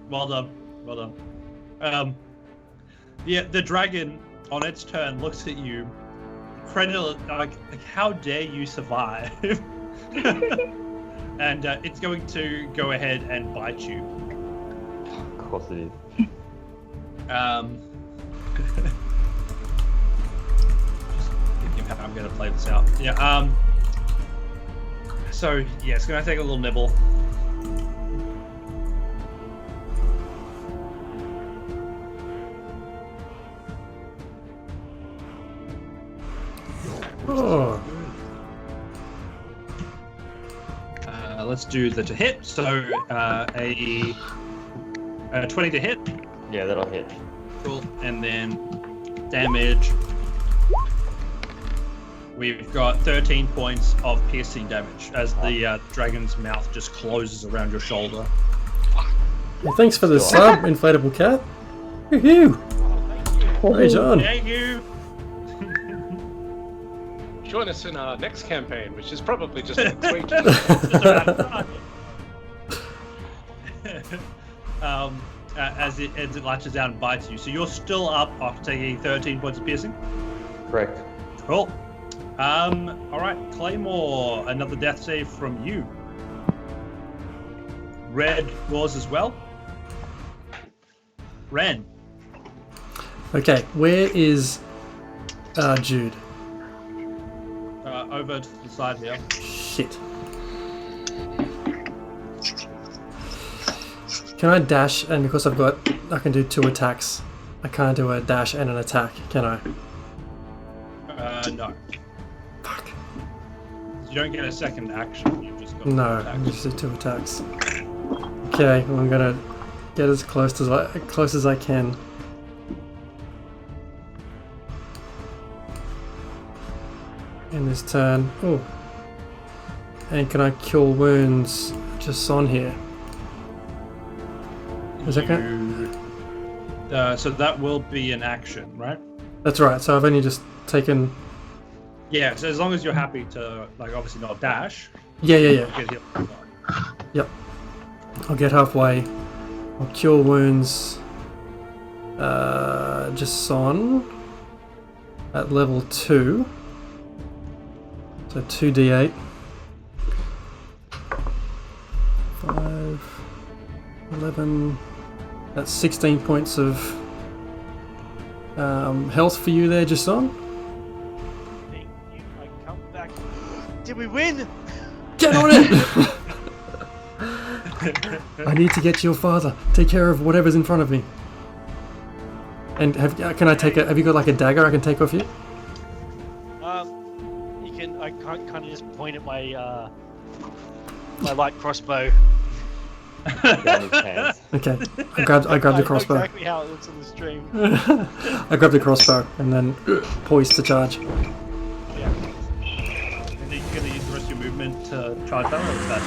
Well done. Well done. Yeah, the dragon on its turn looks at you, incredibly like how dare you survive? And it's going to go ahead and bite you. Of course it is. Just thinking how I'm going to play this out. Yeah. So yeah, it's going to take a little nibble. Oh, Let's do the to hit. So a 20 to hit. Yeah, that'll hit. Cool. And then damage. We've got 13 points of piercing damage as the dragon's mouth just closes around your shoulder. well, thanks for the sub, inflatable cat. Woohoo! Right on. Thank you. Join us in our next campaign, which is probably just next week. As it latches out and bites you. So you're still up after taking 13 points of piercing. Correct. Cool. All right, Claymore, another death save from you. Red yours as well. Ren. Okay, where is Jude? Over to the side here. Shit. Can I dash? And because I can do 2 attacks. I can't do a dash and an attack, can I? No. Fuck. You don't get a second action. You just got No, two I attacks. just do 2 attacks. Okay, well, I'm gonna get as close as I can. In this turn. Oh. And can I kill wounds just on here? Is that So that will be an action, right? That's right, so I've only just taken... Yeah, so as long as you're happy to, like, obviously not dash. Yeah. Get hit. Yep. I'll get halfway. I'll cure wounds. Just on. At level 2. So 2d8. 5, 11. That's 16 points of health for you there, Jason. Thank you. I come back. Did we win? Get on it! I need to get to your father. Take care of whatever's in front of me. And can I take have you got like a dagger I can take off you? You can. I can't kind of just point at my my light crossbow. Down his pants. Okay. I grabbed I the know crossbow. exactly how it looks on the stream. I grabbed the crossbow and then poised to charge. Yeah. And then you're going to use the rest of your movement to charge that, or is that?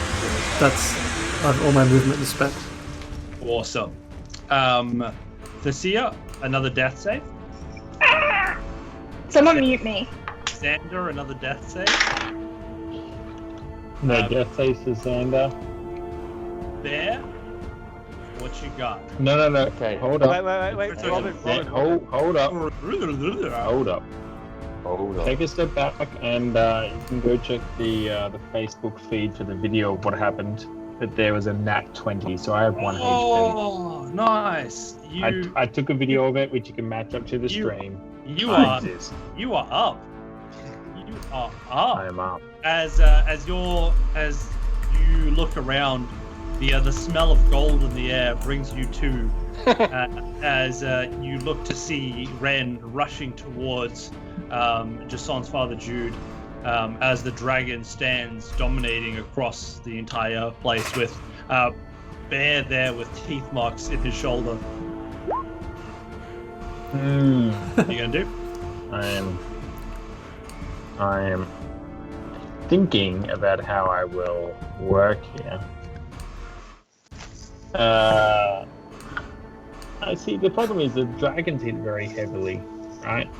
That's all my movement is spent. Awesome. Thessia, another death save. Someone mute me. Xander, another death save. No death saves for Xander. Bear, what you got? No. Okay. Hold up. Wait. Okay. Robin. Hold up. Hold up. Hold on. Take a step back, and you can go check the Facebook feed for the video of what happened. But there was a nat 20, so I have 1 HP. Oh, nice. I took a video of it, which you can match up to the stream. You I are exist. up. You are up. I am up. As you look around, the smell of gold in the air brings you to as you look to see Ren rushing towards Jason's father Jude, as the dragon stands dominating across the entire place with Bear there with teeth marks in his shoulder. What are you gonna do? I am thinking about how I will work here. I see the problem is the dragons hit very heavily, right?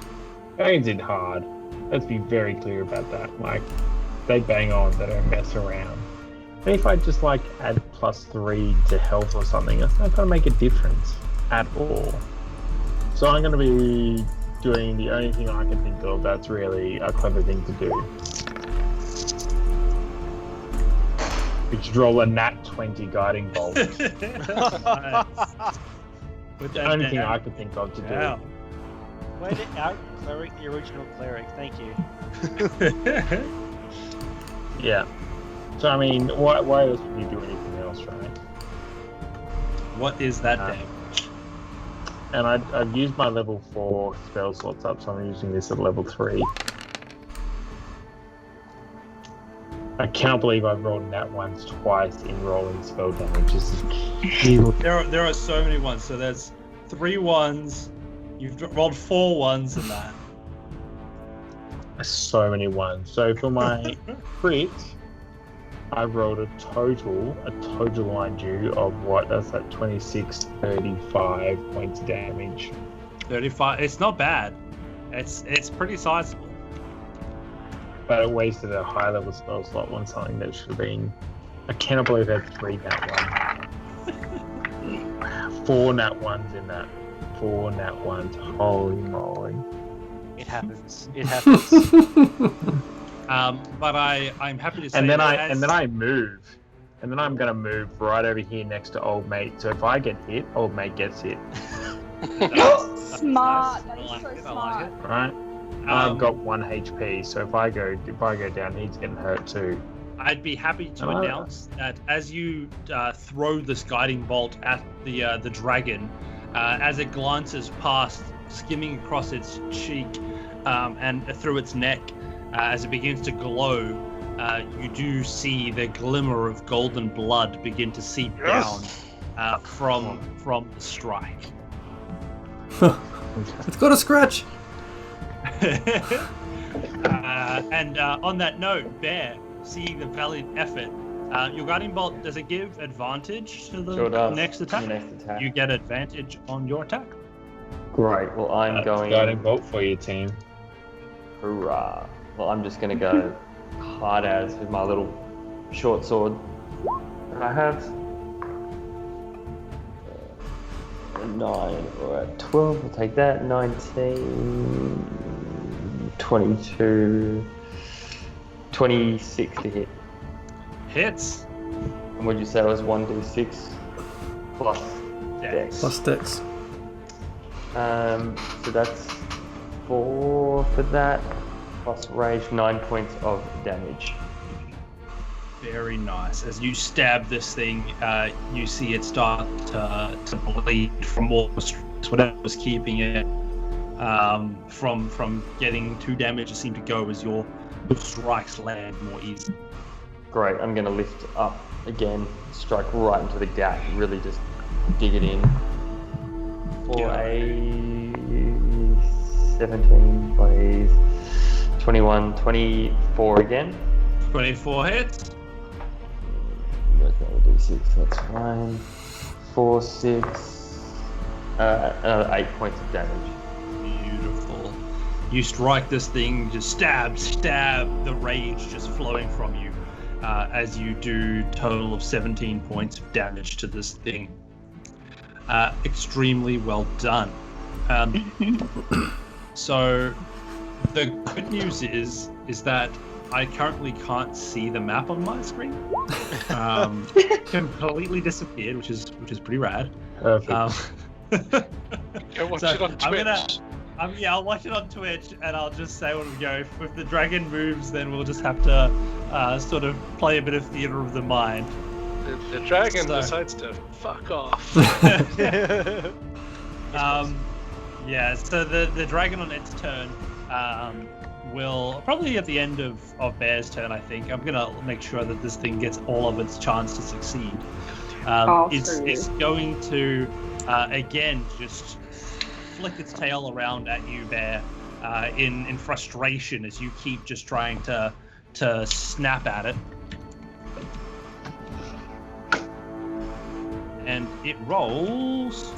Dragons hit hard. Let's be very clear about that. Like, they bang on, they don't mess around. And if I just like add +3 to health or something, it's not gonna make a difference at all. So I'm gonna be doing the only thing I can think of that's really a clever thing to do. Which is roll a nat 20 guiding bolt. Nice. Put The that only thing down. I could think of to do. Wow. Way to out cleric the original cleric. Thank you. Yeah. So I mean, why else would you do anything else, right? What is that damage? And I've used my level 4 spell slots up, so I'm using this at level 3. I can't believe I've rolled nat ones twice in rolling spell damage. This is huge. There are so many ones. So there's 3 ones. You've rolled 4 ones in that. So many ones. So for my crit, I rolled a total, mind you, of what? That's like 26, 35 points of damage. 35. It's not bad. It's pretty sizable. But it wasted a high level spell slot on something that should have been. I cannot believe I had 3 nat 1. 4 nat 1s in that. 4 nat 1s. Holy moly. It happens. It happens. But I'm happy to say. And then that I move. And then I'm gonna move right over here next to old mate. So if I get hit, old mate gets hit. Smart. That I is like so it, I like smart. it. Right? I've got 1 HP, so if I go down, he's getting hurt too. I'd be happy to Oh. announce that as you throw this guiding bolt at the dragon, as it glances past, skimming across its cheek and through its neck, as it begins to glow, you do see the glimmer of golden blood begin to seep down from the strike. It's got a scratch. And on that note, Bear, seeing the valiant effort, your guiding bolt, does it give advantage to the Sure does. next attack? The next attack. You get advantage on your attack. Great. Well, I'm going. Guiding bolt for your team. Hurrah. Well, I'm just going to go hard as with my little short sword that I have. 9 or 12, we'll take that. 19, 22, 26 to hit. Hits. And would you say it was 1d6 plus dex? Plus dex. So that's 4 for that, plus rage, 9 points of damage. Very nice. As you stab this thing, you see it start to bleed from whatever was keeping it from getting too damaged. It seemed to go as your strikes land more easily. Great, I'm going to lift up again, strike right into the gap, really just dig it in. For a 17, please. 21, 24 again. 24 hits. Where's my d6? That's fine. 4, 6, another 8 points of damage. Beautiful. You strike this thing, just stab, the rage just flowing from you as you do total of 17 points of damage to this thing. extremely well done. So the good news is that I currently can't see the map on my screen. Completely disappeared, which is pretty rad. Perfect. Go watch it on Twitch. I'll watch it on Twitch, and I'll just say when we go. If the dragon moves, then we'll just have to sort of play a bit of theater of the mind. The dragon decides to fuck off. Yeah, so the dragon on its turn will probably at the end of Bear's turn, I think. I'm gonna make sure that this thing gets all of its chance to succeed. It's going to again just flick its tail around at you, Bear, in frustration as you keep just trying to snap at it. And it rolls.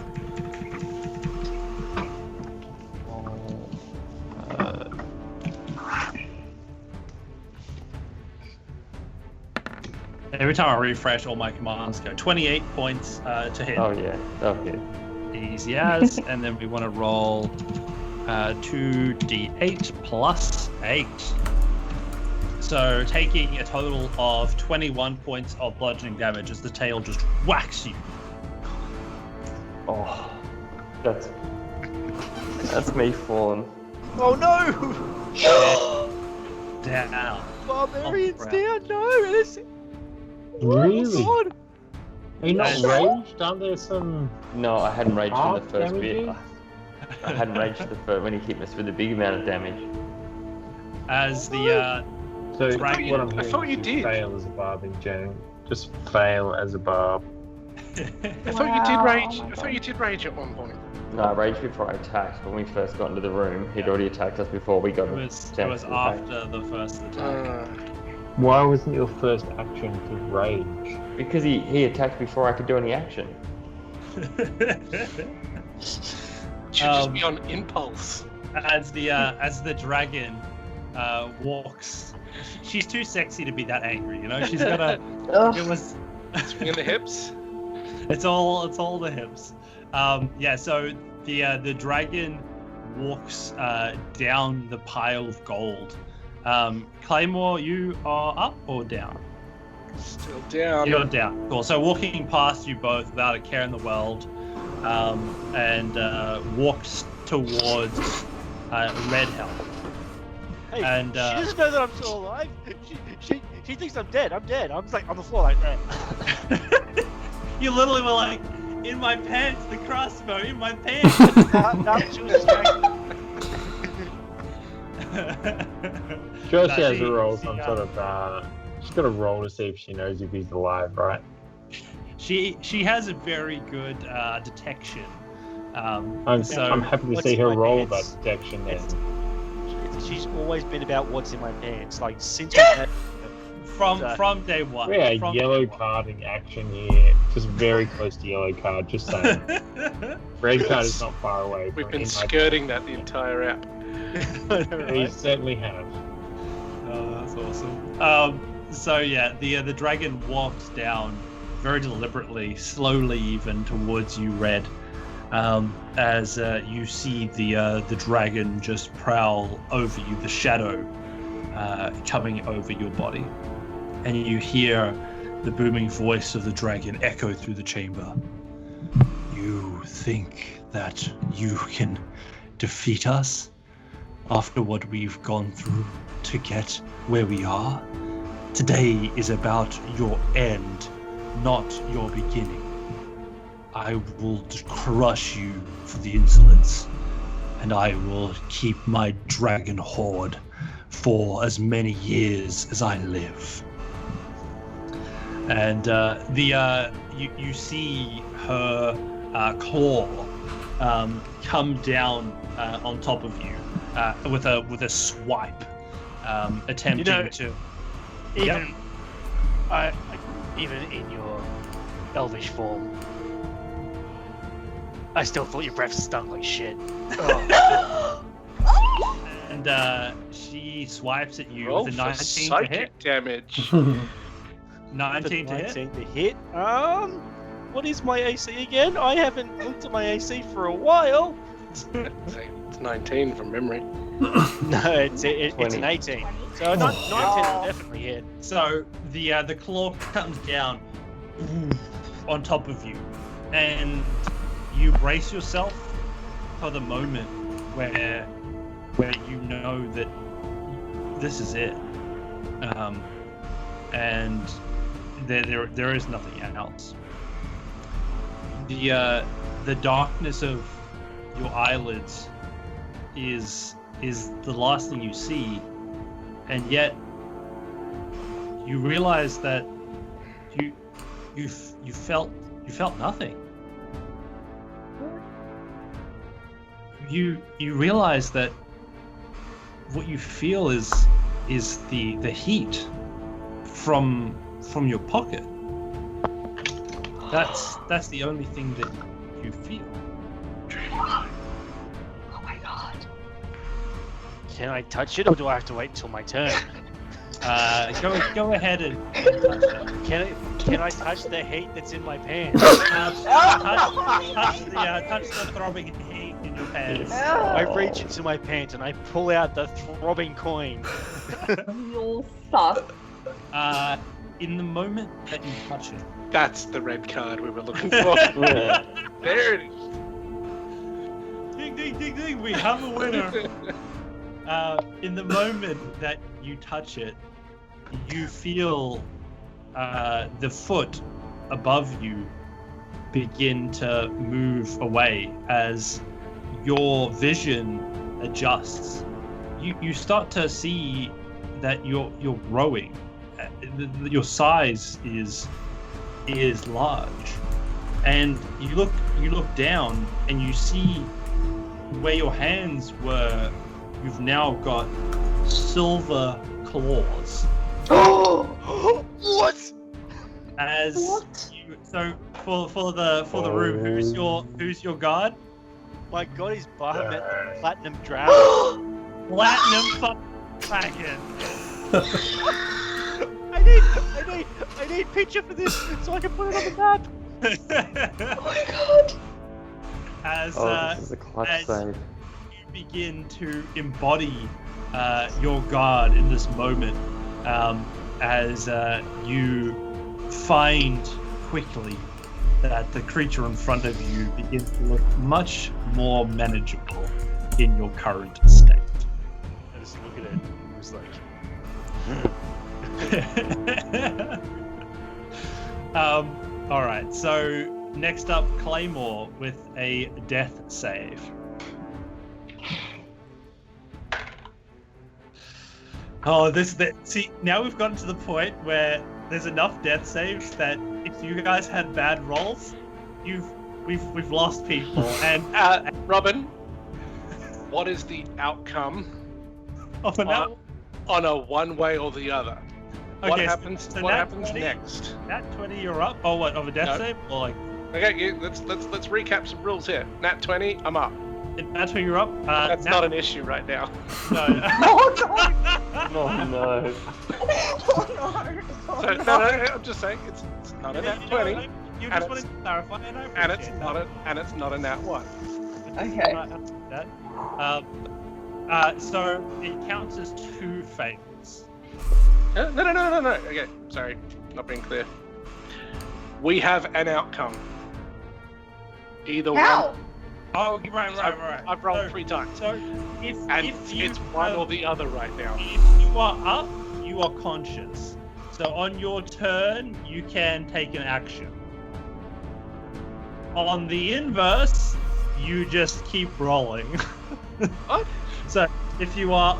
Every time I refresh, all my commands go 28 points to hit. Oh yeah, that'll hit. Easy as. And then we want to roll 2d8 plus 8. So taking a total of 21 points of bludgeoning damage as the tail just whacks you. Oh, that's me falling. Oh no! Down. Barbarians Oh, down. No, it is. Really? Oh, God. Are you not raged? Aren't there some... No, I hadn't raged in the Half first bit. damages? I hadn't raged the first when he hit us with a big amount of damage. As the So Dragon- what I'm I hearing thought you is did. fail as a barb in general. Just fail as a barb. I thought you did rage. I thought you did rage at one point. No, I raged before I attacked. When we first got into the room, he'd already attacked us before we got it a was chance to attack. after the first attack. Why wasn't your first action to rage? Because he attacked before I could do any action. Should just be on impulse. As the dragon walks, she's too sexy to be that angry. You know, she's got a. It was. Swinging the hips. It's all the hips. Yeah. So the dragon walks down the pile of gold. Claymore, you are up or down? Still down. You're down. Cool. So walking past you both without a care in the world, and walks towards Red Helm. Hey, And, she doesn't know that I'm still alive. She thinks I'm dead. I'm dead. I'm just like on the floor like that. You literally were like, in my pants, the crossbow, in my pants. No, she was distracted. Sure, No, she has she- to roll she, some sort of... she's got to roll to see if she knows if he's alive, right? She has a very good detection. I'm So, happy to what's see in her my roll pants? that detection then. She's always been about what's in my pants. Like since we had from day one. Yeah, From yellow day one. carding action here. Just very close to yellow card, just saying. Red card is not far away. We've from been in my- skirting that the entire app. We certainly have. Oh, that's awesome. So yeah, the dragon walks down very deliberately, slowly even towards you, Red. As you see the dragon just prowl over you, the shadow coming over your body, and you hear the booming voice of the dragon echo through the chamber. You think that you can defeat us after what we've gone through to get where we are? Today is about your end, not your beginning. I will crush you for the insolence, and I will keep my dragon horde for as many years as I live. And you see her claw come down on top of you with a swipe, attempting to. even even in your elvish form, I still thought your breath stunk like shit. And she swipes at you Roll with a for 19 to psychic hit. damage. 19 to hit. 19 to hit. What is my AC again? I haven't looked at my AC for a while. It's 19 from memory. No, it's an 20. 18. So 19 will definitely hit. So the claw comes down on top of you, and you brace yourself for the moment where you know that this is it, and there is nothing else. The darkness of your eyelids is the last thing you see, and yet you realize that you felt nothing. You realize that what you feel is the heat from your pocket. That's the only thing that you feel. Oh my god. Can I touch it, or do I have to wait until my turn? Go ahead and touch that. Can I touch the heat that's in my pants? Touch the throbbing heat in your pants. I reach into my pants and I pull out the throbbing coin. You'll suck. In the moment that you touch it, That's the red card we were looking for. Yeah. There it is. ding ding ding ding, we have a winner. In the moment that you touch it, you feel the foot above you begin to move away as your vision adjusts. You start to see that you're growing. Your size is large, and you look down and you see where your hands were. You've now got silver claws. Oh, what? As What? you, so for the room, who's your guard? My god, he's Bahamut the Platinum Dragon. Platinum dragon. I need picture for this so I can put it on the map. Oh my god. As This is a clutch as- save. you begin to embody your guard in this moment, as you find quickly that the creature in front of you begins to look much more manageable in your current state. I just look at it and was like, All right, so next up, Claymore with a death save. Oh, see, now we've gotten to the point where there's enough death saves that if you guys had bad rolls, we've lost people. And Robin, what is the outcome of an out. on a one way or the other? What Okay, happens? so What nat happens 20? next? Nat 20, you're up. Oh, what, of a death No. save? Or like, Okay, let's recap some rules here. Nat 20, I'm up. Nat 20, you're up. That's not an issue right now. No. Oh no. Oh So, no. no, I'm just saying it's not a nat 20, You and just wanted to clarify, and I and it's appreciate not that. a nat 1. Okay. So it counts as 2 fails. No. Okay, sorry, not being clear. We have an outcome. Either How? one. Oh, right. I've rolled So- 3 times, So if you it's one have- or the other right now. if you are up, you are conscious. So on your turn, you can take an action. On the inverse, you just keep rolling. What? So if you are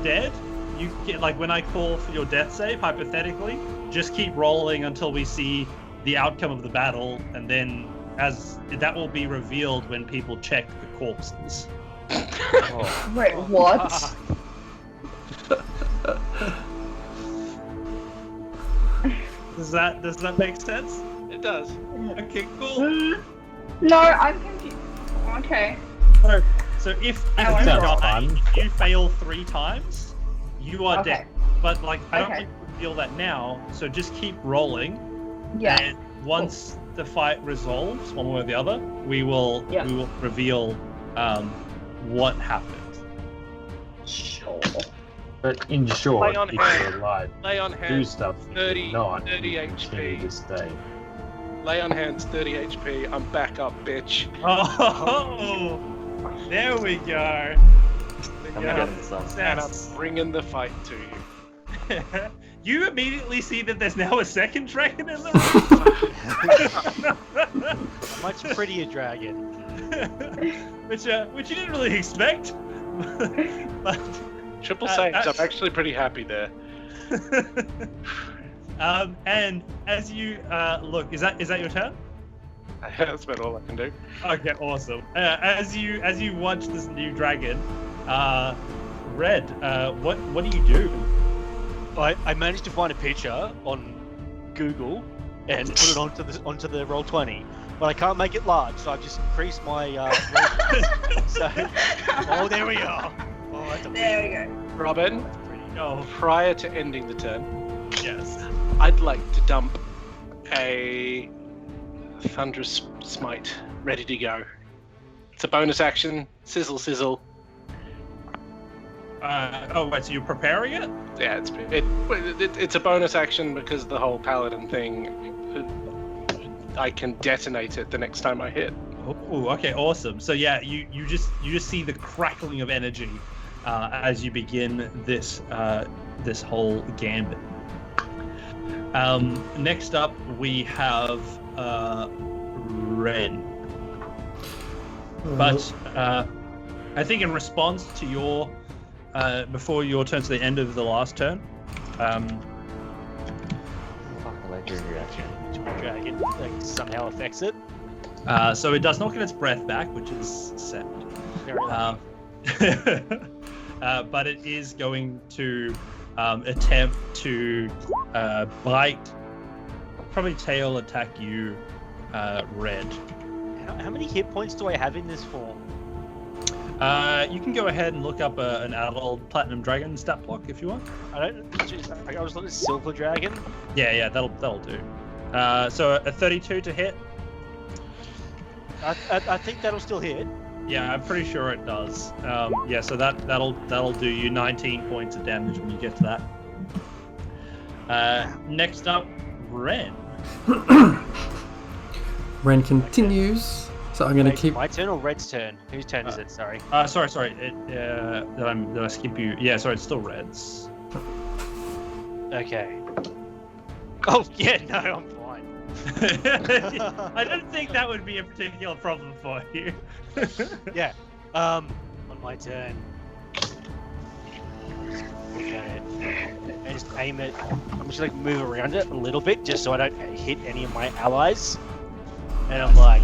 dead, you get, like, when I call for your death save, hypothetically, just keep rolling until we see the outcome of the battle, and then as that will be revealed when people check the corpses. Oh. Wait, what? Does that make sense? It does. Okay, cool. No, I'm confused. Okay. So if Oh, you sounds die, fun. if you fail 3 times, you are Okay. dead. But like, I don't Okay. think you feel that now. So just keep rolling, Yeah. and once the fight resolves one way or the other, we will reveal what happened. Sure. But in short, Lay on if hand. you're alive, Lay on do hands, stuff. If 30 you're not, 30 you continue HP. to stay. Lay on hands, 30 HP. I'm back up, bitch. Oh, there we go. Come get it, son. And I'm bringing the fight to you. You immediately see that there's now a second dragon in the room. A much prettier dragon. which you didn't really expect. But, Triple saves. I'm actually pretty happy there. and as you look, is that your turn? That's about all I can do. Okay, awesome. As you watch this new dragon, Red, what do you do? I managed to find a picture on Google and put it onto the Roll20, but I can't make it large, so I've just increased my. So, there we are. Oh, that's There we go. Robin, pretty. Oh, prior to ending the turn, yes. I'd like to dump a Thunderous Smite ready to go. It's a bonus action. Sizzle, sizzle. Wait, so you're preparing it? Yeah, it's a bonus action because the whole paladin thing. I can detonate it the next time I hit. Oh, okay, awesome. So yeah, you just see the crackling of energy as you begin this whole gambit. Next up, we have Ren. But I think in response to your before your turn to the end of the last turn, Fucking legendary reaction. Dragon somehow affects it. so it does not get its breath back, which is sad. Very lucky. But it is going to attempt to bite, probably tail attack you, Red. How many hit points do I have in this form? You can go ahead and look up an adult platinum dragon stat block if you want. I was looking at silver dragon. Yeah, that'll do. So a 32 to hit. I think that'll still hit. Yeah, I'm pretty sure it does. Yeah, so that'll do you 19 points of damage when you get to that. Next up, Ren. Ren continues. So I'm going to Wait, keep. my turn or Red's turn? Whose turn is it? Sorry. Sorry. Did I skip you? Yeah, sorry. It's still Red's. Okay. Oh yeah, no, I'm fine. I don't think that would be a particular problem for you. Yeah. On my turn. Look at it. And just aim it. I'm just like move around it a little bit just so I don't hit any of my allies. And I'm like,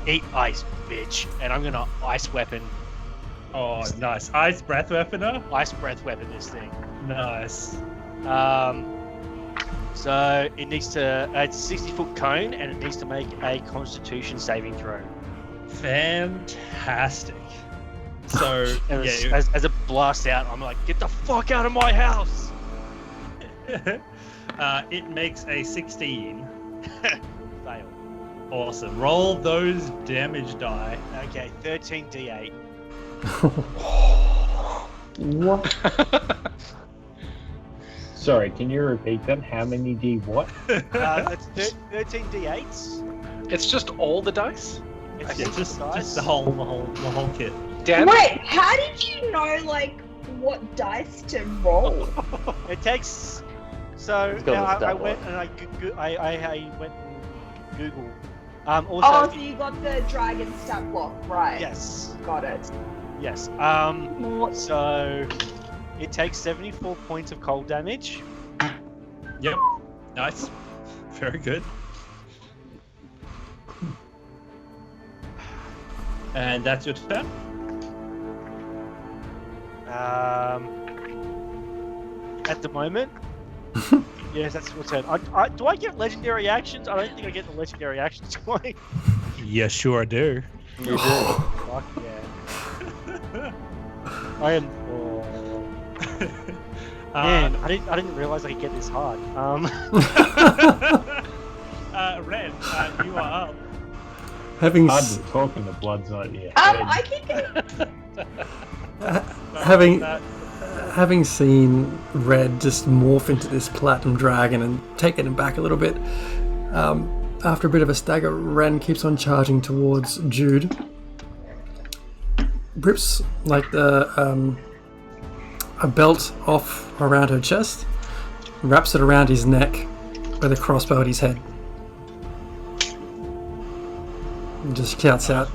eat ice, bitch. And I'm gonna ice weapon. Oh, nice. Ice breath weaponer. Ice breath weapon this thing. Nice. So it needs to. It's a 60-foot cone, and it needs to make a Constitution saving throw. Fantastic. So And yeah, as it blasts out, I'm like, get the fuck out of my house! it makes a 16. Fail. Awesome. Roll those damage die. Okay, 13d8. What? Sorry, can you repeat that? How many D what? That's 13d8s. It's just all the dice? It's Yeah, just the whole kit. Damn. Wait, how did you know what dice to roll? It takes. So It's got now the I stat went block. and I went and Googled. Oh, Also, so you got the dragon stat block, right? yes, Got it. yes. More. So it takes 74 points of cold damage. Yep. Nice. Very good. And that's your turn? At the moment. Yes, that's your turn. Do I get legendary actions? I don't think I get the legendary actions. Do I? You sure do. You do. Fuck yeah. I am. Man, I didn't realize I could get this hard. Red, you are up. Having Hard s- to talk in the blood's not yet. I keep getting. having having seen Red just morph into this platinum dragon and taken him back a little bit, after a bit of a stagger, Ren keeps on charging towards Jude. Rips like a belt off around her chest, wraps it around his neck with a crossbow at his head. And just shouts out,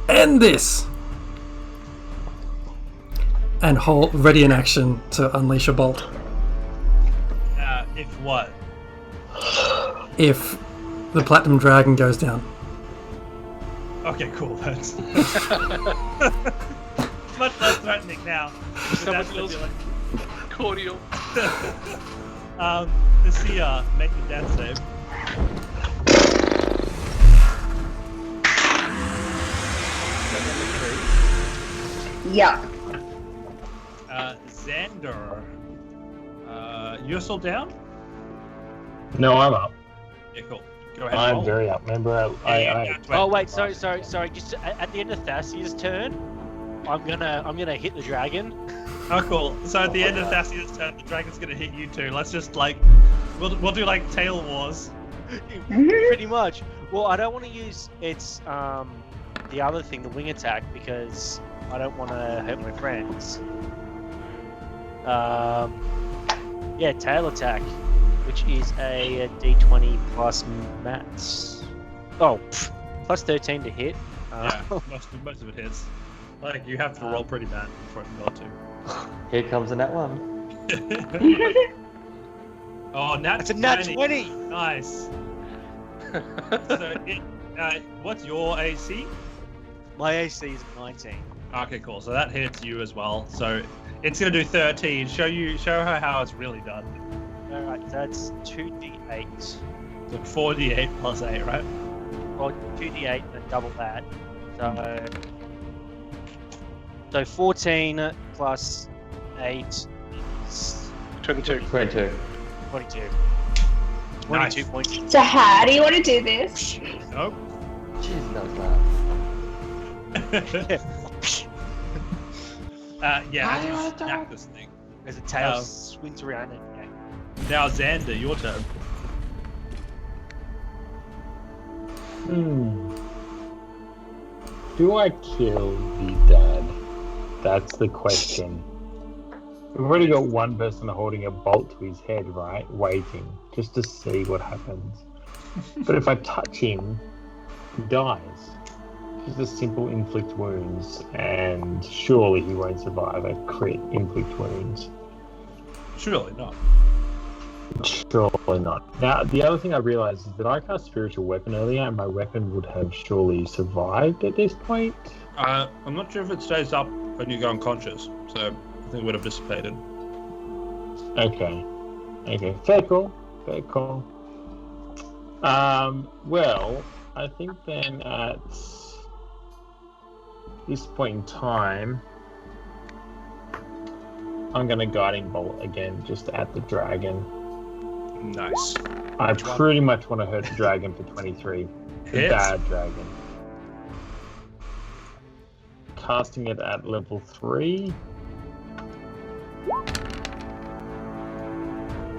"End this!" And hold ready in action to unleash a bolt If what? if the platinum dragon goes down. Okay, cool. That's much less threatening now. Someone That's feels the cordial. Sia, make the death save. Yeah. Xander, you're still down? No, I'm up. Yeah, cool. Go ahead. and I'm roll. very up. Remember, Oh wait, sorry. Just at the end of Thasia's turn, I'm gonna hit the dragon. Oh, cool. So at the end of Thasia's turn, the dragon's gonna hit you too. Let's just we'll do like tail wars. Pretty much. Well, I don't want to use its the other thing, the wing attack, because I don't want to hurt my friends. Yeah, tail attack, which is a D20 plus mats. Oh, plus 13 to hit. Yeah, most of it hits. Like you have to roll pretty bad for it not to. Here comes a nat one. Oh, nat It's a nat 20. Nice. So what's your AC? My AC is 19. Okay, cool. So that hits you as well. So it's gonna do 13. Show her how it's really done. All right, that's 2d8. So 4d8 plus 8, right? Or 2d8 and double that. So 14 plus 8 is 22. 22. 22. Nice. 22 points. So how do you want to do this? Nope. Jeez, that was loud. Yeah, I just smack this thing. As a tail Oh. swings around it. Yeah. Now Xander, your turn. Do I kill the dad? That's the question. We've already got one person holding a bolt to his head, right? Waiting, just to see what happens. But if I touch him, he dies. Just a simple inflict wounds, and surely he won't survive a crit inflict wounds. Surely not. Surely not. Now, the other thing I realized is that I cast spiritual weapon earlier, and my weapon would have surely survived at this point. I'm not sure if it stays up when you go unconscious, so I think it would have dissipated. Okay. Fair call. Well, I think then at this point in time, I'm going to guiding bolt again, just at the dragon. Nice. I pretty much want to hurt the dragon for 23. The Hits. bad dragon. Casting it at level 3.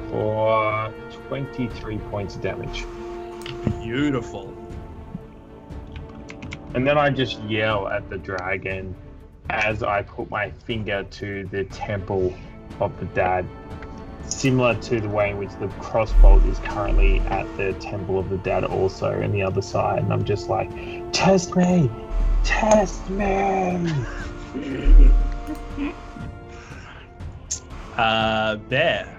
For 23 points of damage. Beautiful. And then I just yell at the dragon as I put my finger to the temple of the dad. Similar to the way in which the crossbolt is currently at the temple of the dad also on the other side. And I'm just like, test me! Test me! Bear.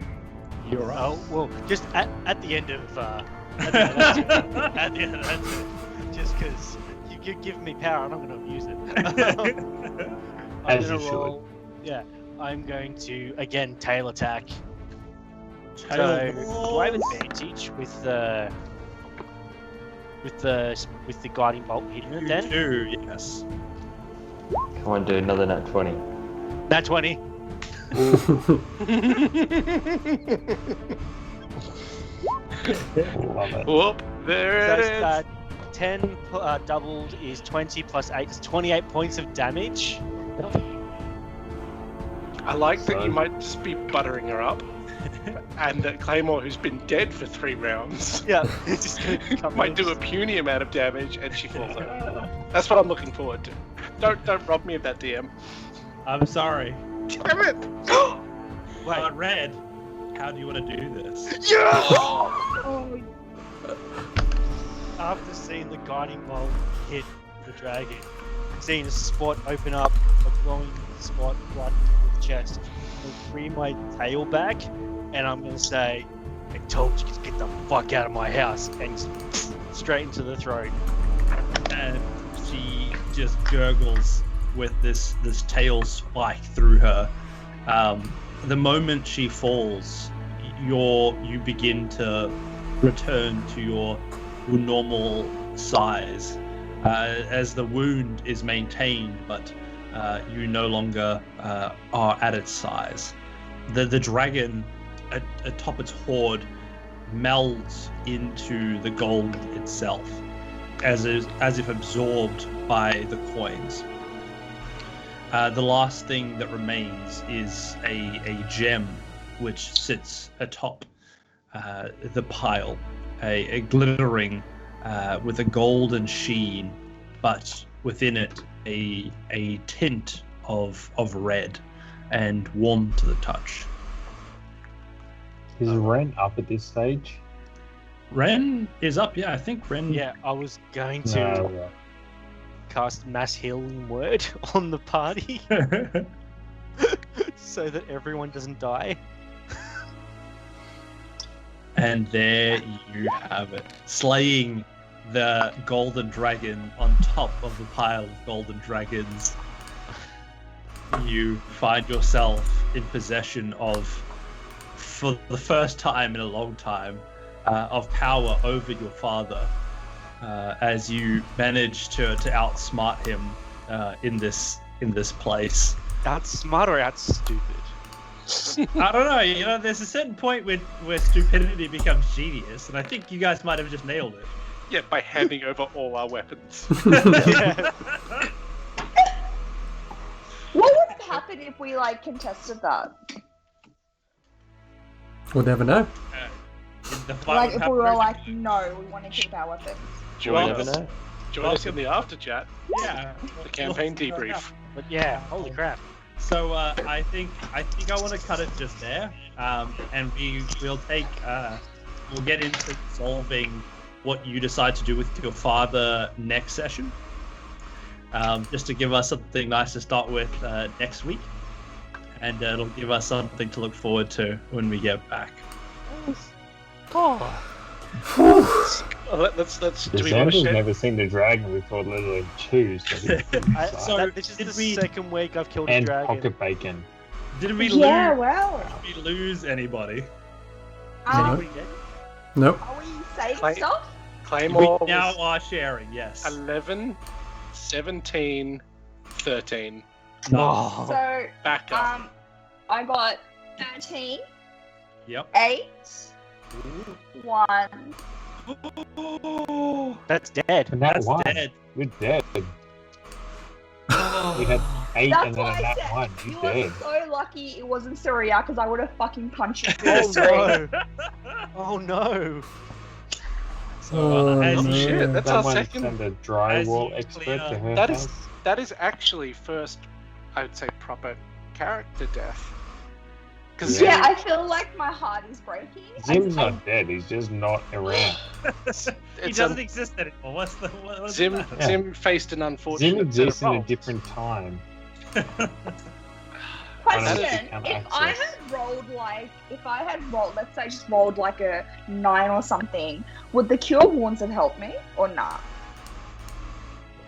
You're up. Oh well, just at the end of at the end of that turn, just because you've given me power and I'm going to abuse it. I'm As gonna you should. roll. Yeah, I'm going to again tail attack. So Tail do I have advantage with the guiding bolt hitting it You then? do, yes. Come on, dude, another nat 20. Nat 20. Love it. Whoop. There So it it's, is. 10 doubled is 20 plus 8 is 28 points of damage. I like that you So- might just be buttering her up, and that Claymore, who's been dead for 3 rounds, Yeah, it's just gonna come might do a puny amount of damage, and she falls over. That's what I'm looking forward to. Don't rob me of that, DM. I'm sorry. Damn it! Wait, Red, how do you want to do this? Yeah! Oh, after seeing the guiding bolt hit the dragon, seeing a spot open up, a glowing spot right into the chest, I'll free my tail back, and I'm gonna say, I told you to get the fuck out of my house, and straight into the throat. And she just gurgles with this tail spike through her. The moment she falls, you begin to return to your normal size, as the wound is maintained, but you no longer are at its size. The dragon atop its hoard melds into the gold itself, as if absorbed by the coins. The last thing that remains is a gem which sits atop the pile, a glittering with a golden sheen, but within it a tint of red and warm to the touch. Is Ren up at this stage? Ren is up, yeah. I think Ren. Yeah, I was going to No. cast mass healing word on the party so that everyone doesn't die. And there you have it, slaying the golden dragon on top of the pile of golden dragons. You find yourself in possession of, for the first time in a long time, of power over your father, as you manage to outsmart him in this place. Outsmart or outstupid? I don't know. There's a certain point where stupidity becomes genius, and I think you guys might have just nailed it. Yeah, by handing over all our weapons. Yeah. what would have happened if we contested that? We'll never know. The fight Like would if we were happen- like, no, we want to keep our weapons. Join Never us. know. Join us in the after chat. yeah, The campaign debrief. But yeah, holy crap. So I think I want to cut it just there, and we'll get into solving what you decide to do with your father next session. Just to give us something nice to start with next week, and it'll give us something to look forward to when we get back. Let's do we want to Xander's share? never seen the dragon before, let alone choose. This is did the we- second week I've killed a And dragon. pocket bacon. Did we Yeah, lose? well. Did we lose anybody? Is Um, anybody dead? Nope. are we saving Clay- stuff? Claymore We now was are sharing. Yes. 11, 17, 13. Oh. So, Back up. I got 13, Yep. 8, 1. That's dead. And that That's one. dead. We're dead. We had 8 That's and then why I that said one. you You're were dead. so lucky it wasn't Syria because I would have fucking punched you through Oh the screen. no. Oh no. Oh, as no. you shit, that's that our one second- send a as drywall you expert clear- to her That is house. that is actually first, I would say, proper character death. Because Yeah, I feel like my heart is breaking. Zim's I- not dead, he's just not around. He doesn't exist anymore. What's the what is Zim that? Yeah. Zim faced an unfortunate Zim exists set in of a different time. Question: become if I access. had rolled, let's say, just rolled like a 9 or something, would the cure wounds have helped me or not?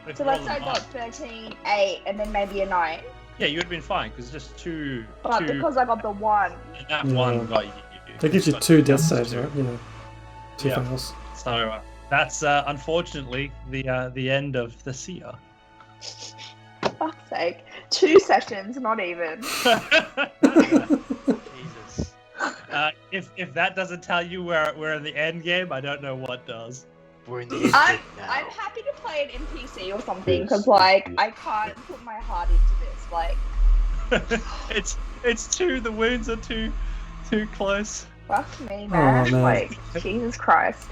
If So you let's roll say I a got 13, 8, and then maybe a 9. nine. Yeah, you would have been fine because just two. But because I got the 1, That Yeah. one got you. That gives you got 2 death two. saves, right? You know, 2 Yeah. fails. So that's unfortunately the end of the seer. fuck's sake, 2 sessions, not even. Jesus. If that doesn't tell you we're in the end game, I don't know what does. We're in the end I'm bit now. I'm happy to play an NPC or something because like I can't put my heart into this. Like it's too. The wounds are too close. fuck me, man. man. Like Jesus Christ.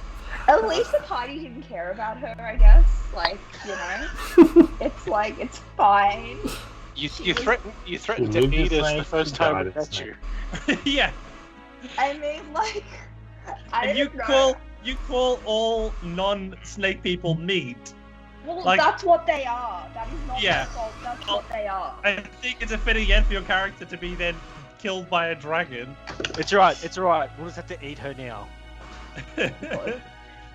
At least the party didn't care about her, I guess. Like, you know, it's like it's fine. You threatened to Religious eat us the snake, first time we guided met snake. you. Yeah. I mean, like, I And you don't know. call all non-snake people meat. Well, like- that's what they are. That is not Yeah. their fault. That's what they are. I think it's a fitting end for your character to be then killed by a dragon. It's alright. It's alright. We'll just have to eat her now.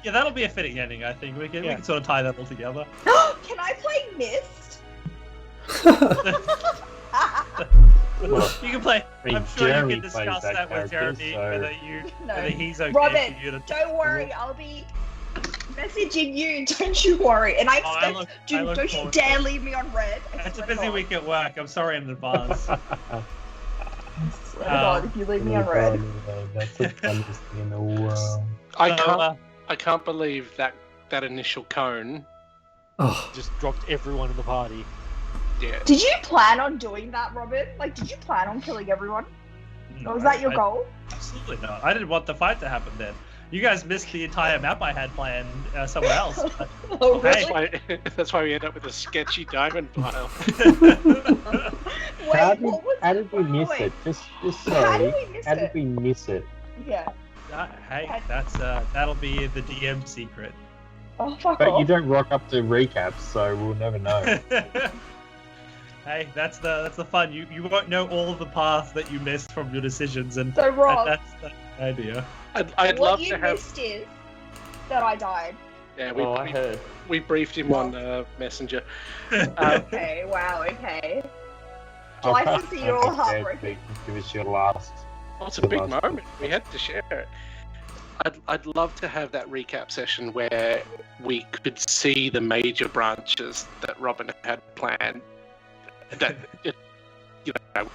Yeah, that'll be a fitting ending. I think we can sort of tie that all together. Can I play Mist? You can play. I mean, I'm sure Jeremy you can plays discuss that with character, Jeremy, so- whether he's okay Robin, for you to. don't worry. I'll be messaging you. Don't you worry. And I Oh, expect, I look don't you forward dare to it. leave me on red. I It's a swear to busy God. week at work. I'm sorry in advance. I swear to God, if you leave me on red. That's the funniest thing in the world. I can't believe that initial cone. Oh, Just dropped everyone in the party. Yeah. Did you plan on doing that, Robin? Like, did you plan on killing everyone? Or was that your goal? Absolutely not. I didn't want the fight to happen then. You guys missed the entire map I had planned somewhere else. Oh, Okay. really? That's why we end up with a sketchy diamond pile. How Wait, did, what was how did we miss wait, it? Just How did say, we miss how did it? we miss it? Yeah. Hey, that'll be the DM secret. Oh, fuck But off. you don't rock up to recaps, so we'll never know. Hey, that's the fun. You won't know all of the paths that you missed from your decisions, and So, Rob, that's the idea. I'd what love you to have. missed is that I died. Yeah, Oh, I heard. we briefed him on Messenger. Okay, wow, okay. Well, I can see you're all heartbroken. Give us your last. Well, it's a The big last moment. We had to share it. I'd love to have that recap session where we could see the major branches that Robin had planned. That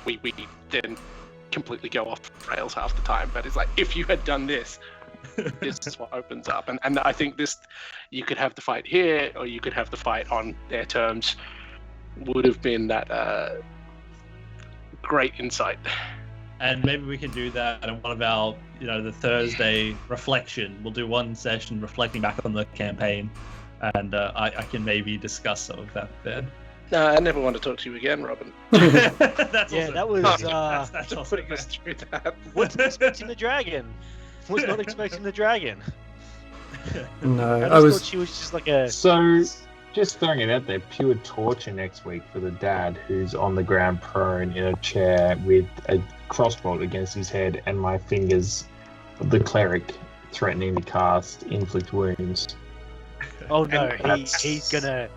we then completely go off rails half the time. But it's like, if you had done this, this is what opens up. And I think this, you could have the fight here, or you could have the fight on their terms. Would have been that great insight. And maybe we can do that in one of our, the Thursday reflection. We'll do one session reflecting back on the campaign, and I can maybe discuss some of that then. No, I never want to talk to you again, Robin. That's Yeah, also, that was. that's also Putting us through that. Wasn't expecting the dragon. Was not expecting the dragon. no. I I just was. thought she was just like a. So, just throwing it out there, pure torture next week for the dad who's on the ground prone in a chair with a crossbow against his head, and my fingers of the cleric threatening to cast inflict wounds. Oh no, And he's gonna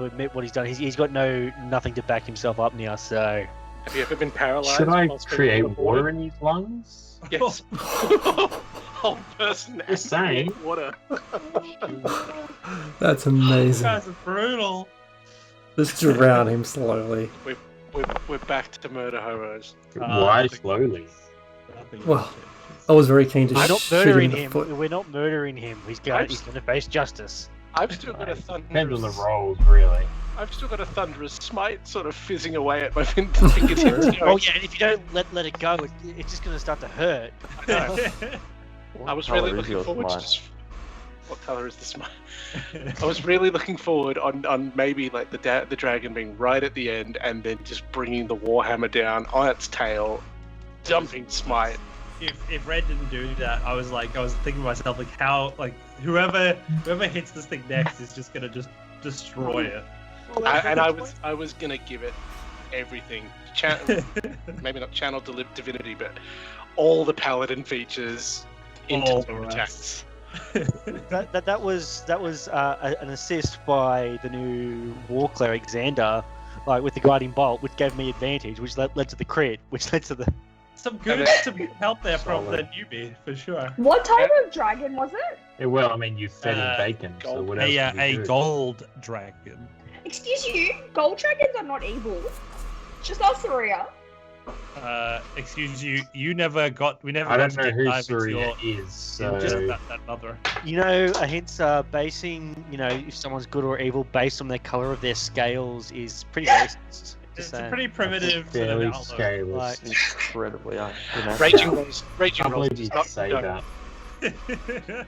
admit what he's done. He's got nothing to back himself up now. So Have you ever been paralyzed? Should I while speaking create on the water board? in his lungs? Yes. Whole person. Just saying. Water. That's You amazing. guys are brutal. Just drown him slowly. We're back to murder horrors. Why slowly? Nothing Well, changes. I was very keen to we're not shoot him murdering in the him. foot. We're not murdering him. He's gonna face justice. I've still got a Depends on thunderous. the rolls, really. I've still got a thunderous smite, sort of fizzing away at my fingertips. Oh yeah, and if you don't let it go, it's just gonna start to hurt. I was What really colour is looking your forward to smite? just. What color is the smite? I was really looking forward on maybe like the dragon being right at the end, and then just bringing the warhammer down on its tail, dumping smite. If Red didn't do that, I was thinking to myself, like, how, like, whoever hits this thing next is just gonna just destroy it. I was gonna give it everything. Maybe not channel divinity, but all the paladin features into All the the rest. attacks. That was an assist by the new war cleric Xander, like with the guiding bolt, which gave me advantage, which led to the crit, which led to the. Some good some help there from the newbie for sure. What type of dragon was it? Yeah, well, I mean, you fed him bacon, so gold. what else would you A do? gold dragon. Excuse you, gold dragons are not evil. It's just Alceria. Excuse you. We never I got don't to know deep who dive into Surya your is, so just that other. You know, a hint's basing, if someone's good or evil based on their color of their scales is pretty racist. Just It's a saying. pretty primitive sort of fairly outlook. scaleless. Like- Incredibly, Raging Rolls I can't Rolls believe you does not say condone that.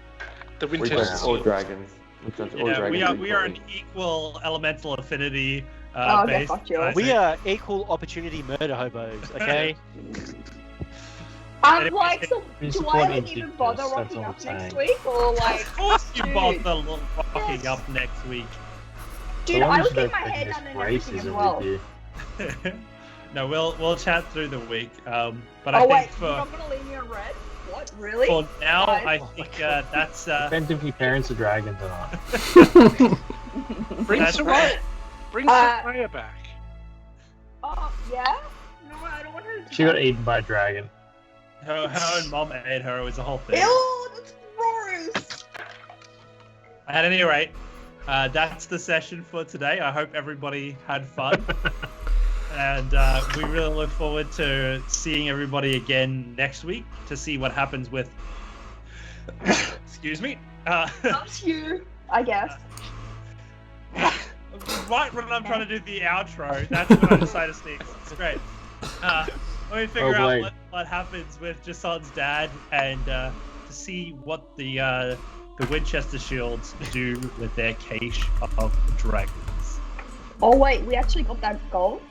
the We Winchester judge all Shield. dragons. We judge all Yeah, dragons we are an equally. equal elemental affinity. Oh, okay, based, fuck you. We are equal opportunity murder hobos, okay? I'm like, so We do support I even bother Indigenous, that's rocking all up I'm next saying. week, or like? Of course you dude, bother rocking Yes. up next week. Dude, So long I as would you get my don't hair bring done this and everything as racism well. with you. No, we'll chat through the week. But Oh I think wait, for you're not gonna leave me on red? What? Really? for now, Guys. I think that's Depends if your parents are dragons or not. Bring That's Soraya. Bring Uh, Soraya back. Oh yeah. No, I don't want her to. She got eaten by a dragon. her and mom ate her. It was a whole thing. Ew, that's gross. At any rate, that's the session for today. I hope everybody had fun. And we really look forward to seeing everybody again next week to see what happens with. Excuse me. Loves you, I guess. Right when I'm trying to do the outro, that's when I decide to sneeze. It's great. Let me figure out boy. what happens with Jason's dad and to see what the Winchester Shields do with their cache of dragons. Oh wait, we actually got that gold.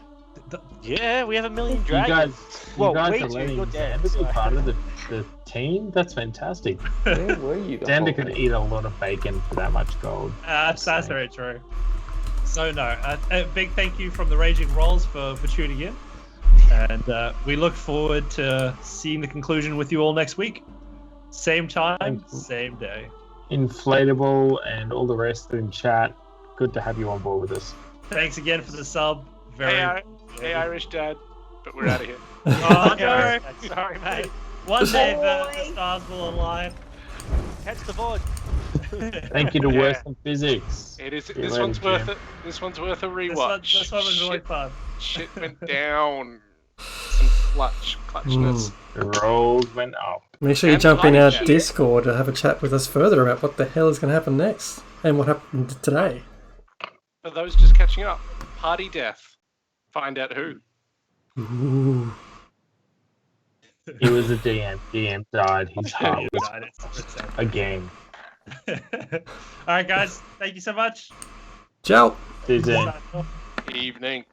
Yeah, we have 1 million You dragons. guys, Well, are wait, letting you're dead, Xander be so- part of the team? That's fantastic. Where were you? the Xander whole could time? eat a lot of bacon for that much gold. That's Same. very true. So no, a big thank you from the Raging Rolls for tuning in, and we look forward to seeing the conclusion with you all next week. Same time, Thank you. same day. Inflatable and all the rest in chat. Good to have you on board with us. Thanks again for the sub. Very. Hey, Irish Dad. But we're out of here. Oh, no. Okay, sorry, mate. One day the Boy. stars will align. Catch the VOD. Thank you to Yeah. Worse Than Physics. It is. See you This later, one's worth Jim. it. This one's worth a This rewatch. one was really fun. Shit went down. Some clutchness. The rolls went up. Make sure you And jump in our live chat. Discord to have a chat with us further about what the hell is going to happen next and what happened today. For those just catching up, party death. Find out who. Ooh. He was a DM. DM died. His heart was It's again. Alright guys, thank you so much. Ciao. Season. Evening.